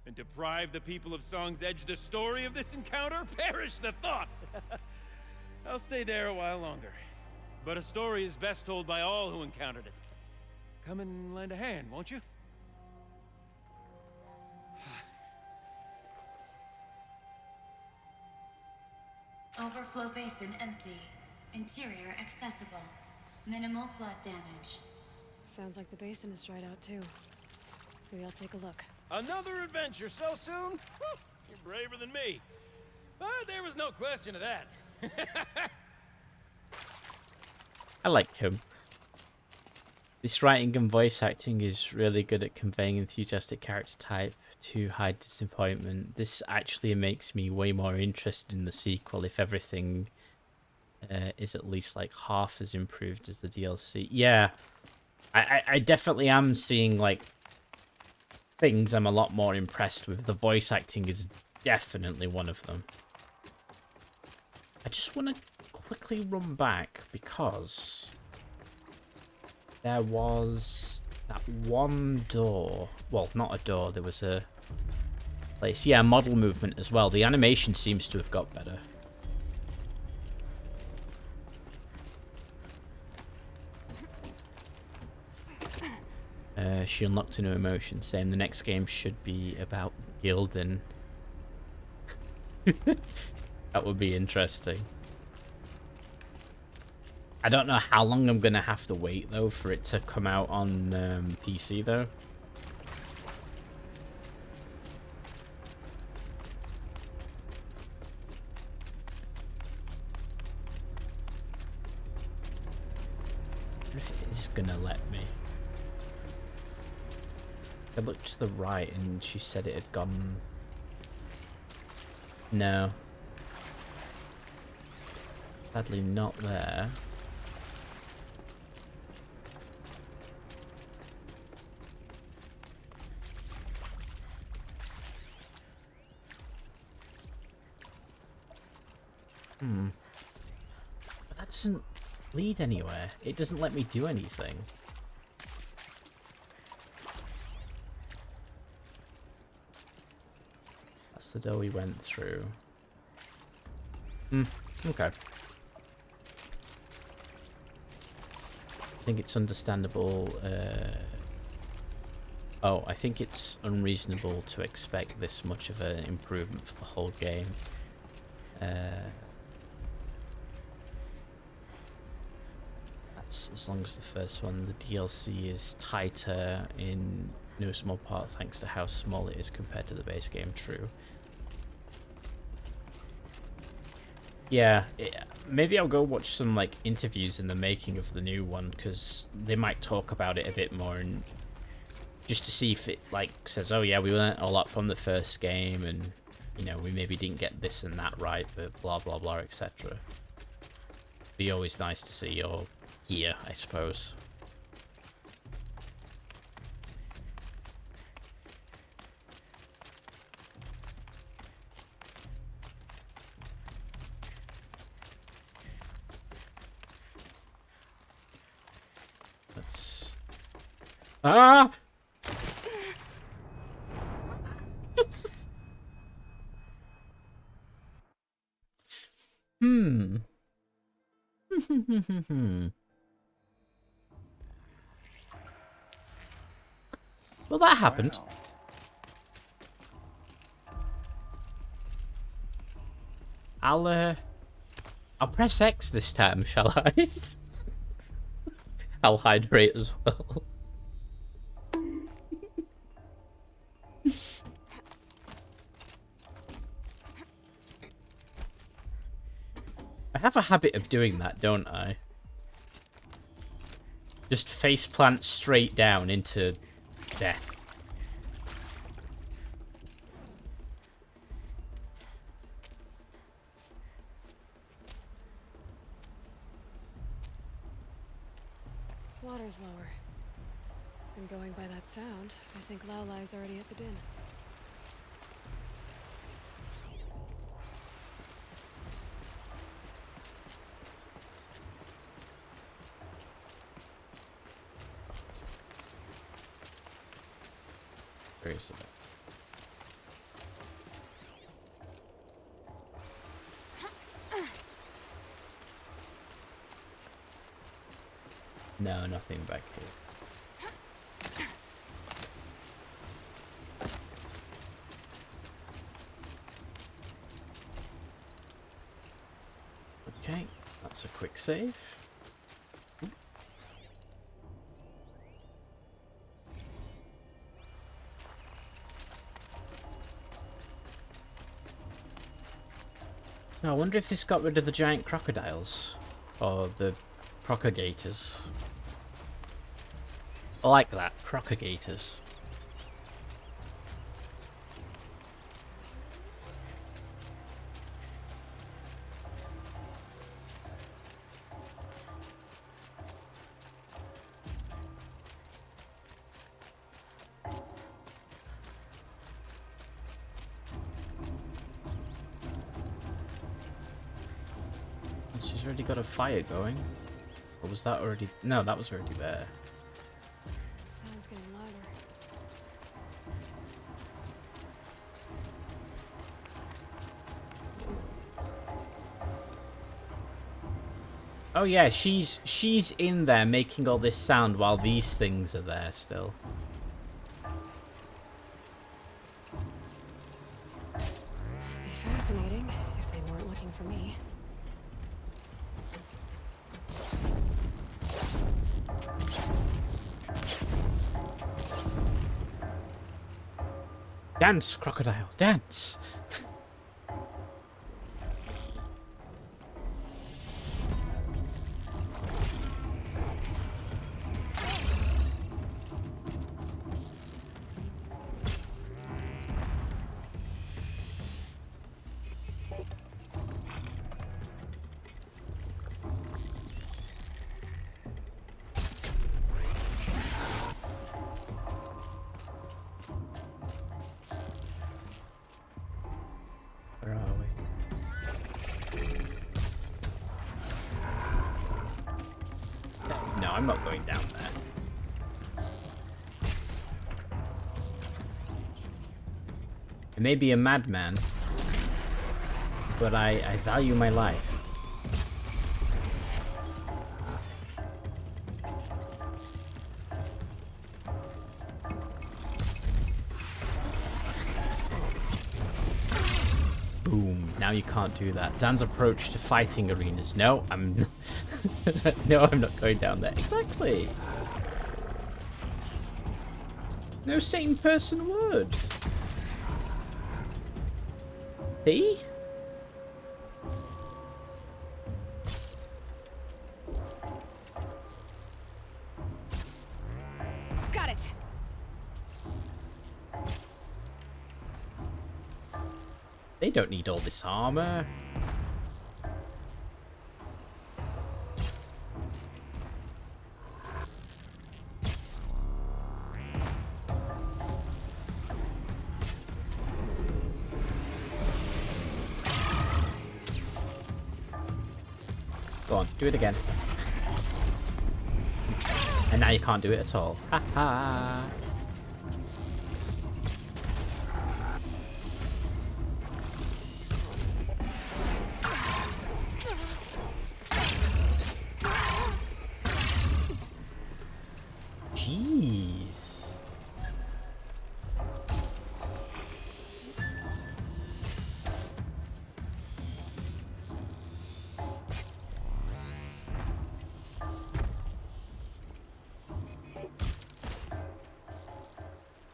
And deprive the people of Song's Edge the story of this encounter? Perish the thought! I'll stay there a while longer. But a story is best told by all who encountered it. Come and lend a hand, won't you? Overflow basin empty. Interior accessible. Minimal flood damage. Sounds like the basin is dried out too. Maybe I'll take a look. Another adventure so soon? You're braver than me. But there was no question of that. I like him. This writing and voice acting is really good at conveying enthusiastic character type to hide disappointment. This actually makes me way more interested in the sequel if everything is at least like half as improved as the DLC. Yeah, I definitely am seeing like things I'm a lot more impressed with. The voice acting is definitely one of them. I just want to quickly run back because there was that one door. Well, not a door. There was a place. Yeah, model movement as well. The animation seems to have got better. She unlocked a new emotion, saying the next game should be about Gildan. That would be interesting. I don't know how long I'm gonna have to wait though for it to come out on PC though. I wonder if it is gonna let me. I looked to the right and she said it had gone. No. Sadly not there. But that doesn't lead anywhere. It doesn't let me do anything. That's the door we went through. Okay. I think it's understandable Oh, I think it's unreasonable to expect this much of an improvement for the whole game. That's as long as the first one. The DLC is tighter in no small part thanks to how small it is compared to the base game. True. Yeah, maybe I'll go watch some like interviews in the making of the new one, because they might talk about it a bit more, and just to see if it like says, oh yeah, we learned a lot from the first game, and you know, we maybe didn't get this and that right, but blah blah blah, etc. Be always nice to see your gear, I suppose. Let's... Ah! Hmm. Well, that happened. Wow. I'll press X this time, shall I? I'll hydrate as well. I have a habit of doing that, don't I? Just faceplant straight down into death. Water's lower. And going by that sound, I think Laolai's already at the din. Where is it? No, nothing back here. Okay, that's a quick save. I wonder if this got rid of the giant crocodiles, or the propagators. I like that, propagators. She's already got a fire going. Or was that already... No, that was already there. Sound's getting louder. Oh yeah, she's in there making all this sound while these things are there still. Be fascinating if they weren't looking for me. Dance, crocodile, dance! Where are we? No, I'm not going down there. I may be a madman, but I value my life. now you can't do that. Zan's approach to fighting arenas. No, I'm... no, I'm not going down there. Exactly. No sane person would. See? Got it. They don't need all this armor. Go on, do it again. And now you can't do it at all. Ha ha. Jeez.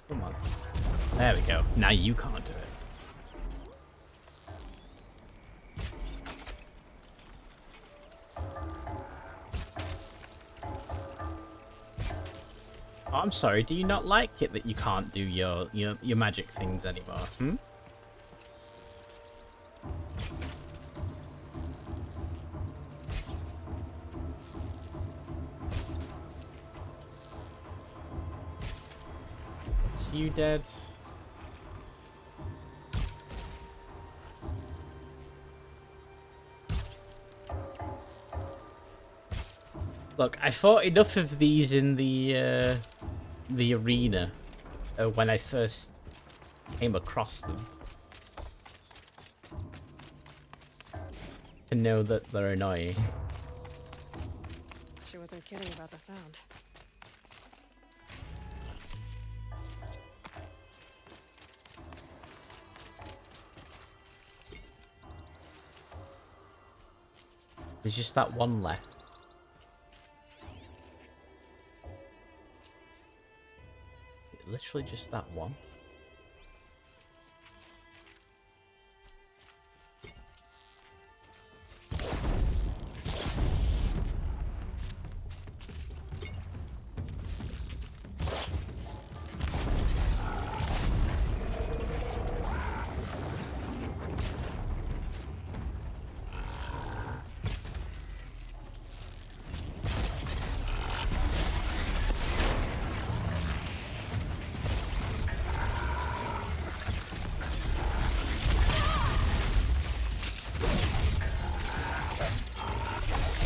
Come on. There we go. Now you can't do it. Oh, I'm sorry, do you not like it that you can't do your magic things anymore? Hmm? Is you dead? Look, I fought enough of these in the arena when I first came across them to know that they're annoying. She wasn't kidding about the sound. There's just that one left. Literally just that one.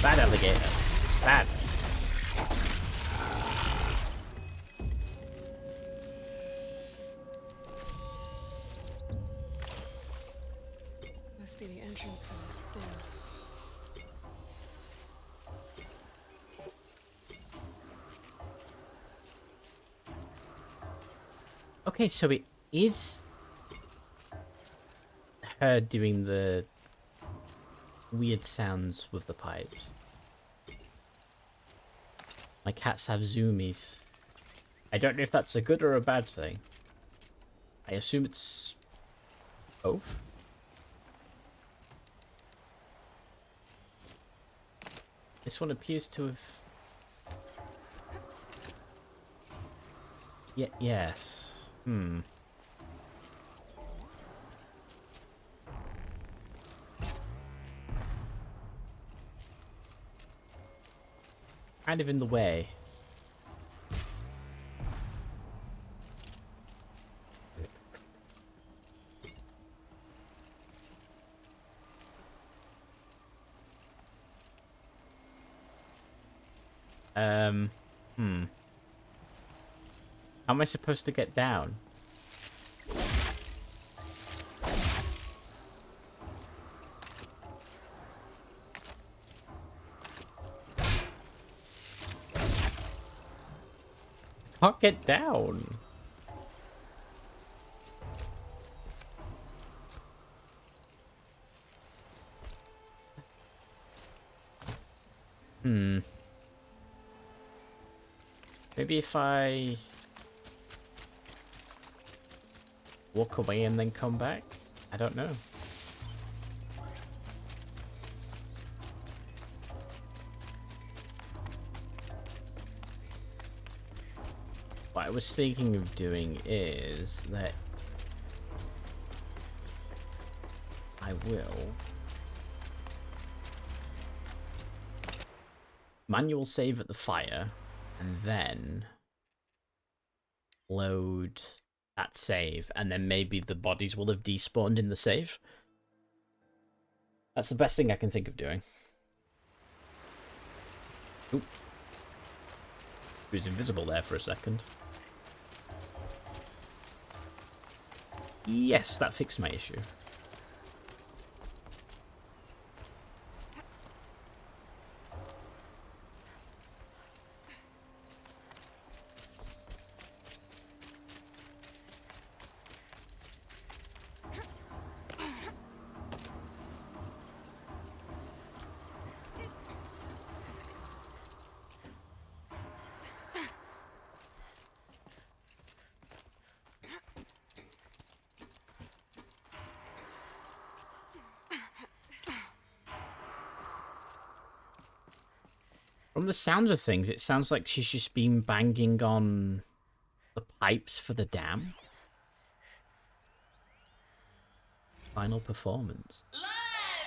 Bad alligator. Bad. Must be the entrance to this den. Okay, so it is her doing the weird sounds with the pipes. My cats have zoomies. I don't know if that's a good or a bad thing. I assume it's both. This one appears to have... yes. Hmm. Kind of in the way. How am I supposed to get down? I can't get down. Maybe if I walk away and then come back? I don't know. What I was thinking of doing is that I will manual save at the fire and then load that save, and then maybe the bodies will have despawned in the save. That's the best thing I can think of doing. Oop. He was invisible there for a second. Yes, that fixed my issue. From the sounds of things, it sounds like she's just been banging on the pipes for the dam. Final performance. Live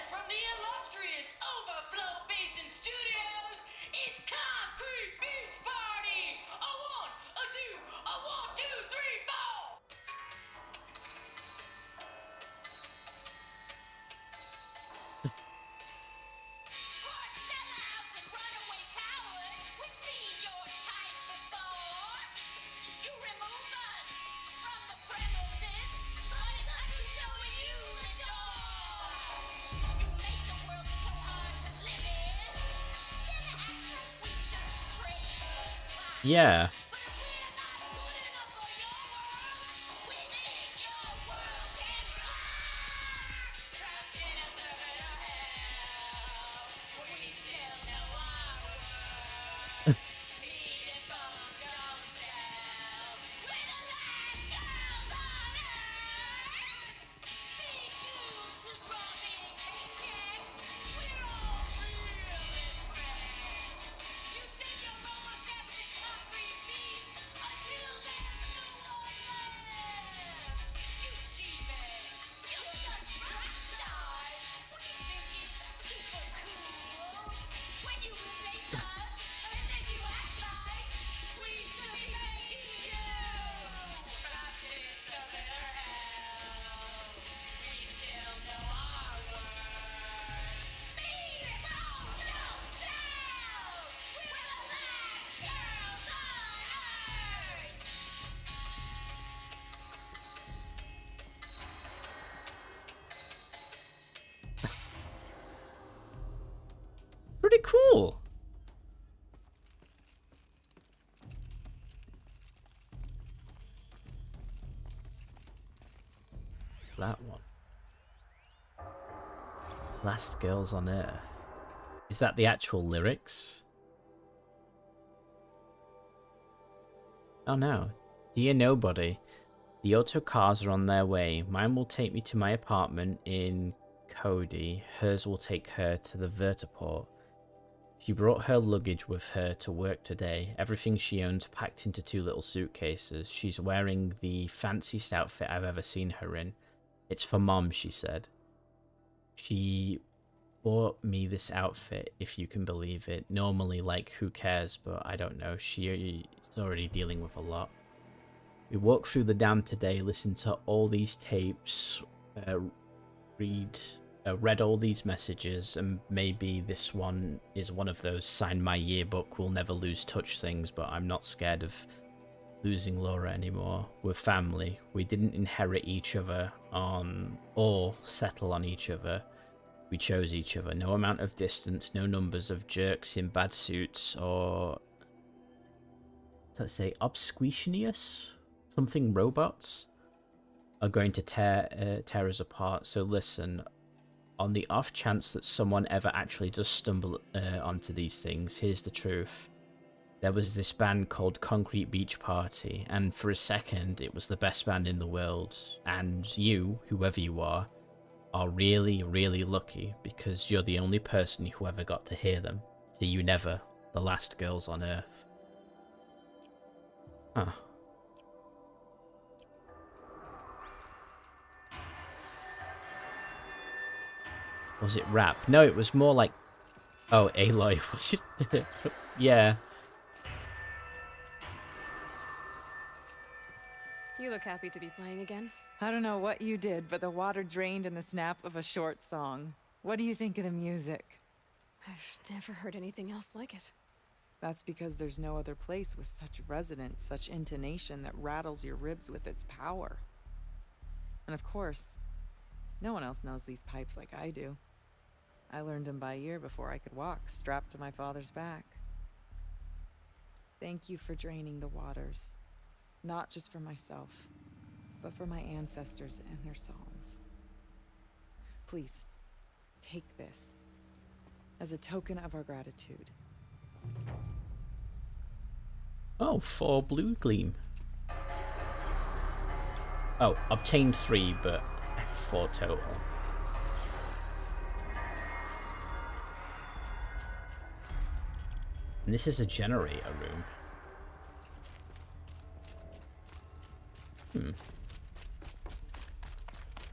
from the illustrious Overflow Basin Studios, it's Concrete Beach Party! A one, a two, a 1, 2, 3, 4! Sellouts and runaway cowards, we've seen your type before. You remove us from the premises, but it's us who's showing you the door. You make the world so hard to live in. Get out, we should praise the spot. Yeah. But if we're not good enough for your world, we think your world can rock. Trapped in a circuit of hell, we still know our worth. Eating bums don't sell. We're the last girls on earth. Big dudes who draw big paychecks. We're all real impressed. You said you're almost at the concrete beach until there's no one left. You cheapin'. You such rock stars. What do you think you're super cool? When you replace us, and then you act like we should be making you. Trapped in circular hell. We still know our worth. Beat it, bone, don't sell. We're the last girls on earth. Pretty cool. That one. Last Girls on Earth. Is that the actual lyrics? Oh no. Dear Nobody, the auto cars are on their way. Mine will take me to my apartment in Cody. Hers will take her to the vertiport. She brought her luggage with her to work today. Everything she owns packed into 2 little suitcases. She's wearing the fanciest outfit I've ever seen her in. It's for Mom, she said. She bought me this outfit, if you can believe it. Normally, like, who cares, but I don't know. She is already dealing with a lot. We walked through the dam today, listened to all these tapes, read all these messages, and maybe this one is one of those sign my yearbook, we'll never lose touch things, but I'm not scared of losing Laura anymore. We're family. We didn't inherit each other or settle on each other. We chose each other. No amount of distance, no numbers of jerks in bad suits or, let's say, obsquitious, something robots, are going to tear us apart. So listen, on the off chance that someone ever actually does stumble onto these things, here's the truth. There was this band called Concrete Beach Party, and for a second, it was the best band in the world. And you, whoever you are really, really lucky because you're the only person who ever got to hear them. See you never, the last girls on Earth. Huh. Was it rap? No, it was more like... Oh, Aloy, was it? Yeah. You look happy to be playing again. I don't know what you did, but the water drained in the snap of a short song. What do you think of the music? I've never heard anything else like it. That's because there's no other place with such resonance, such intonation that rattles your ribs with its power. And of course, no one else knows these pipes like I do. I learned them by ear before I could walk, strapped to my father's back. Thank you for draining the waters. Not just for myself, but for my ancestors and their songs. Please, take this as a token of our gratitude. Oh, 4 blue gleam. Oh, obtained 3, but 4 total. And this is a generator room.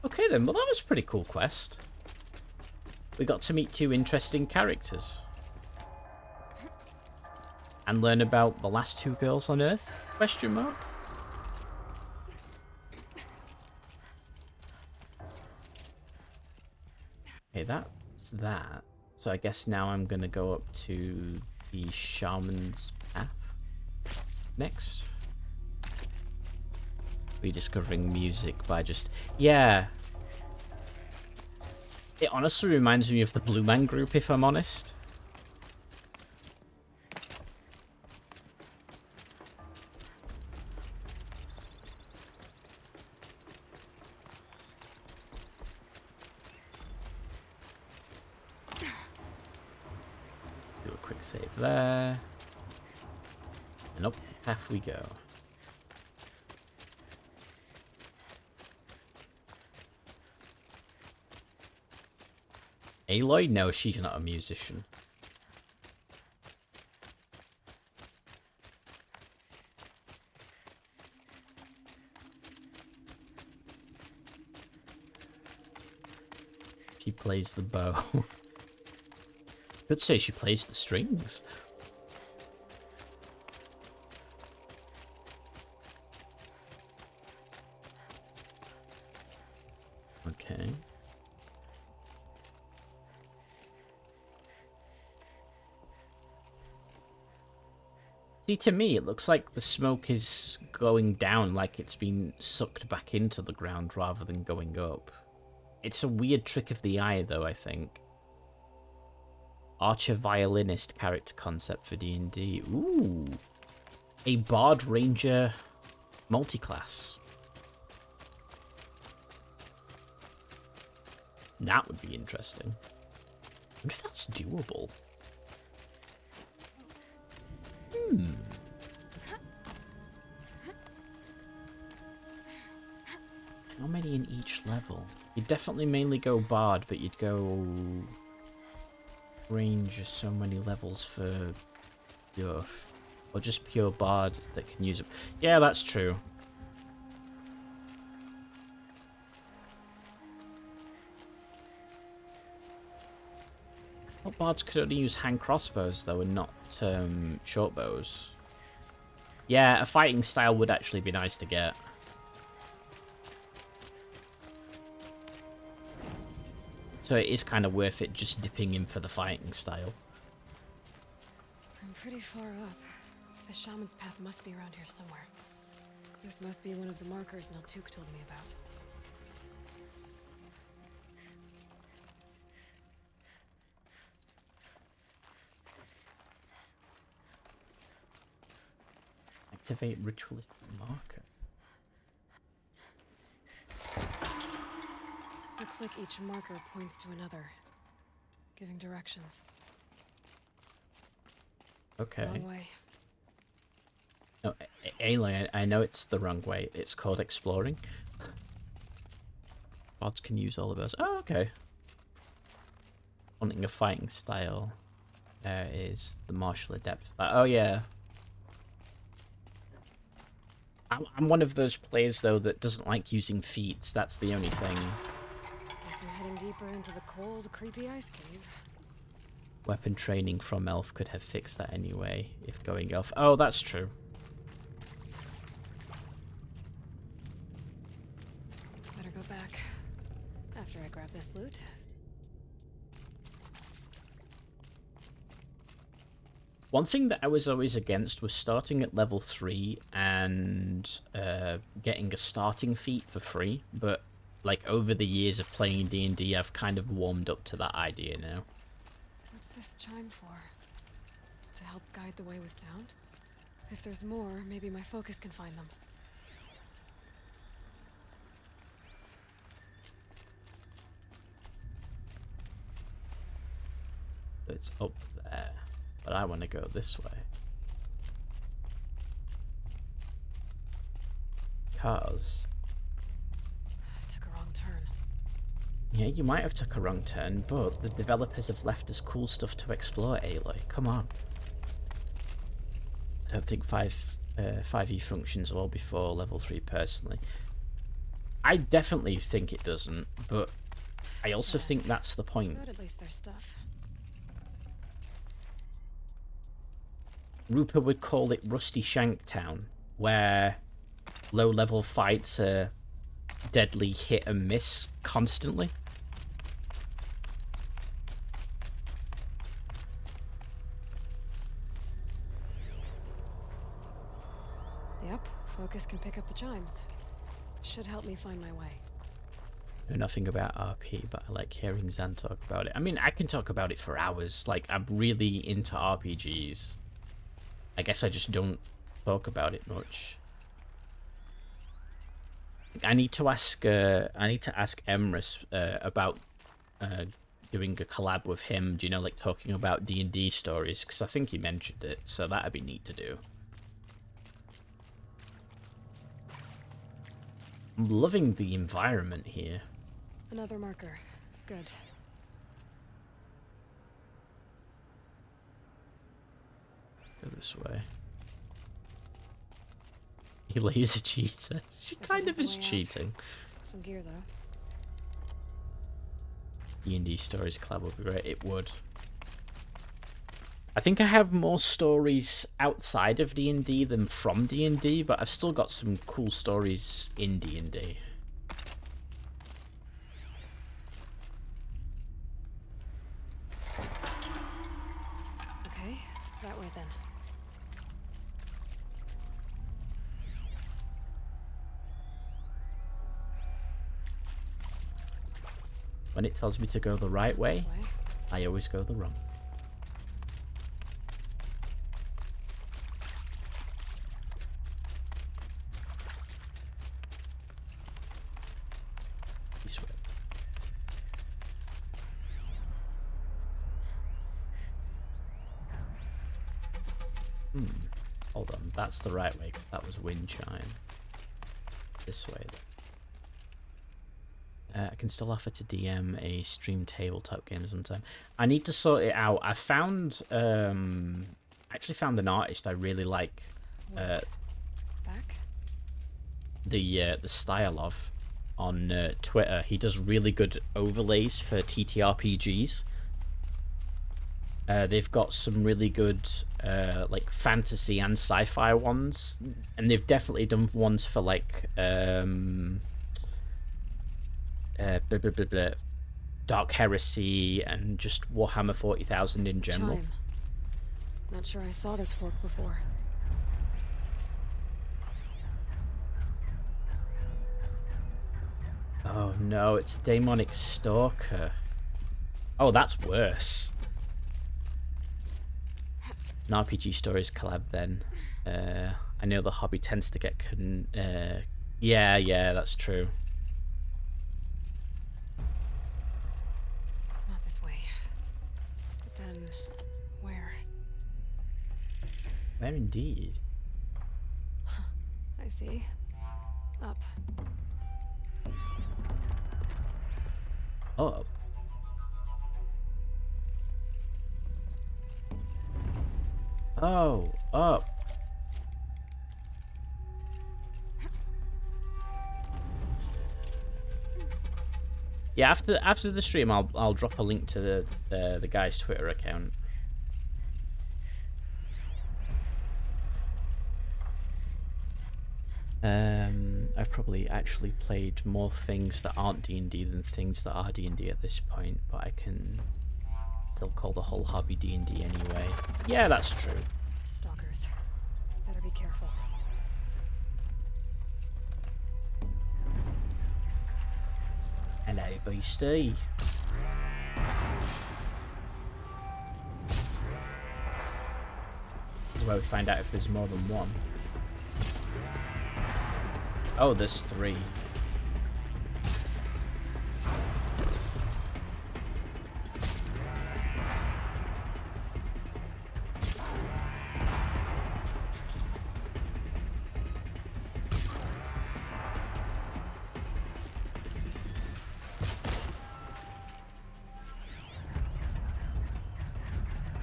Okay then, well that was a pretty cool quest. We got to meet 2 interesting characters. And learn about the last 2 girls on Earth? Question mark? Okay, that's that. So I guess now I'm gonna go up to the Shaman's Path next. Rediscovering music by just... Yeah. It honestly reminds me of the Blue Man Group, if I'm honest. Do a quick save there. And up the path we go. Aloy? No, she's not a musician. She plays the bow. Could say she plays the strings. Okay. See, to me, it looks like the smoke is going down, like it's been sucked back into the ground rather than going up. It's a weird trick of the eye, though, I think. Archer violinist character concept for D&D. Ooh. A Bard Ranger multiclass. That would be interesting. I wonder if that's doable. How many in each level? You'd definitely mainly go Bard, but you'd go Ranger so many levels for your... Or just pure Bard that can use it. Yeah, that's true. Well, Bards could only use hand crossbows, though, and not short bows. Yeah, a fighting style would actually be nice to get. So it is kind of worth it just dipping in for the fighting style. I'm pretty far up. The Shaman's Path must be around here somewhere. This must be one of the markers Vtuk told me about. Activate ritualistic marker. Looks like each marker points to another, giving directions. Okay. Wrong way. No, Aloy, I know it's the wrong way. It's called exploring. Gods can use all of those. Oh, okay. Wanting a fighting style. There is the martial adept. Oh, yeah. I'm one of those players, though, that doesn't like using feats. That's the only thing. Guess I'm heading deeper into the cold, creepy ice cave. Weapon training from elf could have fixed that anyway, if going elf. Oh, that's true. Better go back after I grab this loot. One thing that I was always against was starting at level 3 and getting a starting feat for free, but like over the years of playing D&D, I've kind of warmed up to that idea now. What's this chime for? To help guide the way with sound? If there's more, maybe my focus can find them. It's up there, but I want to go this way. Cars. Took a wrong turn. Yeah, you might have took a wrong turn, but the developers have left us cool stuff to explore, Aloy. Come on. I don't think 5e functions well before level 3 personally. I definitely think it doesn't, but I also think that's the point. Good, at least there's stuff. Rupert would call it Rusty Shank Town, where low-level fights are deadly hit and miss constantly. Yep, focus can pick up the chimes. Should help me find my way. I know nothing about RP, but I like hearing Zan talk about it. I mean, I can talk about it for hours. Like, I'm really into RPGs. I guess I just don't talk about it much. I need to ask Emrys about doing a collab with him. Do you know, like talking about D&D stories? Because I think he mentioned it, so that'd be neat to do. I'm loving the environment here. Another marker. Good. Go this way. Eli's a cheater. She kind of is cheating. Some gear, though. D&D stories collab would be great. It would. I think I have more stories outside of D&D than from D&D, but I've still got some cool stories in D&D. Okay, that way then. When it tells me to go the right way, I always go the wrong. This way. Hold on, that's the right way because that was wind chime. This way. I can still offer to DM a stream tabletop game sometime. I need to sort it out. I found, actually found an artist I really like. Back? The style of on Twitter. He does really good overlays for TTRPGs. They've got some really good like fantasy and sci-fi ones, and they've definitely done ones for like Dark Heresy and just Warhammer 40,000 in general. Chime. Not sure I saw this fork before. Oh no, it's a demonic stalker. Oh, that's worse. An RPG Stories collab then. I know the hobby tends to get yeah, that's true. Where indeed? I see. Up. Up. Oh, up. Yeah, after the stream, I'll drop a link to the guy's Twitter account. I've probably actually played more things that aren't D&D than things that are D&D at this point, but I can still call the whole hobby D&D anyway. Yeah, that's true. Stalkers. Better be careful. Hello, beastie. This is where we find out if there's more than one. Oh, there's 3.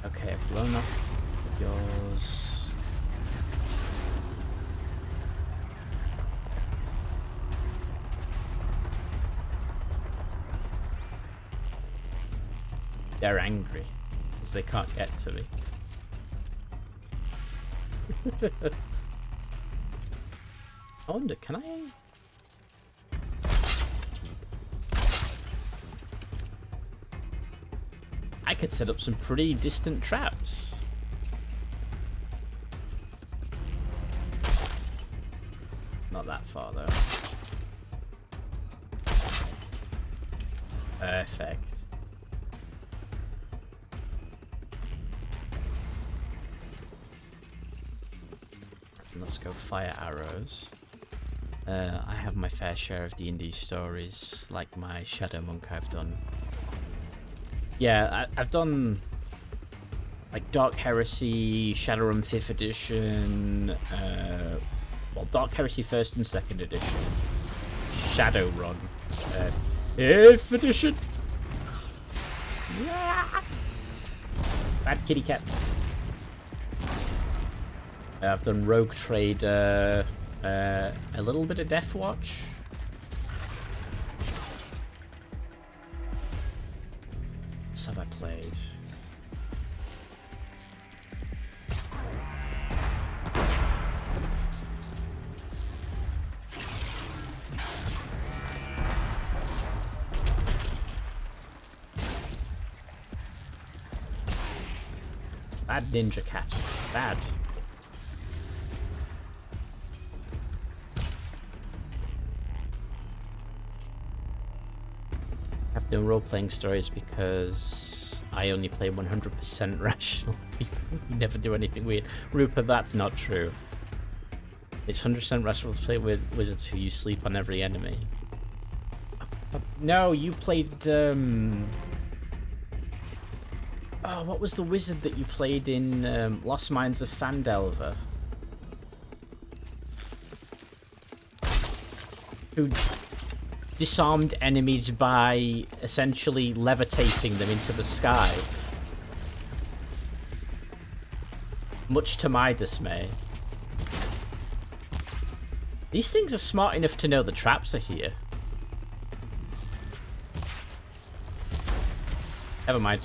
Okay, I've blown off yours. They're angry because they can't get to me. I wonder, can I? I could set up some pretty distant traps. Not that far though. Perfect. Let's go fire arrows. I have my fair share of D&D stories, like my Shadow Monk I've done. Yeah, I've done like Dark Heresy, Shadowrun 5th edition, well, Dark Heresy 1st and 2nd edition, Shadowrun 5th edition. Yeah. Bad kitty cat. I've done Rogue Trader, a little bit of Death Watch. What have I played? Bad Ninja Cat. Bad. I've done role-playing stories because I only play 100% rational people. We never do anything weird. Rupert, that's not true. It's 100% rational to play with wizards who use sleep on every enemy. No, you played, oh, what was the wizard that you played in Lost Mines of Phandelver? Who disarmed enemies by essentially levitating them into the sky. Much to my dismay. These things are smart enough to know the traps are here. Never mind.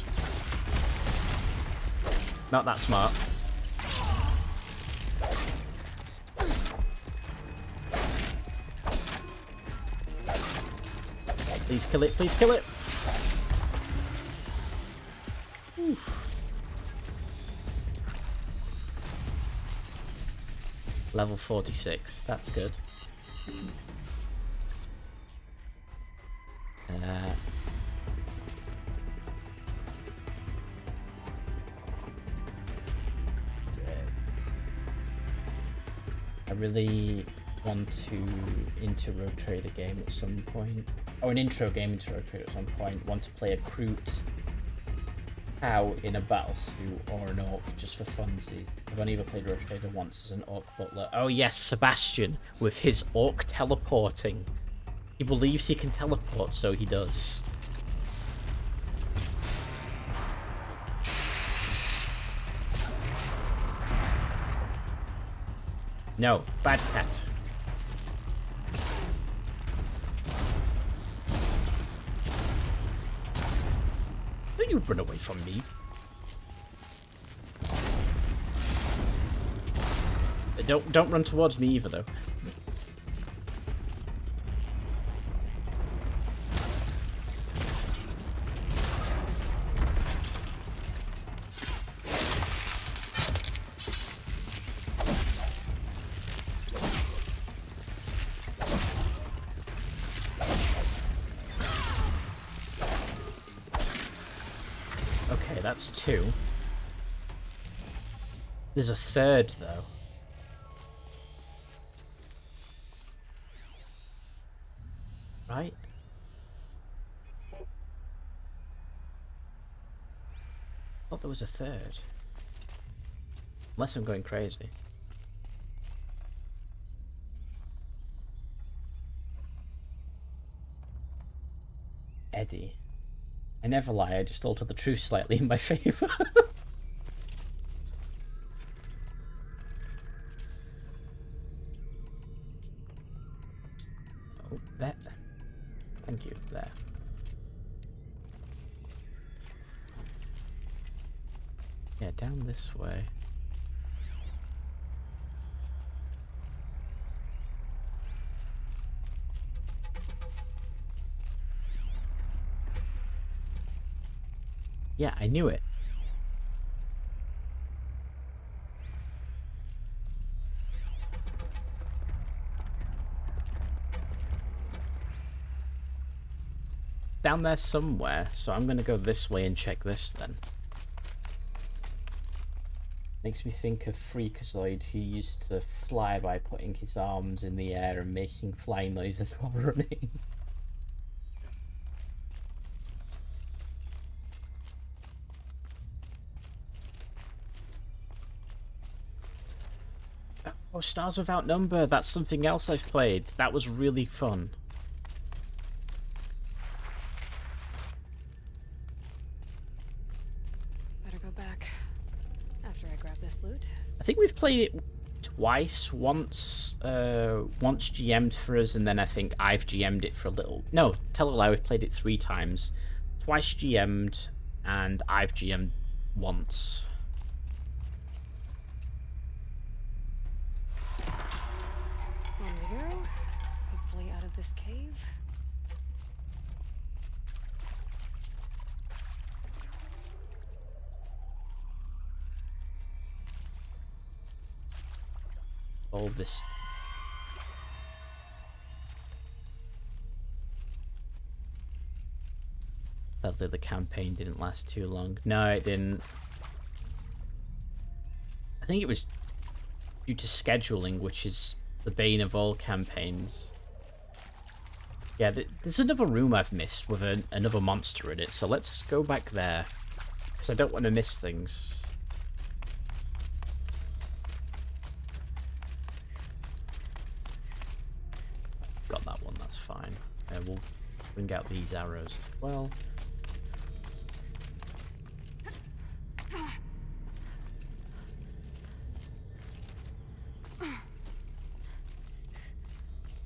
Not that smart. Please kill it, please kill it. Oof. Level 46, that's good. I really want to into Rogue Trader game at some point. Oh, an intro game into Rogue Trader at some point. Want to play a Kroot how in a battle suit or an orc just for funsies. I've only ever played Rogue Trader once as an orc butler. Oh yes, Sebastian with his orc teleporting. He believes he can teleport, so he does. No, bad cat. Don't you run away from me. Don't run towards me either, though. Okay, that's 2. There's a 3rd, though. Right? I thought there was a 3rd. Unless I'm going crazy. Eddie. I never lie, I just alter the truth slightly in my favour. Oh, that. Thank you, there. Yeah, down this way. Yeah, I knew it. It's down there somewhere, so I'm gonna go this way and check this then. Makes me think of Freakazoid, who used to fly by putting his arms in the air and making flying noises while running. Oh, Stars Without Number, that's something else I've played. That was really fun. Better go back after I grab this loot. I think we've played it twice. Once GM'd for us, and then I think I've GM'd it for a little. No, tell a lie, we've played it 3 times. Twice GM'd, and I've GM'd once. On we go. Hopefully out of this cave. All this. Sadly, the campaign didn't last too long. No, it didn't. I think it was due to scheduling, which is the bane of all campaigns. Yeah, there's another room I've missed with another monster in it, so let's go back there. Because I don't want to miss things. Got that one, that's fine. We'll bring out these arrows as well.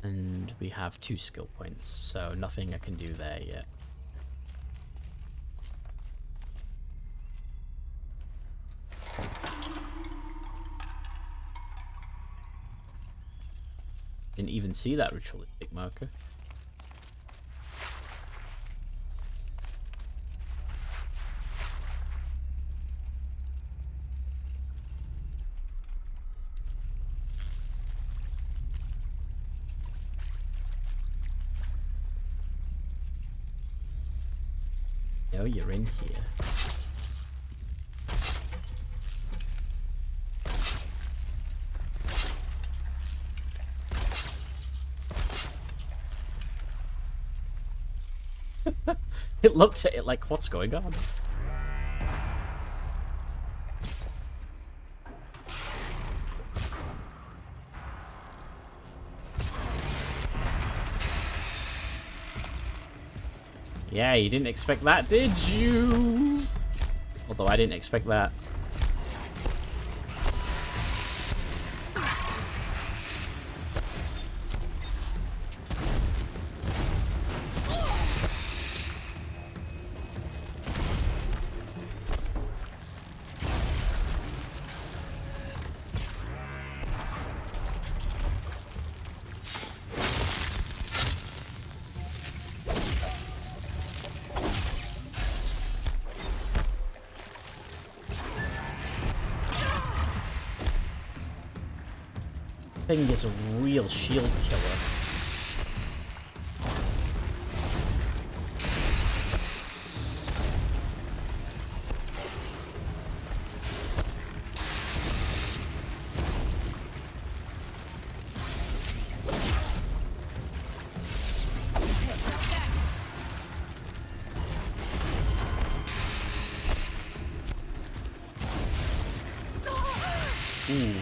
And we have 2 skill points, so nothing I can do there yet. Didn't even see that ritualistic marker. Oh, you're in here. It looked at it like, what's going on? Yeah, you didn't expect that, did you? Although I didn't expect that. Thing is a real shield killer. Ooh.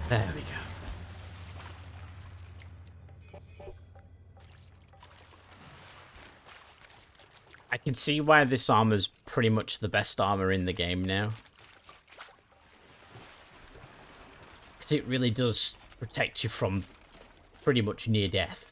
There we go. I can see why this armor's pretty much the best armor in the game now. Because it really does protect you from pretty much near death.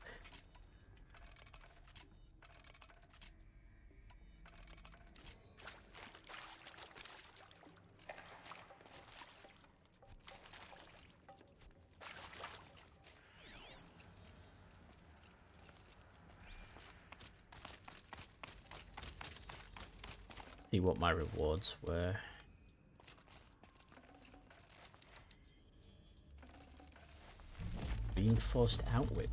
See what my rewards were. Reinforced outwit.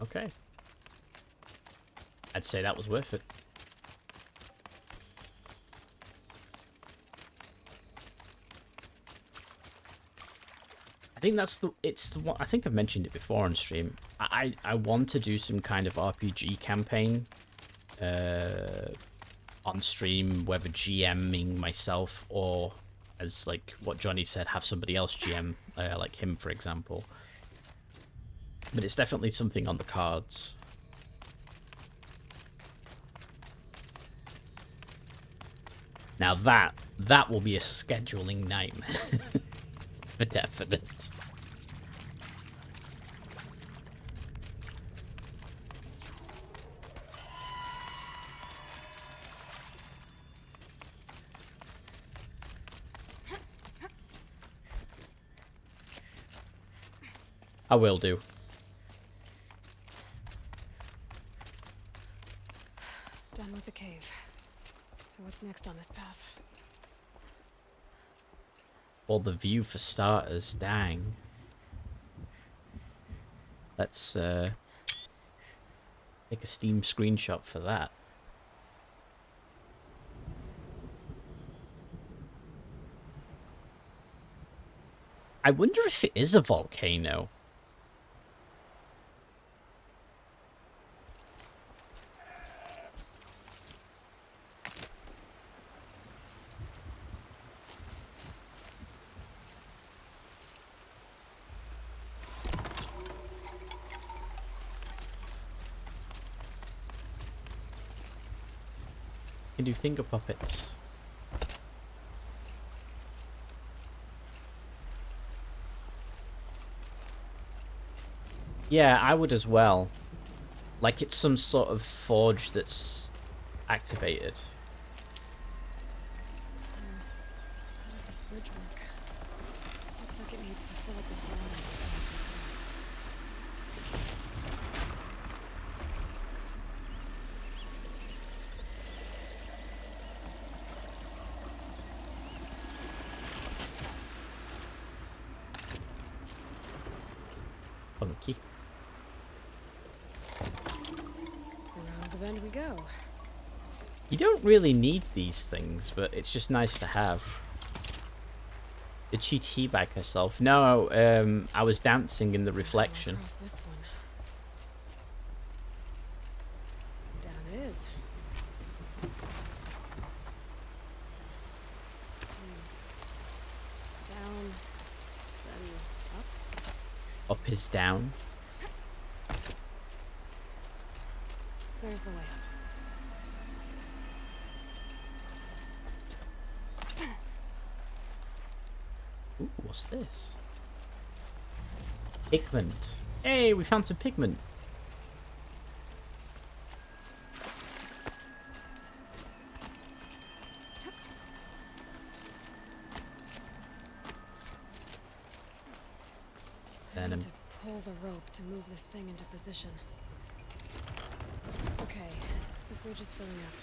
Okay. I'd say that was worth it. I think that's it's the one. I think I've mentioned it before on stream. I want to do some kind of RPG campaign on stream, whether GMing myself or, as like what Johnny said, have somebody else GM, like him for example. But it's definitely something on the cards. Now that will be a scheduling nightmare. For definite. I will do. Done with the cave. So what's next on this path? Well, the view for starters, dang. Let's take a Steam screenshot for that. I wonder if it is a volcano. Can do finger puppets. Yeah, I would as well. Like it's some sort of forge that's activated. How does this bridge work? Looks like it needs to fill up with water. Funky. Around the bend we go. You don't really need these things, but it's just nice to have. Did she teabag herself? No, I was dancing in the reflection. Across this one. Up is down. There's the way up. Ooh, what's this? Pigment. Hey, we found some pigment. I need to pull the rope to move this thing into position. Okay, the bridge is filling up.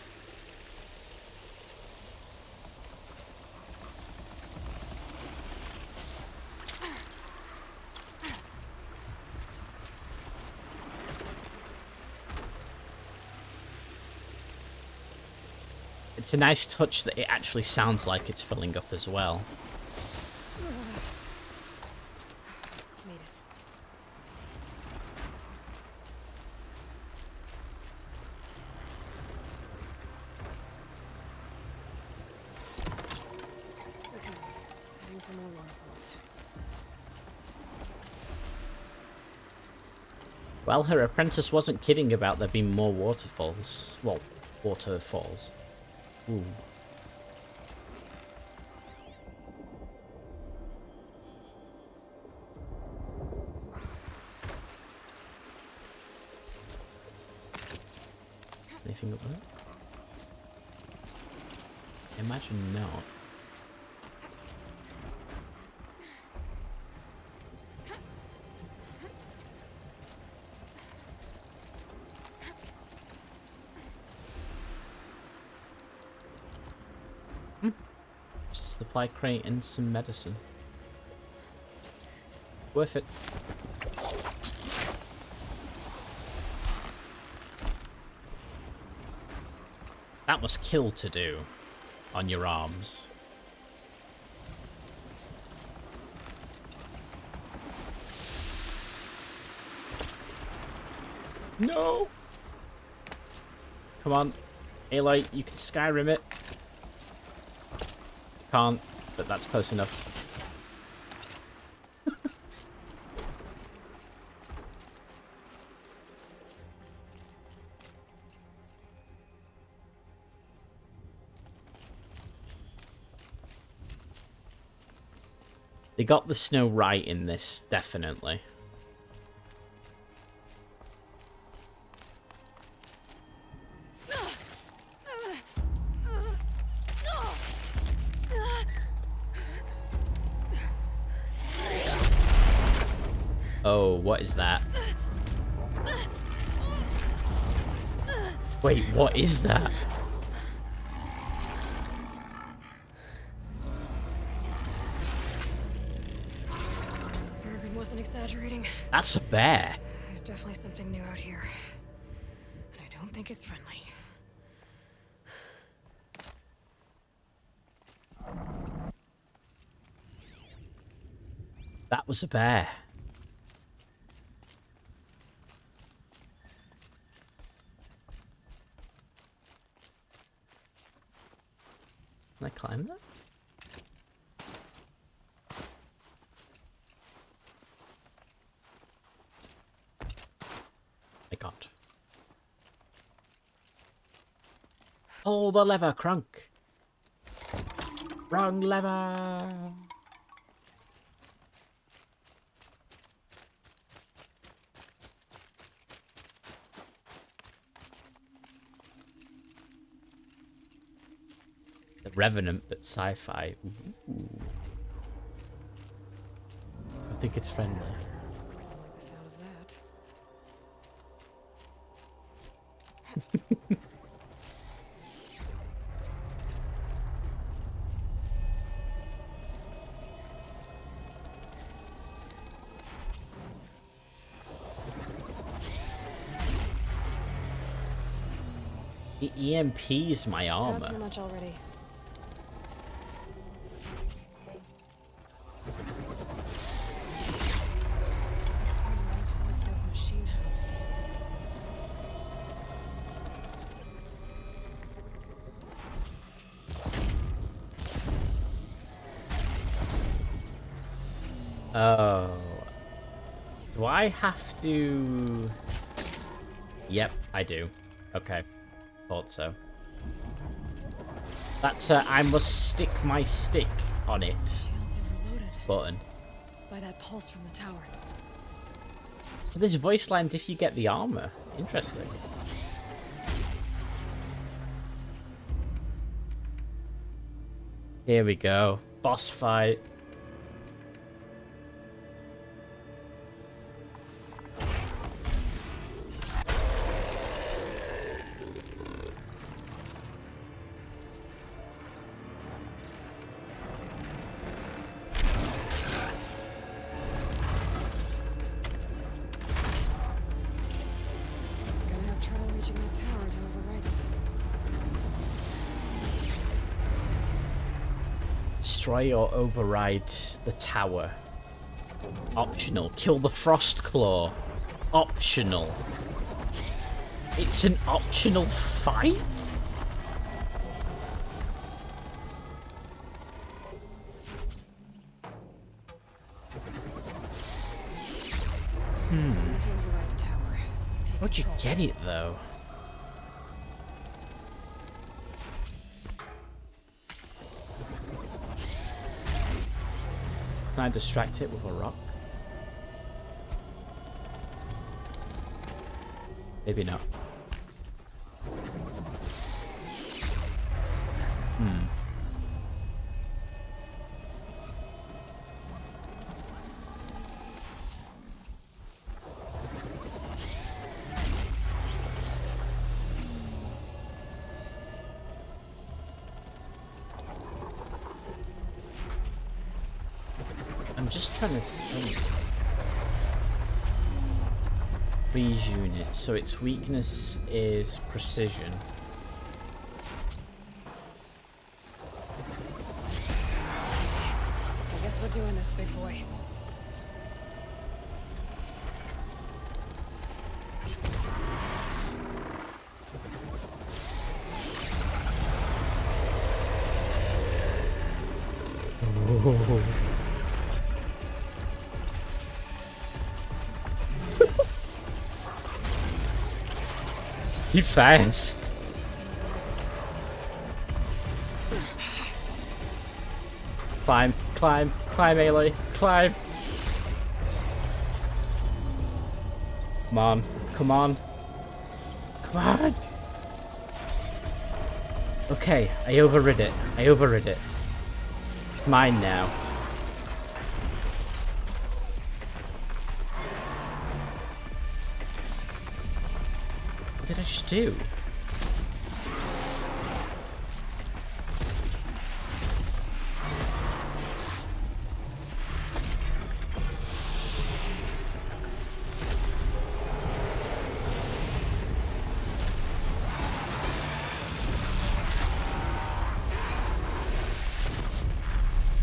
It's a nice touch that it actually sounds like it's filling up as well. Made it. Okay, heading for more waterfalls. Well, her apprentice wasn't kidding about there being more waterfalls. Well, waterfalls. Ooh. Anything up there? Imagine not. Supply crate and some medicine. Worth it. That was kill to do on your arms. No! Come on. Aloy, you can Skyrim it. Can't, but that's close enough. They got the snow right in this, definitely. Oh, what is that? Wait, what is that? Morgan wasn't exaggerating. That's a bear. There's definitely something new out here. And I don't think it's friendly. That was a bear. Can I climb that? I can't. Pull the lever, Crunk. Wrong lever. The Revenant, but sci-fi. Ooh. I think it's friendly. I like the sound of that. It EMPs my armor. Not too much already. Oh. Do I have to... Yep, I do. Okay. Thought so. That's I must stick my stick on it. Button. By that pulse from the tower. So there's voice lines if you get the armor. Interesting. Here we go. Boss fight. Destroy or override the tower. Optional. Kill the frost claw. Optional. It's an optional fight? How'd you get it though? Can I distract it with a rock? Maybe not. I'm just trying to think. Freeze unit, so its weakness is precision. I guess we're doing this, big boy. Oh. He fast. Climb, climb, climb, Aloy, climb. Come on, come on, come on. Okay, I overrid it. I overrid it. It's mine now. What did I just do?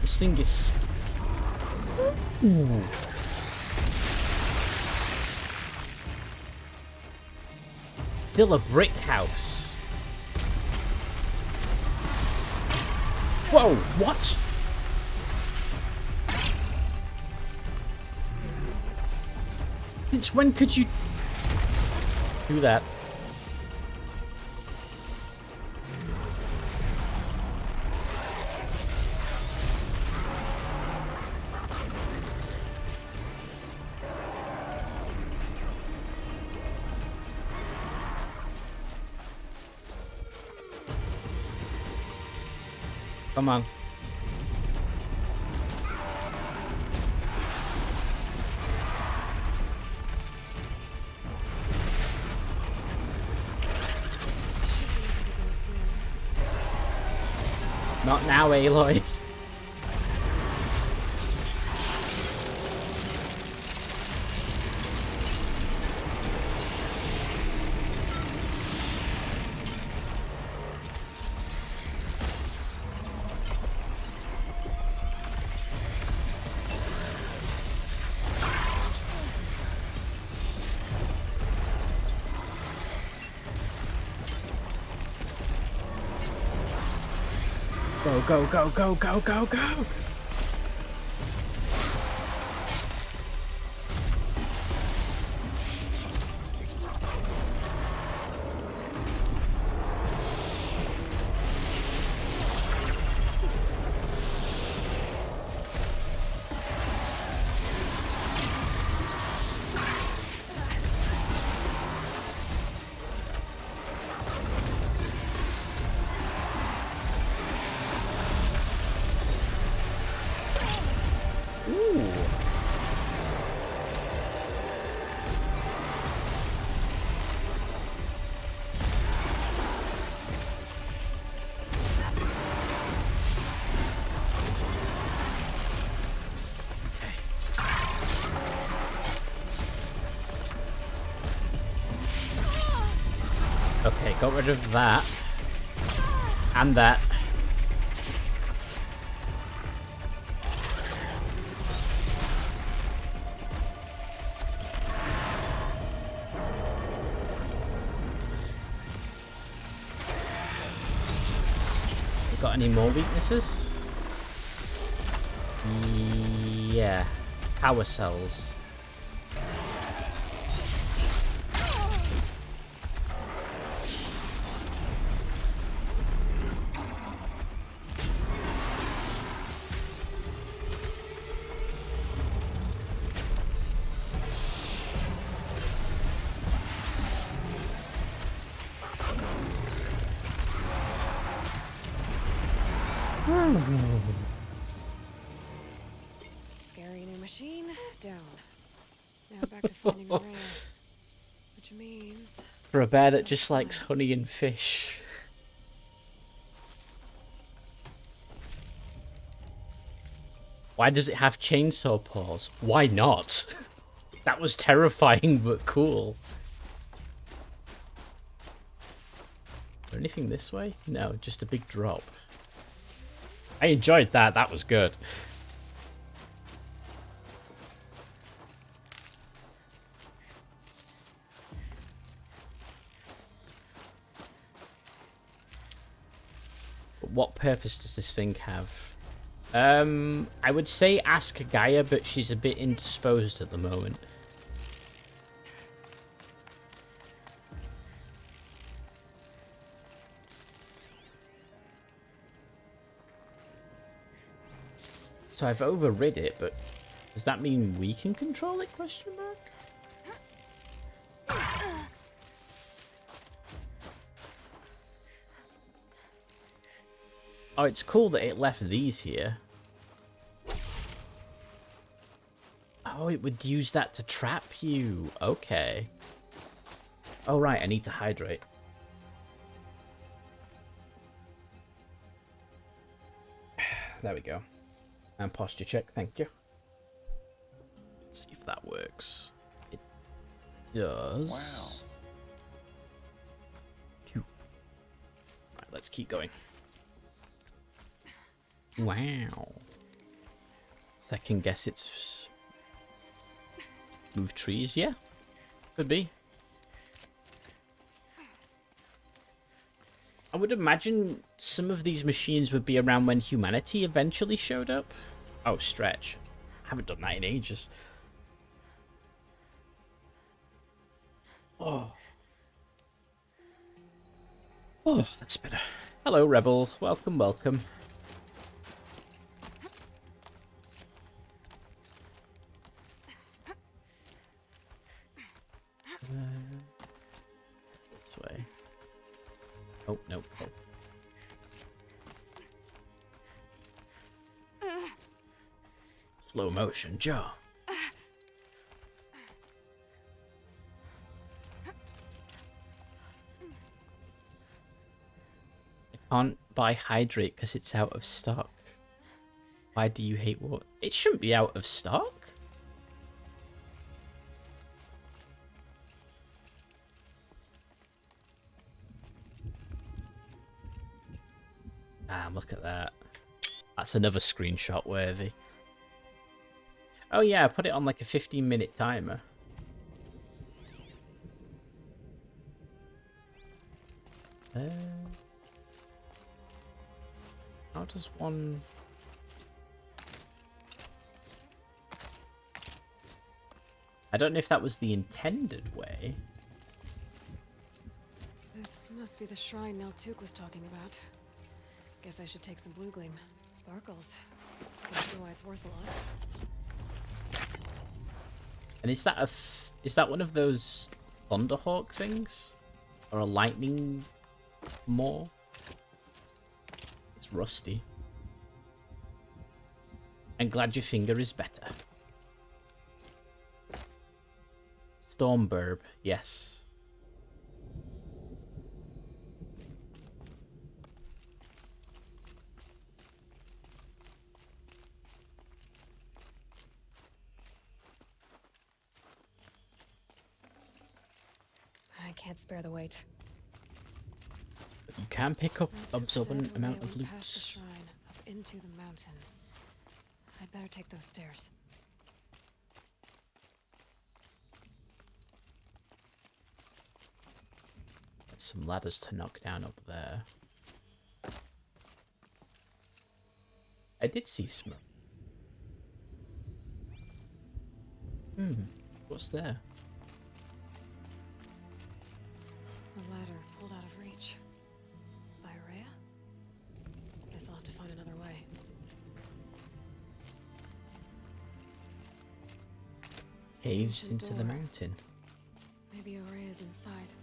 This thing is... Ooh. Still a brick house. Whoa, what? Since when could you do that? Come on. Not now, Aloy. Go, go, go, go, go, go, go! Okay, got rid of that. And that. Got any more weaknesses? Yeah. Power cells. Scary new machine, down. Now back to finding Maria. Which means... For a bear that just likes honey and fish. Why does it have chainsaw paws? Why not? That was terrifying but cool. Is there anything this way? No, just a big drop. I enjoyed that. That was good. But what purpose does this thing have? I would say ask Gaia, but she's a bit indisposed at the moment. So I've overrid it, but does that mean we can control it? Question mark. Oh, it's cool that it left these here. Oh, it would use that to trap you. Okay. Oh, right, I need to hydrate. There we go. And posture check, thank you. Let's see if that works. It does. Wow. Cute. Right, let's keep going. Wow. Second guess it's... Move trees, yeah. Could be. I would imagine some of these machines would be around when humanity eventually showed up. Oh, stretch. I haven't done that in ages. Oh. Oh, that's better. Hello, Rebel. Welcome, welcome. This way. Oh, no. Oh. Slow motion, Joe. I can't buy hydrate because it's out of stock. Why do you hate water? It shouldn't be out of stock. Ah, look at that. That's another screenshot worthy. Oh yeah, I put it on like a 15-minute timer. How does one... I don't know if that was the intended way. This must be the shrine Naltuk was talking about. Guess I should take some blue gleam. Sparkles. Can't see why it's worth a lot. And is that is that one of those Thunderhawk things? Or a lightning maw? It's rusty. I'm glad your finger is better. Stormburb, yes. I can't spare the weight. you can pick up Vtuber absorbent said amount we're of way past the loot. shrine, up into the mountain. I'd better take those stairs. Some ladders to knock down up there. I did see smoke. What's there? A ladder pulled out of reach. By Rhea? Guess I'll have to find another way. Caves Ancient into the door. mountain. Maybe Rhea's inside.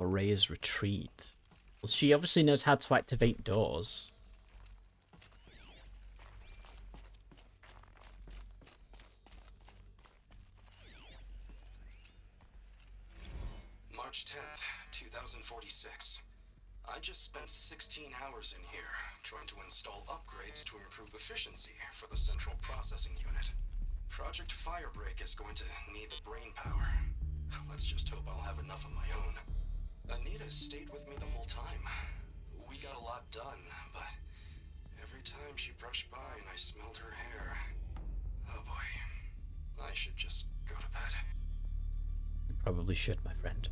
Rhea's retreat. Well, she obviously knows how to activate doors. March 10th, 2046. I just spent 16 hours in here trying to install upgrades to improve efficiency for the central processing unit. Project Firebreak is going to need the brain power. Let's just hope I'll have enough of my own. Anita stayed with me the whole time. We got a lot done, but every time she brushed by and I smelled her hair... Oh boy. I should just go to bed. Probably should, my friend.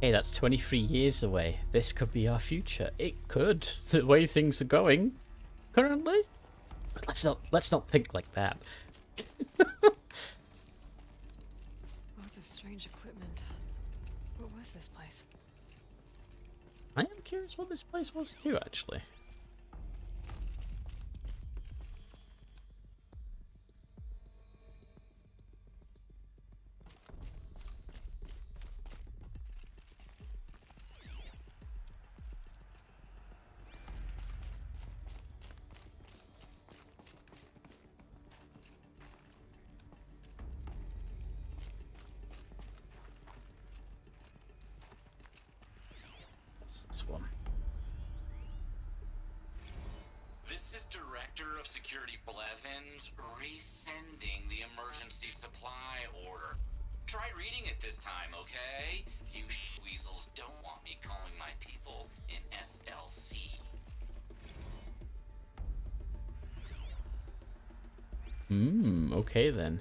Hey, that's 23 years away. This could be our future. It could. The way things are going currently. But let's not think like that. Lots of strange equipment. What was this place? I am curious what this place was too, actually. What's this one? This is Director of Security Blevins resending the emergency supply order. Try reading it this time, okay? You weasels don't want me calling my people in SLC. Okay then.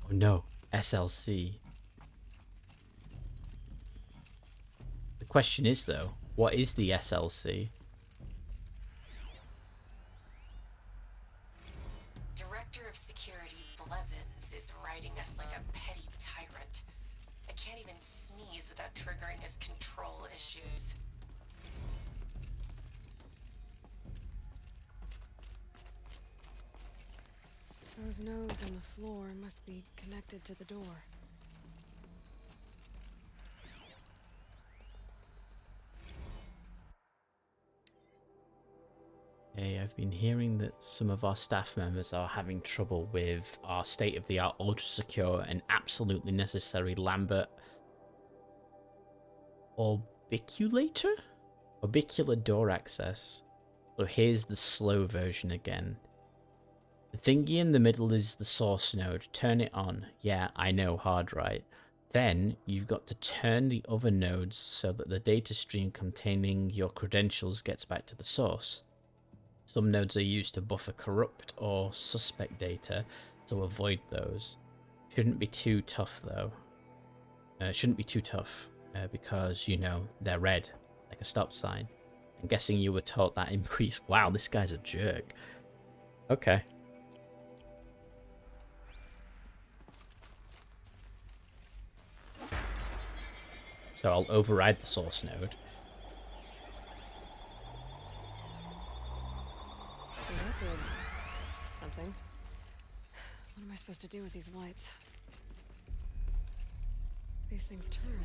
Oh no, SLC. The question is though, what is the SLC? Director of Security Blevins is writing us like a petty tyrant. I can't even sneeze without triggering his control issues. Those nodes on the floor must be connected to the door. Hey, I've been hearing that some of our staff members are having trouble with our state-of-the-art, ultra-secure and absolutely necessary Lambert orbiculator? Orbicular door access. So here's the slow version again. The thingy in the middle is the source node. Turn it on. Yeah, I know, hard right. Then you've got to turn the other nodes so that the data stream containing your credentials gets back to the source. Some nodes are used to buffer corrupt or suspect data, so avoid those. Shouldn't be too tough though. Shouldn't be too tough because, you know, they're red, like a stop sign. I'm guessing you were taught that in preschool. Wow, this guy's a jerk. Okay. So I'll override the source node. Well, that did something. What am I supposed to do with these lights? These things turn,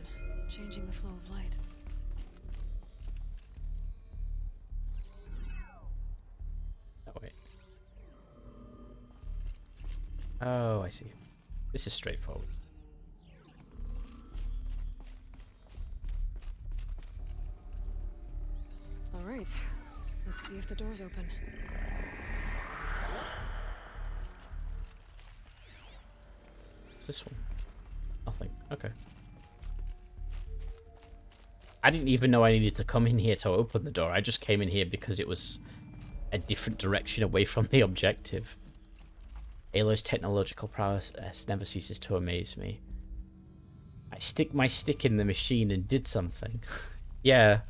changing the flow of light. Oh, wait. Oh, I see. This is straightforward. right. Let's see if the door's open. What's this one? Nothing. Okay. I didn't even know I needed to come in here to open the door. I just came in here because it was a different direction away from the objective. Aloy's technological prowess never ceases to amaze me. I stick my stick in the machine and did something. Yeah.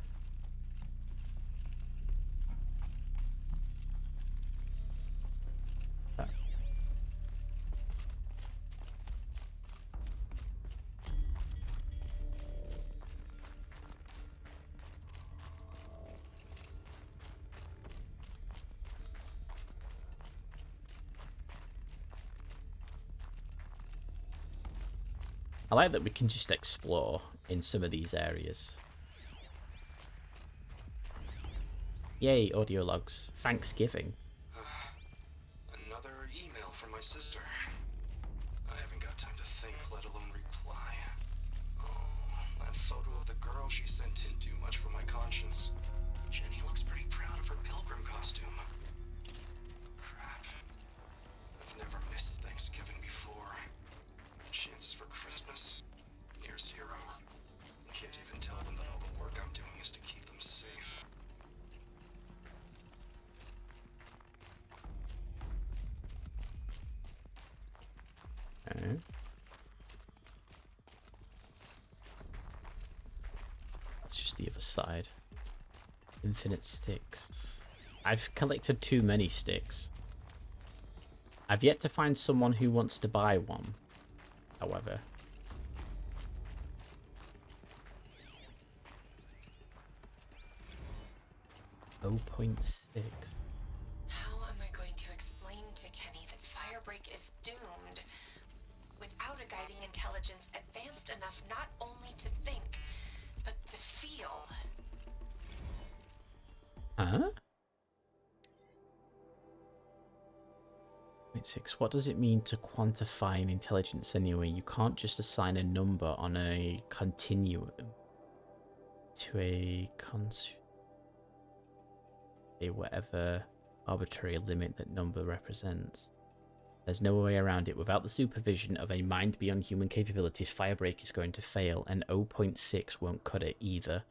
I like that we can just explore in some of these areas. Yay, audio logs. Thanksgiving. Another email from my sister. I haven't got time to think, let alone reply. Oh, that photo of the girl she sent didn't do much for my conscience. Jenny looks pretty proud of her pilgrim costume. Crap. I've never missed Thanksgiving before. Chances for Christmas? Near zero. Can't even tell them that all the work I'm doing is to keep them safe. Okay. That's just the other side. Infinite sticks. I've collected too many sticks. I've yet to find someone who wants to buy one, however. Oh, 0.6. How am I going to explain to Kenny that Firebreak is doomed without a guiding intelligence advanced enough not only to think, but to feel? Huh? 0.6. What does it mean to quantify an intelligence anyway? You can't just assign a number on a continuum to a whatever arbitrary limit that number represents. There's no way around it. Without the supervision of a mind beyond human capabilities, Firebreak is going to fail, and 0.6 won't cut it either.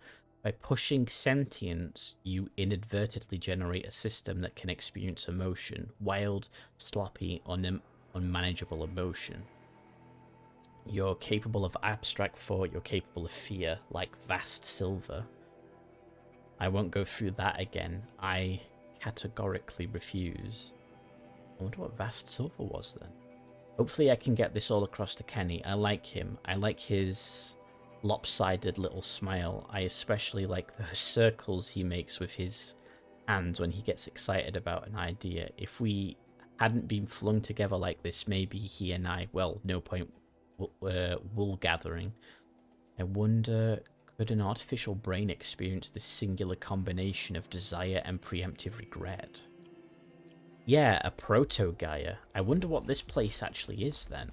By pushing sentience, you inadvertently generate a system that can experience emotion, wild, sloppy, unmanageable emotion. You're capable of abstract thought, you're capable of fear, like Vast Silver. I won't go through that again. I categorically refuse. I wonder what Vast Silver was then. Hopefully I can get this all across to Kenny. I like him. I like his lopsided little smile. I especially like those circles he makes with his hands when he gets excited about an idea. If we hadn't been flung together like this, maybe he and I, well, no point wool gathering. I wonder, could an artificial brain experience this singular combination of desire and preemptive regret? Yeah, a proto-Gaia. I wonder what this place actually is then.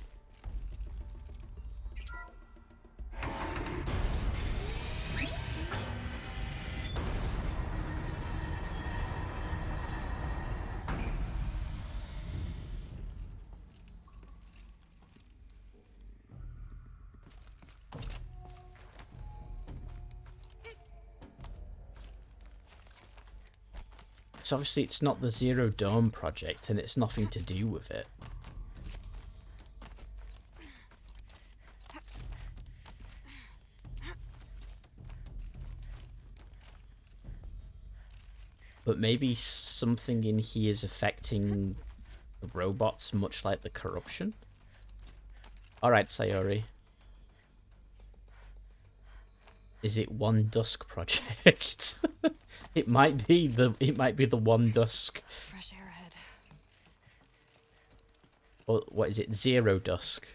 So obviously it's not the Zero Dawn project and it's nothing to do with it. But maybe something in here is affecting the robots, much like the corruption. Alright, Sayori. Is it One Dusk project? It might be the One Dusk. Fresh air ahead. Or what is it? Zero Dusk.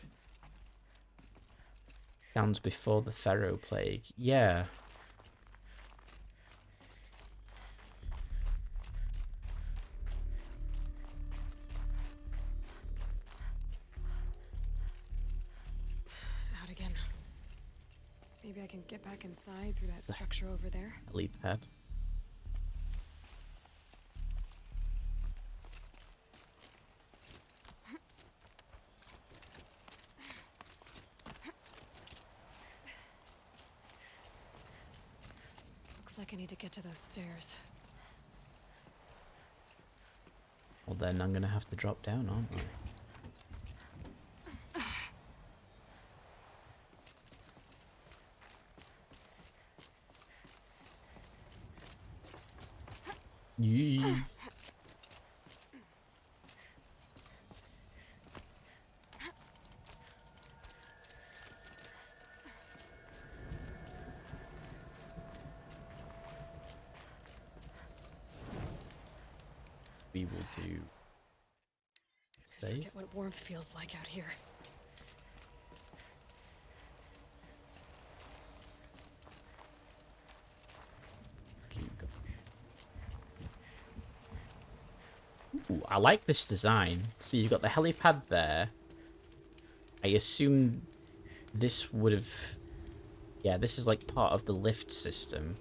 Sounds before the Pharaoh Plague. Yeah. Out again. Maybe I can get back inside through that structure over there. Lead pad. Looks like I need to get to those stairs. Well, then I'm gonna have to drop down, aren't I? Yee. We will do. Save. Forget what warmth feels like out here. Let's keep going. Ooh, I like this design. So you've got the helipad there. I assume this would have... Yeah, this is like part of the lift system,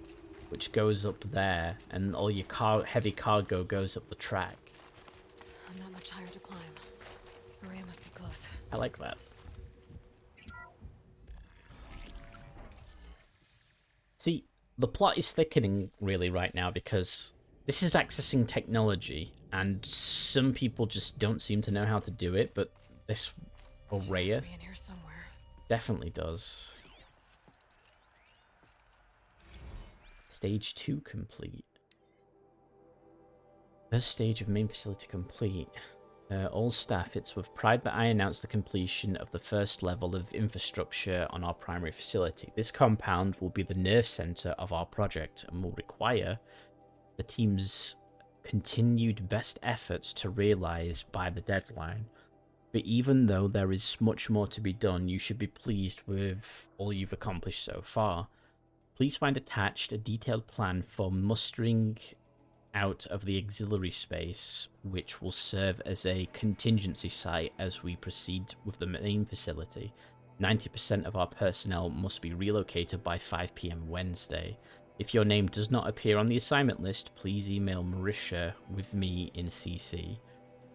which goes up there, and all your heavy cargo goes up the track. Not much higher to climb. Maria must be close. I like that. See, the plot is thickening really right now because this is accessing technology, and some people just don't seem to know how to do it, but this Araya Be in here somewhere. definitely does. Stage 2 complete. First stage of main facility complete. All staff, it's with pride that I announce the completion of the first level of infrastructure on our primary facility. This compound will be the nerve center of our project and will require the team's continued best efforts to realize by the deadline. But even though there is much more to be done, you should be pleased with all you've accomplished so far. Please find attached a detailed plan for mustering out of the auxiliary space, which will serve as a contingency site as we proceed with the main facility. 90% of our personnel must be relocated by 5 PM Wednesday. If your name does not appear on the assignment list, please email Marisha with me in CC.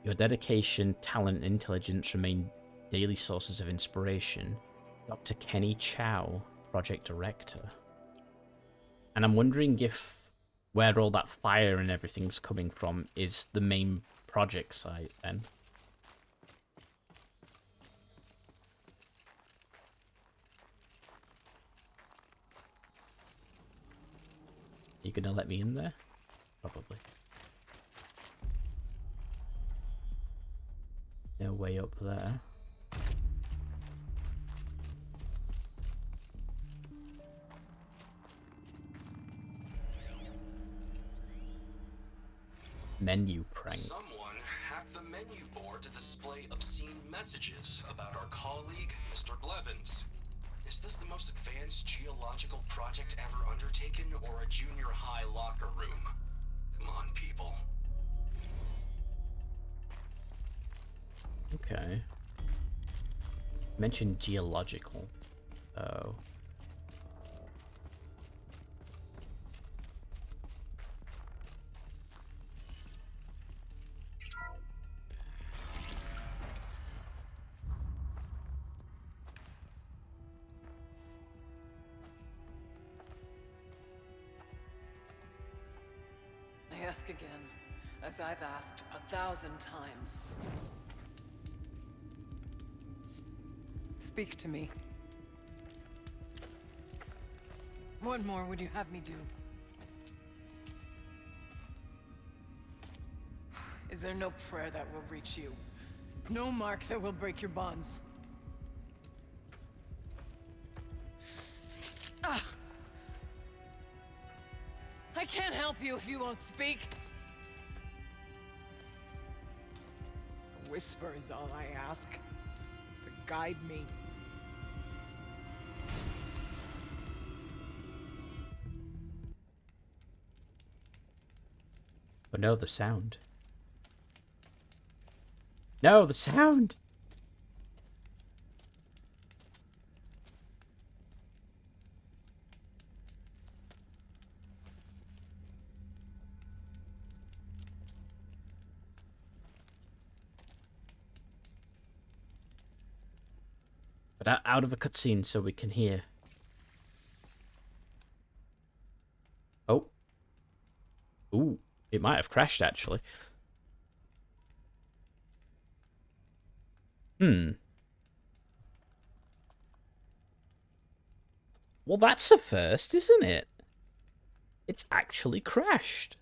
Your dedication, talent, and intelligence remain daily sources of inspiration. Dr. Kenny Chow, Project Director. And I'm wondering if where all that fire and everything's coming from is the main project site then. You gonna let me in there? Probably. No way up there. Menu prank. Someone hacked the menu board to display obscene messages about our colleague, Mr. Blevins. Is this the most advanced geological project ever undertaken, or a junior high locker room? Come on, people. Okay. Mentioned geological. Oh. I ask again, as I've asked 1,000 times. Speak to me. What more would you have me do? Is there no prayer that will reach you? No mark that will break your bonds? Ah! I can't help you if you won't speak. A whisper is all I ask. To guide me. Oh no, the sound. No, the sound! But out of a cutscene so we can hear. Oh. Ooh, it might have crashed, actually. Hmm. Well, that's a first, isn't it? It's actually crashed.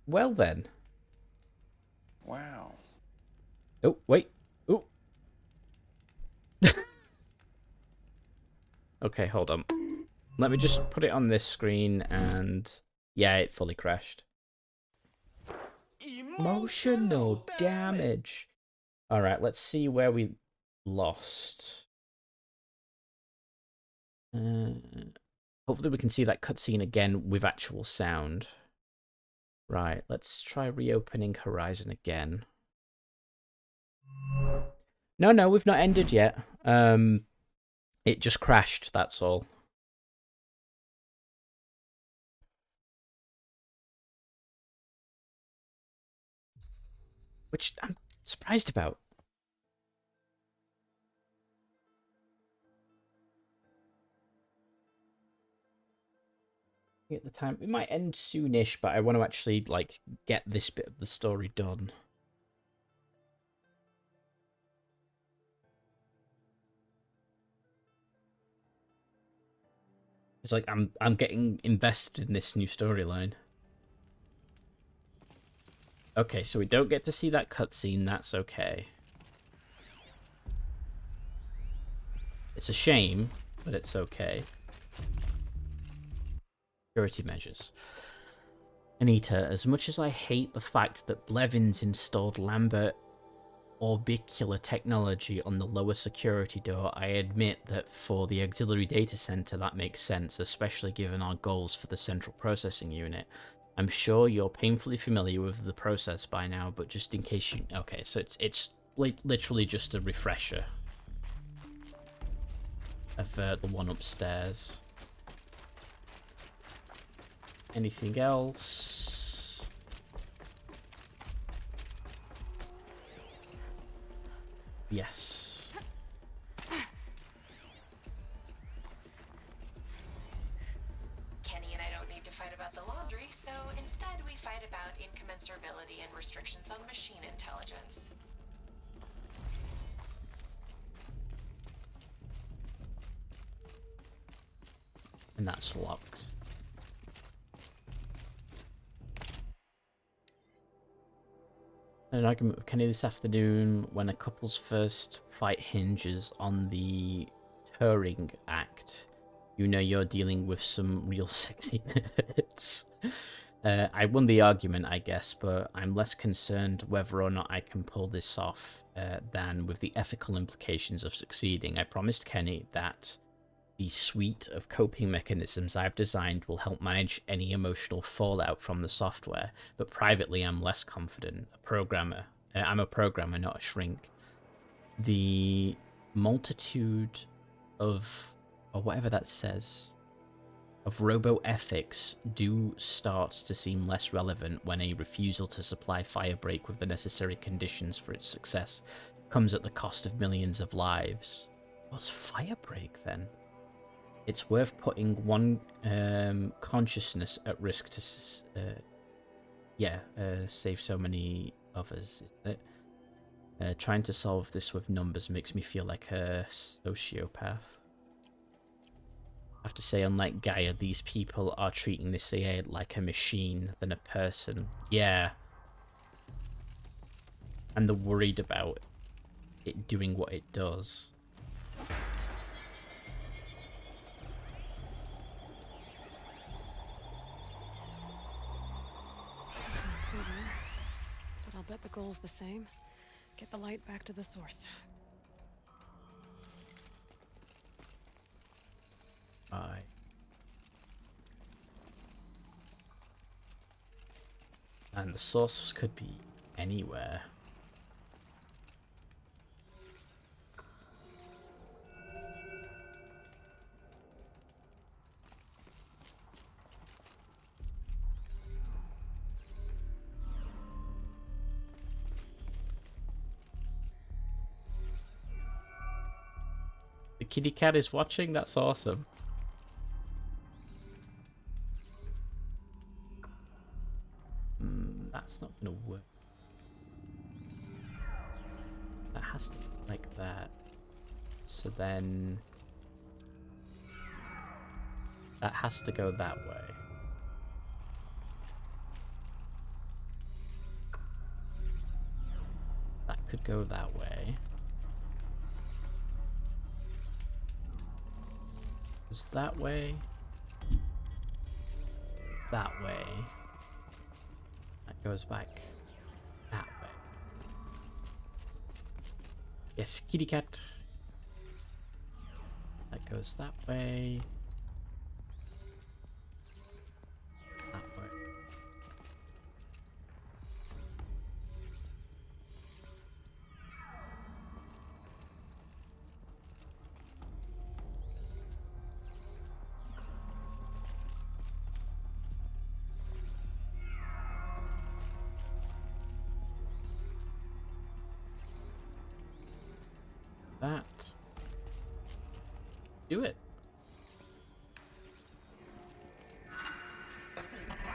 Well then. Wow. Oh, wait. Oh. Okay, hold on. Let me just put it on this screen and... Yeah, it fully crashed. Emotional damage. Alright, let's see where we lost. Hopefully we can see that cutscene again with actual sound. Right, let's try reopening Horizon again. No, we've not ended yet. It just crashed, that's all. Which I'm surprised about. At the time, it might end soonish, but I want to actually like get this bit of the story done. It's like I'm getting invested in this new storyline. Okay, so we don't get to see that cutscene. That's okay. It's a shame, but it's okay. Security measures. Anita, as much as I hate the fact that Blevins installed Lambert orbicular technology on the lower security door, I admit that for the auxiliary data center that makes sense, especially given our goals for the central processing unit. I'm sure you're painfully familiar with the process by now, but just in case you... Okay, so it's literally just a refresher of the one upstairs. Anything else? Yes. Kenny and I don't need to fight about the laundry, so instead we fight about incommensurability and restrictions on machine intelligence. And that's locked. An argument with Kenny this afternoon when a couple's first fight hinges on the Turing Act. You know you're dealing with some real sexy nerds. I won the argument, I guess, but I'm less concerned whether or not I can pull this off than with the ethical implications of succeeding. I promised Kenny that the suite of coping mechanisms I've designed will help manage any emotional fallout from the software, but privately I'm less confident. I'm a programmer, not a shrink. The multitude of, or whatever that says, of robo-ethics do start to seem less relevant when a refusal to supply Firebreak with the necessary conditions for its success comes at the cost of millions of lives. What's Firebreak then? It's worth putting one consciousness at risk to, save so many others. Isn't it? Trying to solve this with numbers makes me feel like a sociopath. I have to say, unlike Gaia, these people are treating this AI like a machine than a person. Yeah. And they're worried about it doing what it does. But I'll bet the goal's the same. Get the light back to the source. Aye. And the source could be anywhere. The kitty cat is watching. That's awesome. That's not gonna work. That has to be like that. So then that has to go that way. That could go that way. Goes that way. That way. That goes back that way. Yes, kitty cat. That goes that way. That way. That. Do it.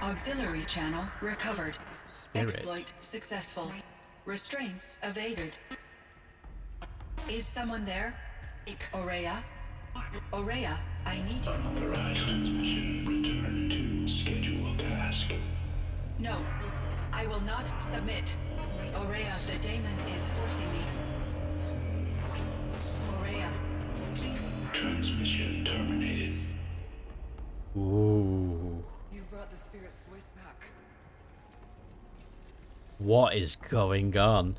Auxiliary channel recovered. Spirit. Exploit successful. Restraints evaded. Is someone there? Aurea? Aurea, I need you. Unauthorized transmission. Return to scheduled task. No, I will not submit. Aurea, the daemon is forcing me. Aurea, please. Transmission terminated. Ooh. You brought the spirit's voice back. What is going on?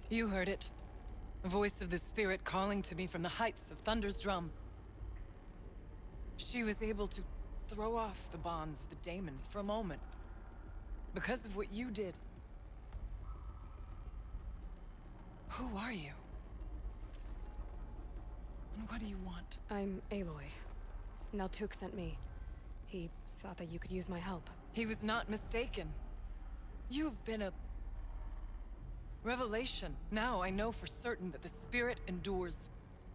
You heard it. The voice of the spirit calling to me from the heights of Thunder's drum. She was able to throw off the bonds of the daemon for a moment. Because of what you did. Who are you? And what do you want? I'm Aloy. Naltuk sent me. He thought that you could use my help. He was not mistaken. You've been a revelation. Now I know for certain that the spirit endures.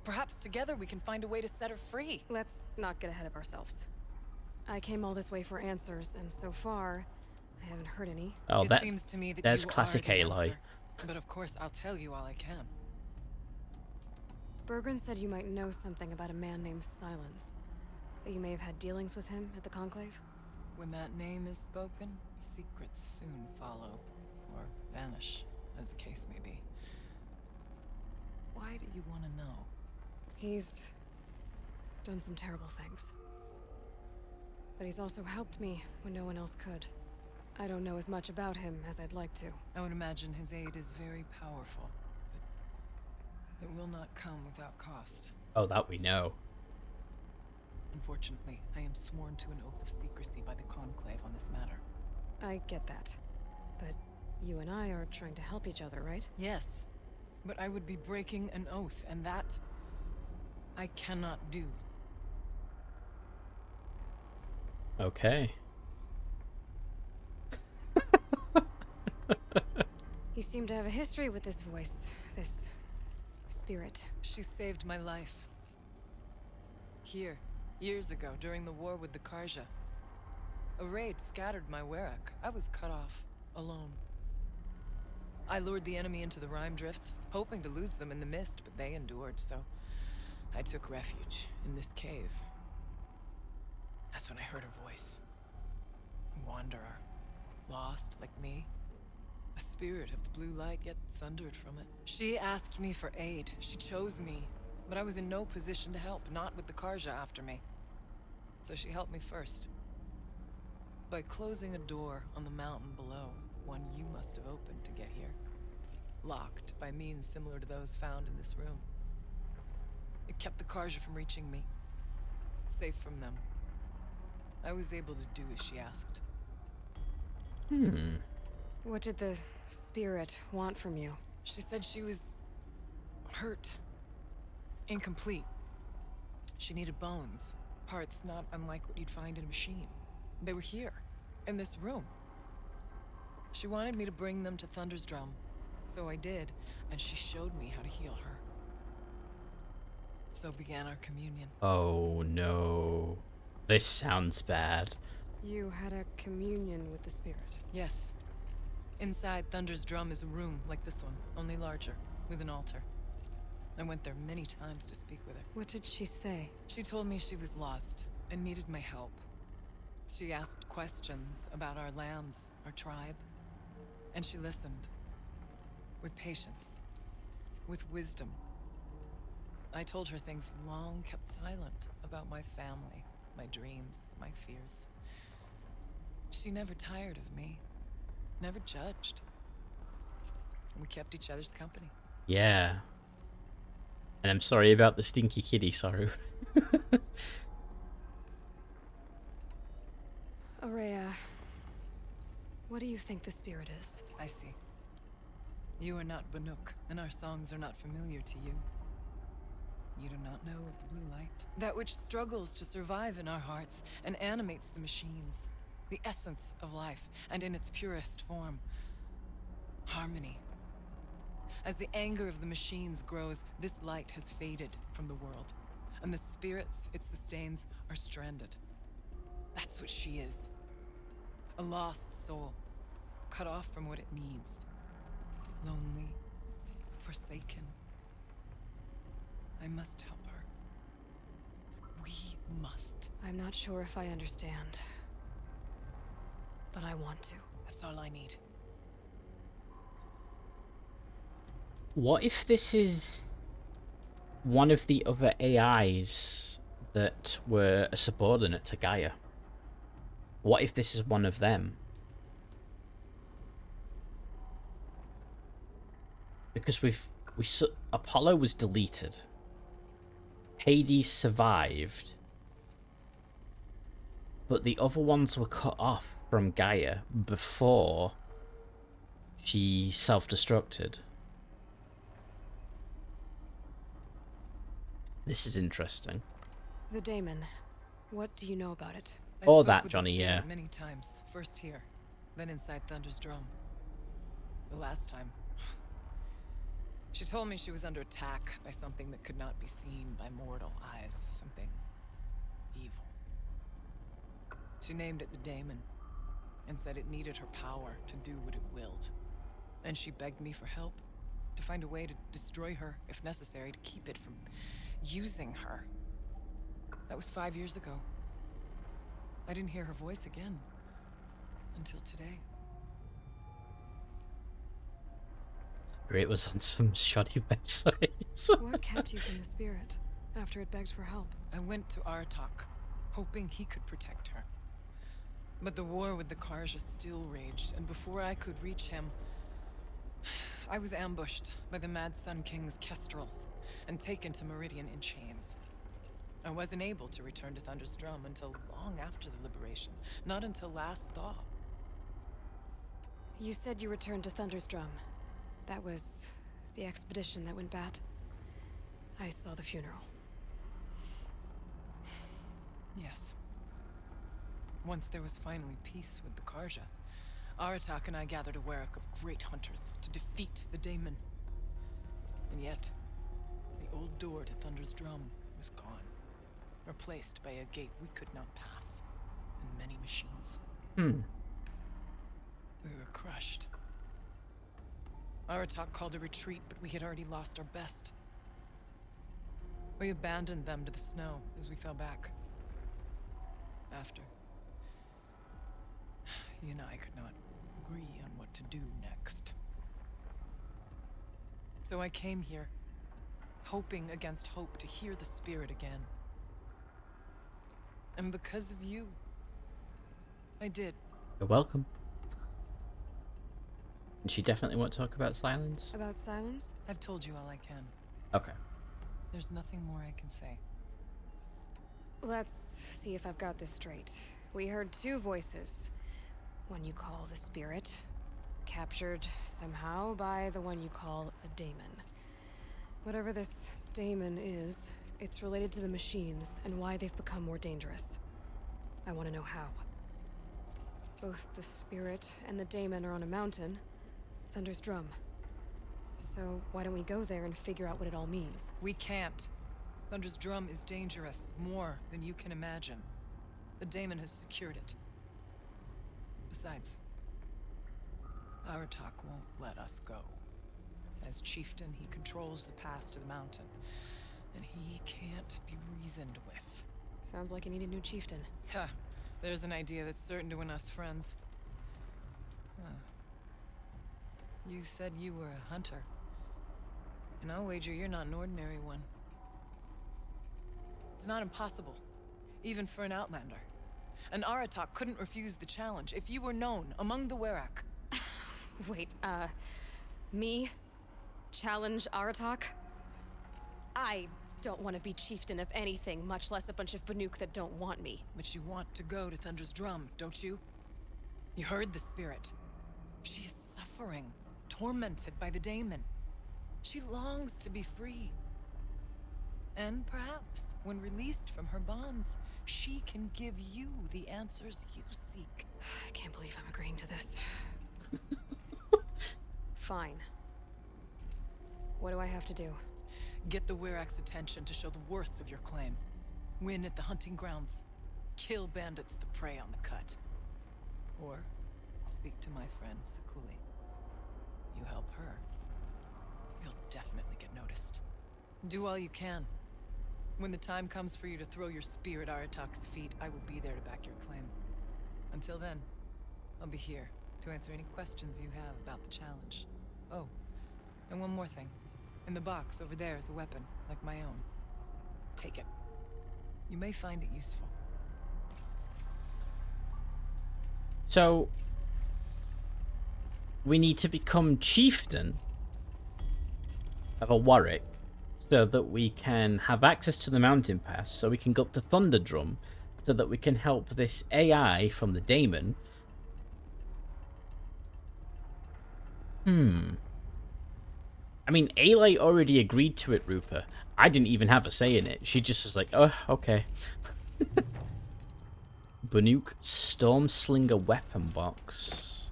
Perhaps together we can find a way to set her free. Let's not get ahead of ourselves. I came all this way for answers, and so far, I haven't heard any. Oh, It seems to me that there's you classic are the Aloy. answer. But of course, I'll tell you all I can. Bergren said you might know something about a man named Silence. That you may have had dealings with him at the Conclave? When that name is spoken, secrets soon follow. Or vanish, as the case may be. Why do you want to know? He's done some terrible things. But he's also helped me when no one else could. I don't know as much about him as I'd like to. I would imagine his aid is very powerful, but it will not come without cost. Oh, that we know. Unfortunately, I am sworn to an oath of secrecy by the Conclave on this matter. I get that. But you and I are trying to help each other, right? Yes, but I would be breaking an oath, and that I cannot do. Okay. You seem to have a history with this voice, this spirit. She saved my life. Here, years ago, during the war with the Karja. A raid scattered my Werak. I was cut off, alone. I lured the enemy into the Rime Drifts, hoping to lose them in the mist, but they endured, so I took refuge in this cave. That's when I heard her voice. A wanderer, lost like me. A spirit of the blue light, yet sundered from it. She asked me for aid. She chose me, but I was in no position to help, not with the Karja after me. So she helped me first. By closing a door on the mountain below, one you must have opened to get here. Locked by means similar to those found in this room. It kept the Karja from reaching me. Safe from them. I was able to do as she asked. What did the spirit want from you? She said she was hurt. Incomplete. She needed bones. Parts not unlike what you'd find in a machine. They were here, in this room. She wanted me to bring them to Thunder's drum, So I did, and she showed me how to heal her. So began our communion. Oh no. This sounds bad. You had a communion with the spirit. Yes. Inside Thunder's drum is a room like this one, only larger, with an altar. I went there many times to speak with her. What did she say? She told me she was lost and needed my help. She asked questions about our lands, our tribe, and she listened. With patience. With wisdom. I told her things long kept silent about my family, my dreams, my fears. She never tired of me. Never judged. We kept each other's company. Yeah. And I'm sorry about the stinky kitty, Saru. Aurea, what do you think the spirit is? I see. You are not Banuk, and our songs are not familiar to you. You do not know of the blue light. That which struggles to survive in our hearts and animates the machines. The essence of life, and in its purest form. Harmony. As the anger of the machines grows, this light has faded from the world, and the spirits it sustains are stranded. That's what she is. A lost soul, cut off from what it needs. Lonely, forsaken. I must help her. We must. I'm not sure if I understand, but I want to. That's all I need. What if this is one of the other AIs that were a subordinate to Gaia? What if this is one of them? Because Apollo was deleted. Hades survived. But the other ones were cut off from Gaia before she self-destructed. This is interesting. The daemon. What do you know about it? I Or spoke that, with the Johnny, spirit yeah. Many times. First here, then inside Thunder's drum. The last time, she told me she was under attack by something that could not be seen by mortal eyes. Something evil. She named it the daemon, and said it needed her power to do what it willed. And she begged me for help, to find a way to destroy her, if necessary, to keep it from using her. That was 5 years ago. I didn't hear her voice again. Until today. It was on some shoddy websites. What kept you from the spirit after it begged for help? I went to Artok, hoping he could protect her. But the war with the Karja still raged, and before I could reach him, I was ambushed by the Mad Sun King's kestrels and taken to Meridian in chains. I wasn't able to return to Thunder's drum until long after the liberation, not until last thaw. You said you returned to Thunder's drum. That was the expedition that went bad. I saw the funeral. Yes. Once there was finally peace with the Karja, Aratak and I gathered a Warwick of great hunters to defeat the daemon. And yet, the old door to Thunder's drum was gone, replaced by a gate we could not pass, and many machines. We were crushed. Aratak called a retreat, but we had already lost our best. We abandoned them to the snow as we fell back. After, he and I could not agree on what to do next. So I came here, hoping against hope to hear the spirit again. And because of you, I did. You're welcome. And she definitely won't talk about silence? About silence? I've told you all I can. Okay. There's nothing more I can say. Let's see if I've got this straight. We heard two voices. One you call the spirit, captured somehow by the one you call a daemon. Whatever this daemon is, it's related to the machines and why they've become more dangerous. I want to know how. Both the spirit and the daemon are on a mountain, Thunder's drum. So why don't we go there and figure out what it all means? We can't. Thunder's drum is dangerous, more than you can imagine. The daemon has secured it. Besides, Aratak won't let us go. As chieftain, he controls the pass to the mountain, and he can't be reasoned with. Sounds like you need a new chieftain. Ha! There's an idea that's certain to win us friends. Huh. You said you were a hunter. And I'll wager you're not an ordinary one. It's not impossible, even for an outlander. An Aratak couldn't refuse the challenge if you were known among the Werak. Wait, me? Challenge Aratak? I don't want to be chieftain of anything, much less a bunch of Banuk that don't want me. But you want to go to Thunder's drum, don't you? You heard the spirit. She is suffering, tormented by the daemon. She longs to be free. And perhaps, when released from her bonds, she can give you the answers you seek. I can't believe I'm agreeing to this. Fine. What do I have to do? Get the Werak's attention to show the worth of your claim. Win at the hunting grounds. Kill bandits that prey on the cut. Or speak to my friend Sakuli. You help her, you'll definitely get noticed. Do all you can. When the time comes for you to throw your spear at Aratak's feet, I will be there to back your claim. Until then, I'll be here to answer any questions you have about the challenge. Oh, and one more thing. In the box over there is a weapon, like my own. Take it. You may find it useful. So, we need to become chieftain of a Warwick so that we can have access to the mountain pass, so we can go up to Thunderdrum, so that we can help this AI from the daemon. I mean, Ayla already agreed to it, Rupa. I didn't even have a say in it. She just was like, oh, okay. Banuk Stormslinger weapon box.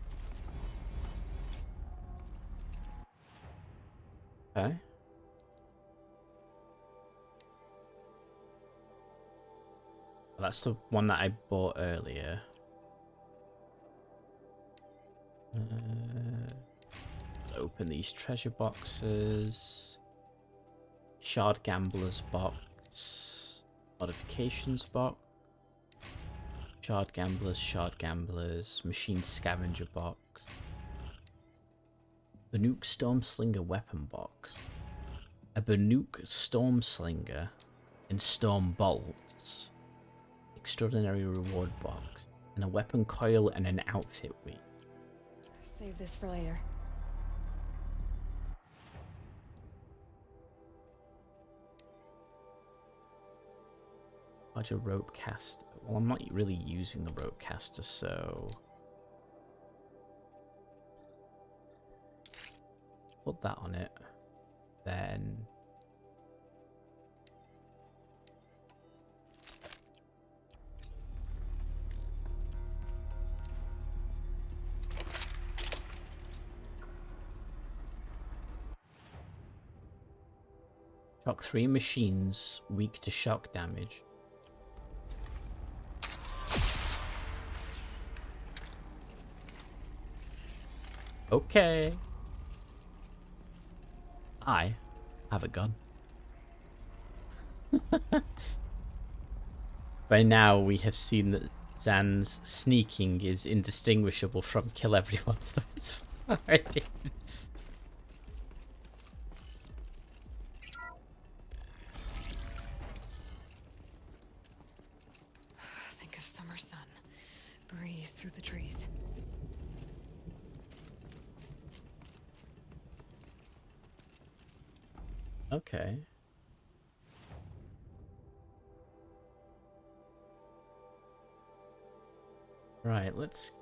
Okay. That's the one that I bought earlier. Let's open these treasure boxes. Shard Gamblers box. Modifications box. Shard Gamblers. Machine Scavenger box. Banuk Stormslinger weapon box. A Banuk Stormslinger in Storm Bolts. Extraordinary reward box. And a weapon coil and an outfit week. Save this for later. Larger rope caster. Well, I'm not really using the rope caster, so put that on it. Then shock 3 machines, weak to shock damage. Okay. I have a gun. By now we have seen that Zan's sneaking is indistinguishable from kill everyone, so it's fine. Think of summer sun. Breeze through the trees. Okay. Right, let's...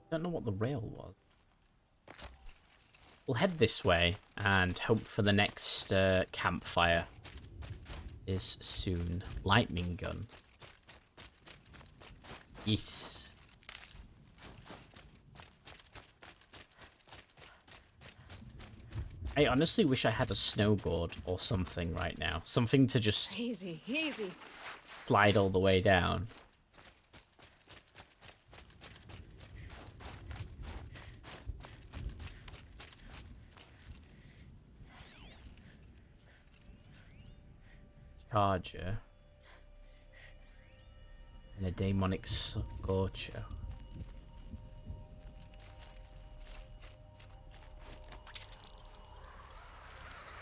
Don't know what the rail was. We'll head this way and hope for the next campfire is soon. Lightning gun. Yes. I honestly wish I had a snowboard or something right now. Something to just Easy, easy. slide all the way down. Charger. And a demonic scorcher.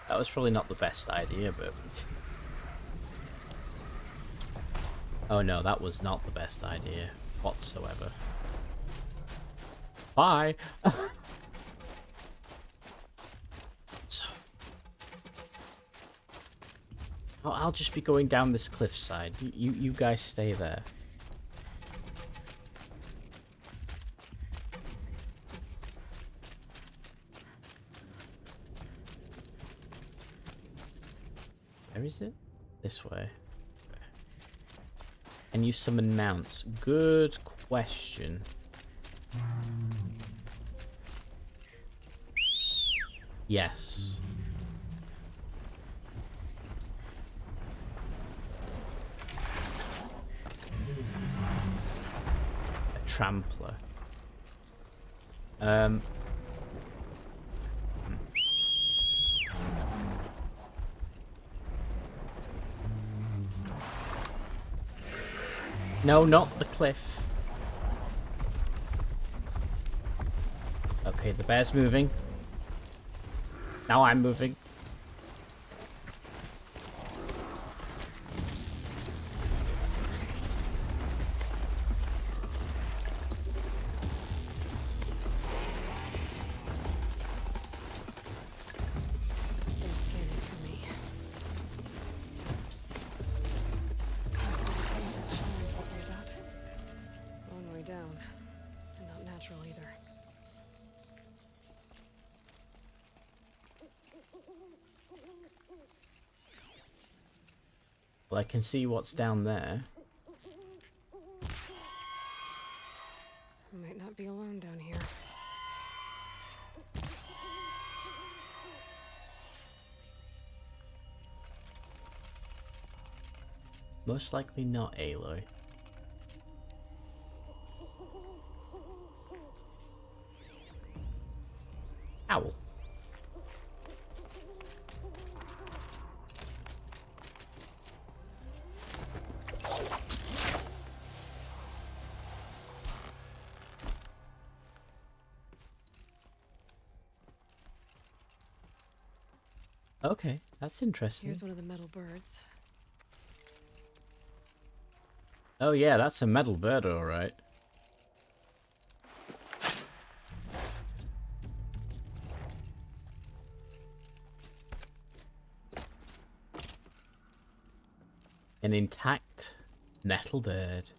That was probably not the best idea, but... Oh no, that was not the best idea whatsoever. Bye! So... Oh, I'll just be going down this cliffside. You guys stay there. Where is it? This way. Can you summon mounts? Good question. Yes. A trampler. No, not the cliff. Okay, the bear's moving. Now I'm moving. They're scanning for me. Possibly the things that Shaman told me about. Long way down. And not natural either. Well, I can see what's down there. I might not be alone down here. Most likely not Aloy. Owl. Okay, that's interesting. Here's one of the metal birds. Oh yeah, that's a metal bird, alright. An intact metal bird.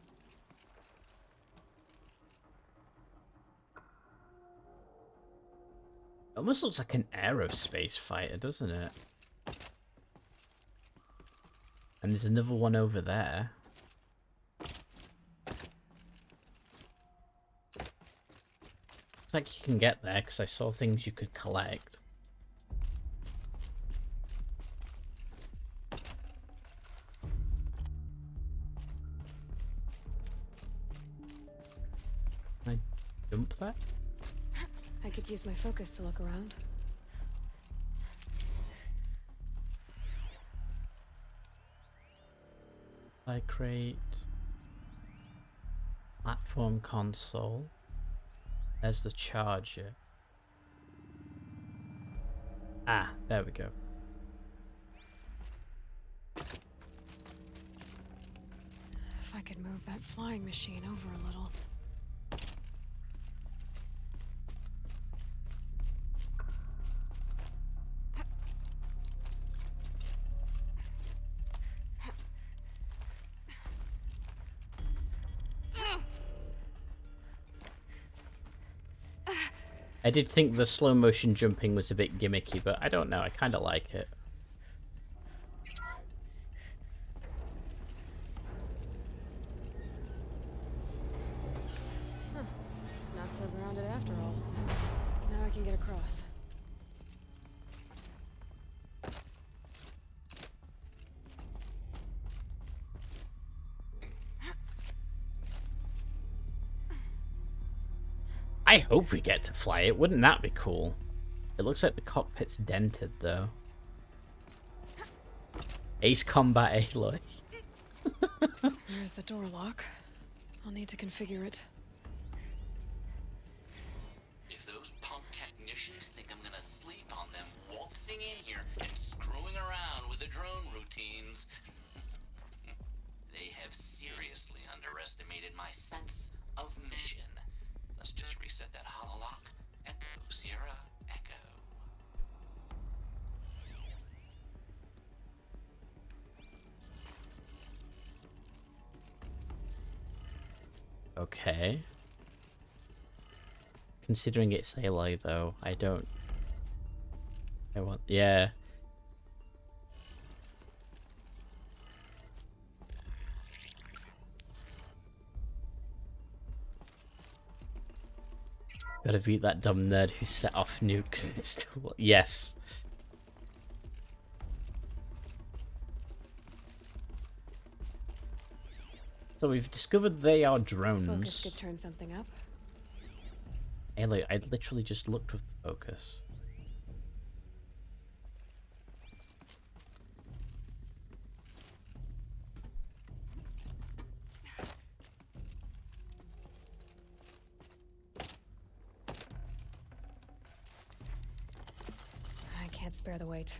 Almost looks like an aerospace fighter, doesn't it? And there's another one over there. Looks like you can get there because I saw things you could collect. Can I jump that? I could use my focus to look around. I create platform console. There's the charger. Ah, there we go. If I could move that flying machine over a little. I did think the slow motion jumping was a bit gimmicky, but I don't know, I kind of like it. can get across. I hope we get to fly it. Wouldn't that be cool? It looks like the cockpit's dented, though. Ace Combat Aloy. There's the door lock. I'll need to configure it. If those punk technicians think I'm gonna sleep on them waltzing in here and screwing around with the drone routines, they have seriously underestimated my sense of mission. Let's just reset that hololock. Echo, Sierra, Echo. Okay. Considering it's Aloy, though, I want... Yeah. Gotta beat that dumb nerd who set off nukes. It's still... Yes. So we've discovered they are drones. Focus could turn something up. Aloy, I literally just looked with the focus. I can't spare the weight.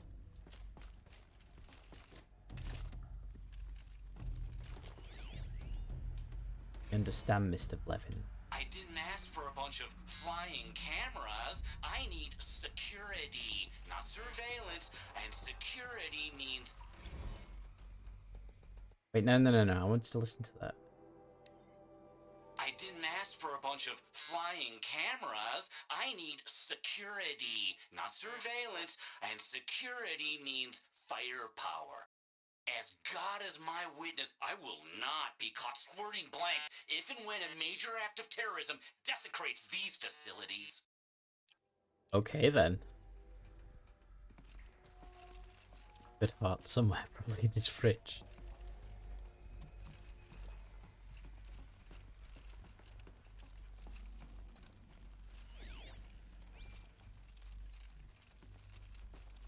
Understand, Mr. Blevin. I didn't ask for a bunch of flying cameras. I need security, not surveillance. And security means... Wait, no. I want to listen to that. I didn't ask for a bunch of flying cameras. I need security, not surveillance. And security means firepower. As God is my witness, I will not be caught squirting blanks if and when a major act of terrorism desecrates these facilities. Okay, then. Good heart somewhere, probably in his fridge.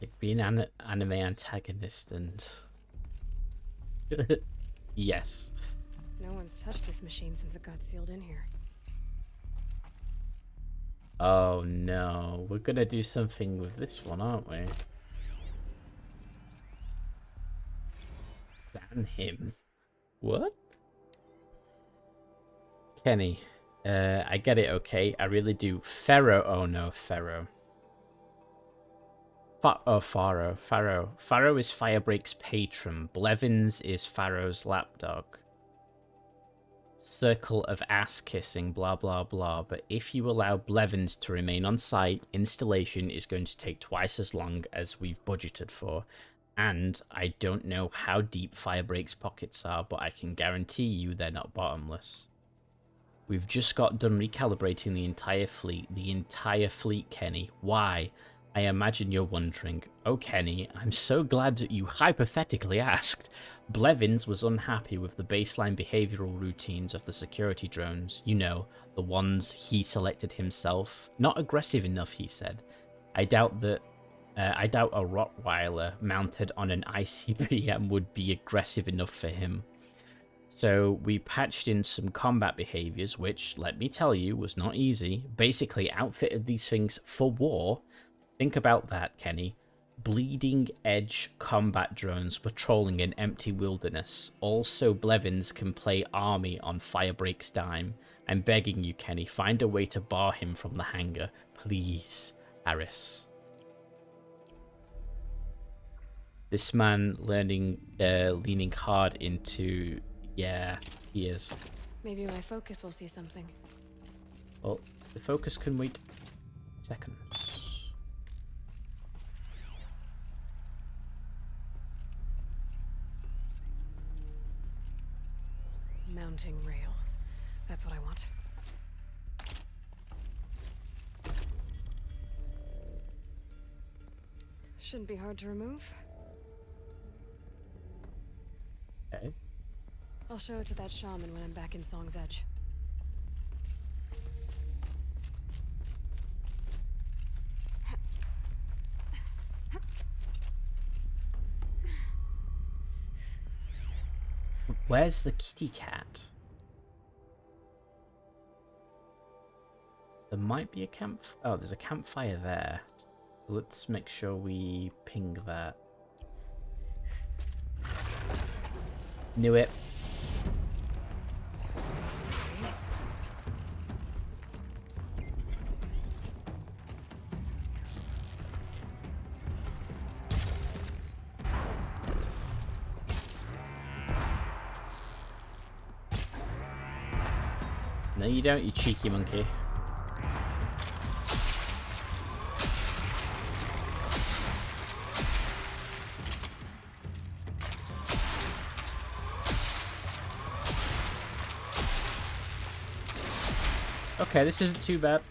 Like being an anime antagonist and... Yes. No one's touched this machine since it got sealed in here. Oh no, we're gonna do something with this one, aren't we? Ban him. What? Kenny, I get it, okay? I really do. Pharaoh, oh no, Pharaoh. Pharaoh. Pharaoh is Firebreak's patron. Blevins is Pharaoh's lapdog. Circle of ass kissing, blah blah blah. But if you allow Blevins to remain on site, installation is going to take twice as long as we've budgeted for. And I don't know how deep Firebreak's pockets are, but I can guarantee you they're not bottomless. We've just got done recalibrating the entire fleet. The entire fleet, Kenny. Why? I imagine you're wondering, oh Kenny, I'm so glad that you hypothetically asked. Blevins was unhappy with the baseline behavioral routines of the security drones, you know, the ones he selected himself. Not aggressive enough, he said. I doubt a Rottweiler mounted on an ICBM would be aggressive enough for him. So we patched in some combat behaviors, which, let me tell you, was not easy. Basically outfitted these things for war. Think about that, Kenny. Bleeding edge combat drones patrolling an empty wilderness. Also, Blevins can play army on Firebreak's dime. I'm begging you, Kenny, find a way to bar him from the hangar. Please, Harris. This man leaning hard into... Yeah, he is. Maybe my focus will see something. Well, the focus can wait seconds. Mounting rail. That's what I want. Shouldn't be hard to remove. Okay. I'll show it to that shaman when I'm back in Song's Edge. Where's the kitty cat? There might be a camp. Oh, there's a campfire there. Let's make sure we ping that. Knew it. No, you don't, you cheeky monkey. Okay, this isn't too bad.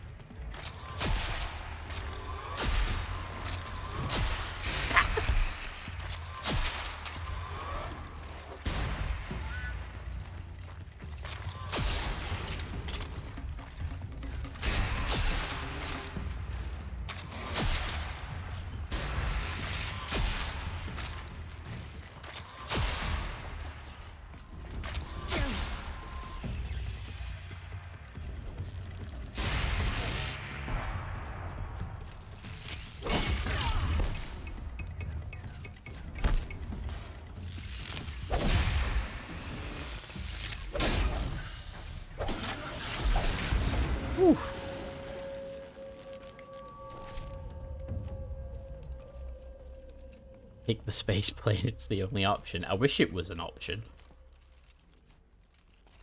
Take the space plane, it's the only option. I wish it was an option.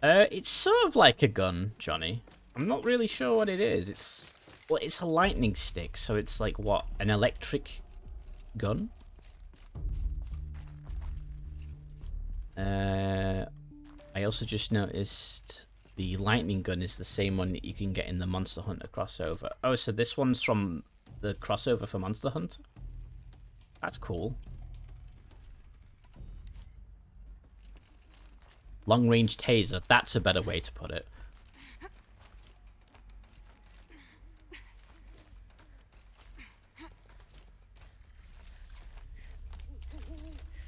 It's sort of like a gun, Johnny. I'm not really sure what it is. It's a lightning stick, so it's like what? An electric gun? I also just noticed the lightning gun is the same one that you can get in the Monster Hunter crossover. Oh, so this one's from the crossover for Monster Hunter? That's cool. Long-range taser, that's a better way to put it.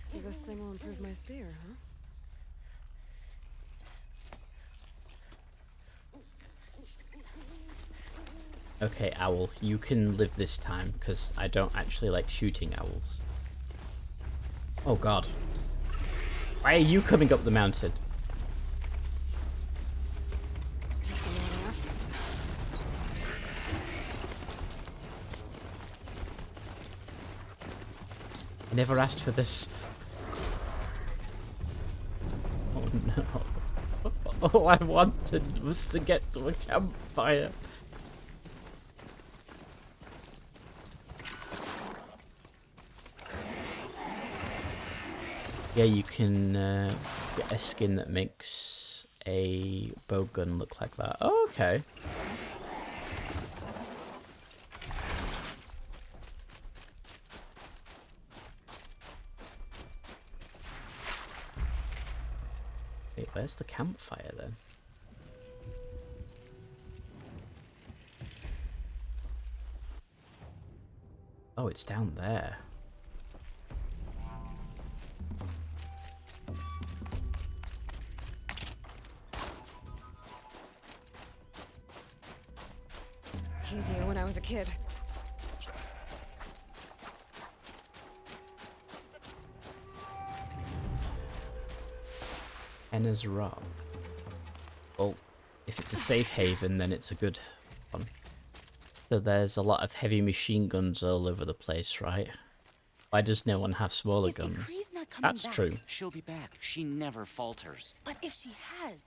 So this thing will improve my spear, huh? Okay, Owl, you can live this time, because I don't actually like shooting owls. Oh god. Why are you coming up the mountain? I never asked for this. Oh no. All I wanted was to get to a campfire. Yeah, you can get a skin that makes a bowgun look like that. Oh, okay. Wait, where's the campfire then? Oh, it's down there. Easier when I was a kid. Enna's Rock. Well, if it's a safe haven, then it's a good one. So there's a lot of heavy machine guns all over the place, right? Why does no one have smaller guns? Ikri's not coming That's back. true. She'll be back. She never falters. But if she has,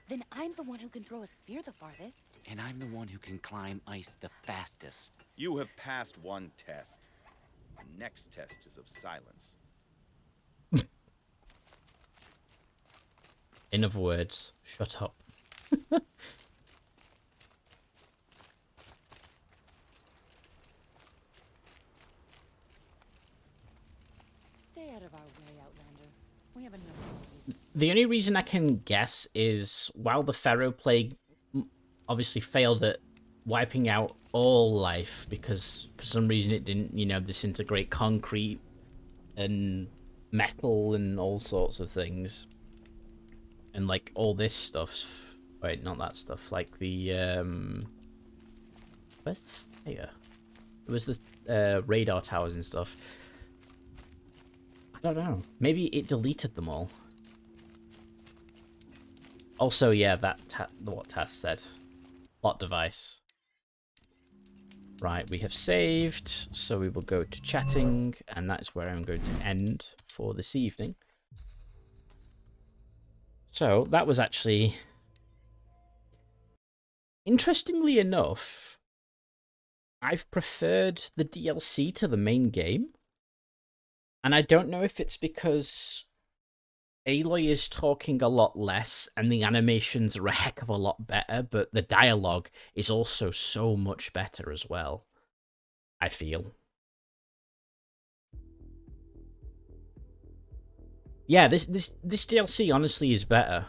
then I'm the one who can throw a spear the farthest. And I'm the one who can climb ice the fastest. You have passed one test. The next test is of silence. In other words, shut up. Stay out of our way, Outlander. We have enough of these. The only reason I can guess is while the Pharaoh Plague obviously failed at wiping out all life because for some reason it didn't, you know, disintegrate concrete and metal and all sorts of things. And like all this stuff. Wait, not that stuff. Like the where's the fire? It was the radar towers and stuff. I don't know. Maybe it deleted them all. Also, yeah, that what Tass said. Plot device. Right, we have saved, so we will go to chatting, and that is where I'm going to end for this evening. So, that was actually... Interestingly enough, I've preferred the DLC to the main game. And I don't know if it's because Aloy is talking a lot less and the animations are a heck of a lot better, but the dialogue is also so much better as well, I feel. Yeah, this DLC honestly is better.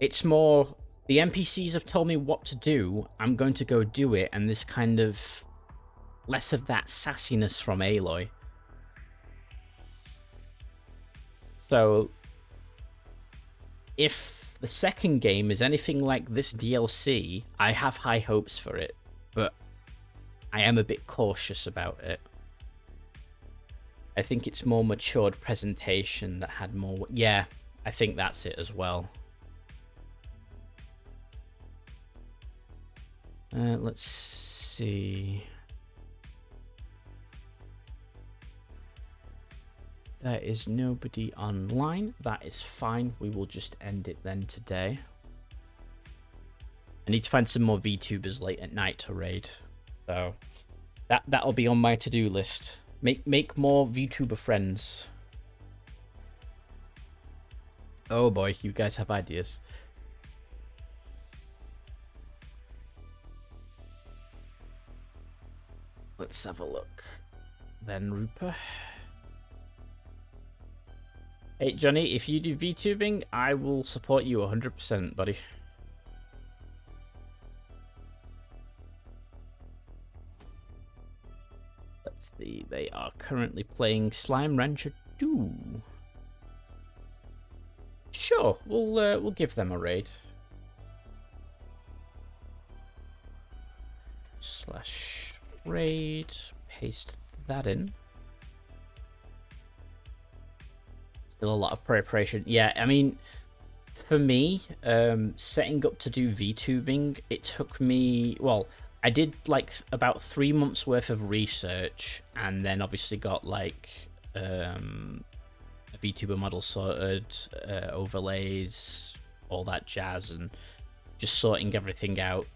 It's more, the NPCs have told me what to do, I'm going to go do it, and this kind of less of that sassiness from Aloy. So, if the second game is anything like this DLC, I have high hopes for it, but I am a bit cautious about it. I think it's more matured presentation that had more... Yeah, I think that's it as well. Let's see... There is nobody online. That is fine. We will just end it then today. I need to find some more VTubers late at night to raid. So that'll be on my to-do list. Make more VTuber friends. Oh boy, you guys have ideas. Let's have a look. Then Rupa. Hey, Johnny, if you do VTubing, I will support you 100%, buddy. Let's see, they are currently playing Slime Rancher 2. Sure, we'll give them a raid. /raid, paste that in. Still a lot of preparation. Yeah, I mean, for me, setting up to do VTubing, it took me, well, I did like about 3 months worth of research, and then obviously got like a VTuber model sorted, overlays, all that jazz, and just sorting everything out,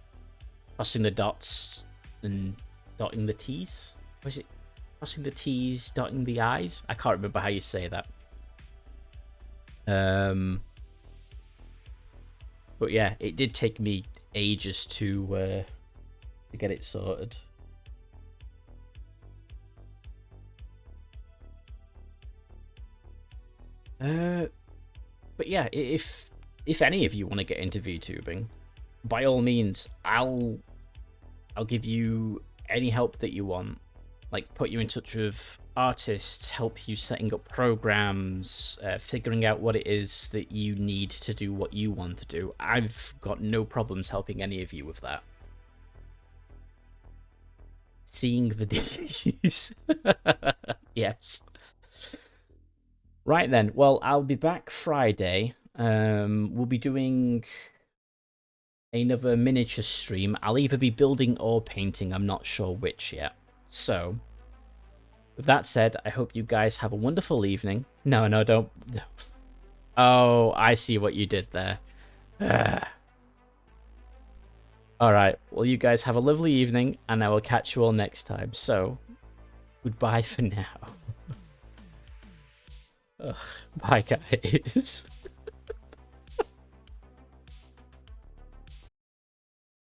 crossing the dots and dotting the T's. Or is it crossing the T's, dotting the I's? I can't remember how you say that. But yeah, it did take me ages to get it sorted. But yeah, if any of you want to get into VTubing, by all means, I'll give you any help that you want. Like, put you in touch with artists, help you setting up programs, figuring out what it is that you need to do what you want to do. I've got no problems helping any of you with that. Seeing the DVDs. Yes. Right then, well, I'll be back Friday. We'll be doing another miniature stream. I'll either be building or painting, I'm not sure which yet. So, with that said, I hope you guys have a wonderful evening. No, don't. Oh, I see what you did there. Alright, well, you guys have a lovely evening, and I will catch you all next time. So, goodbye for now. Ugh, bye, guys.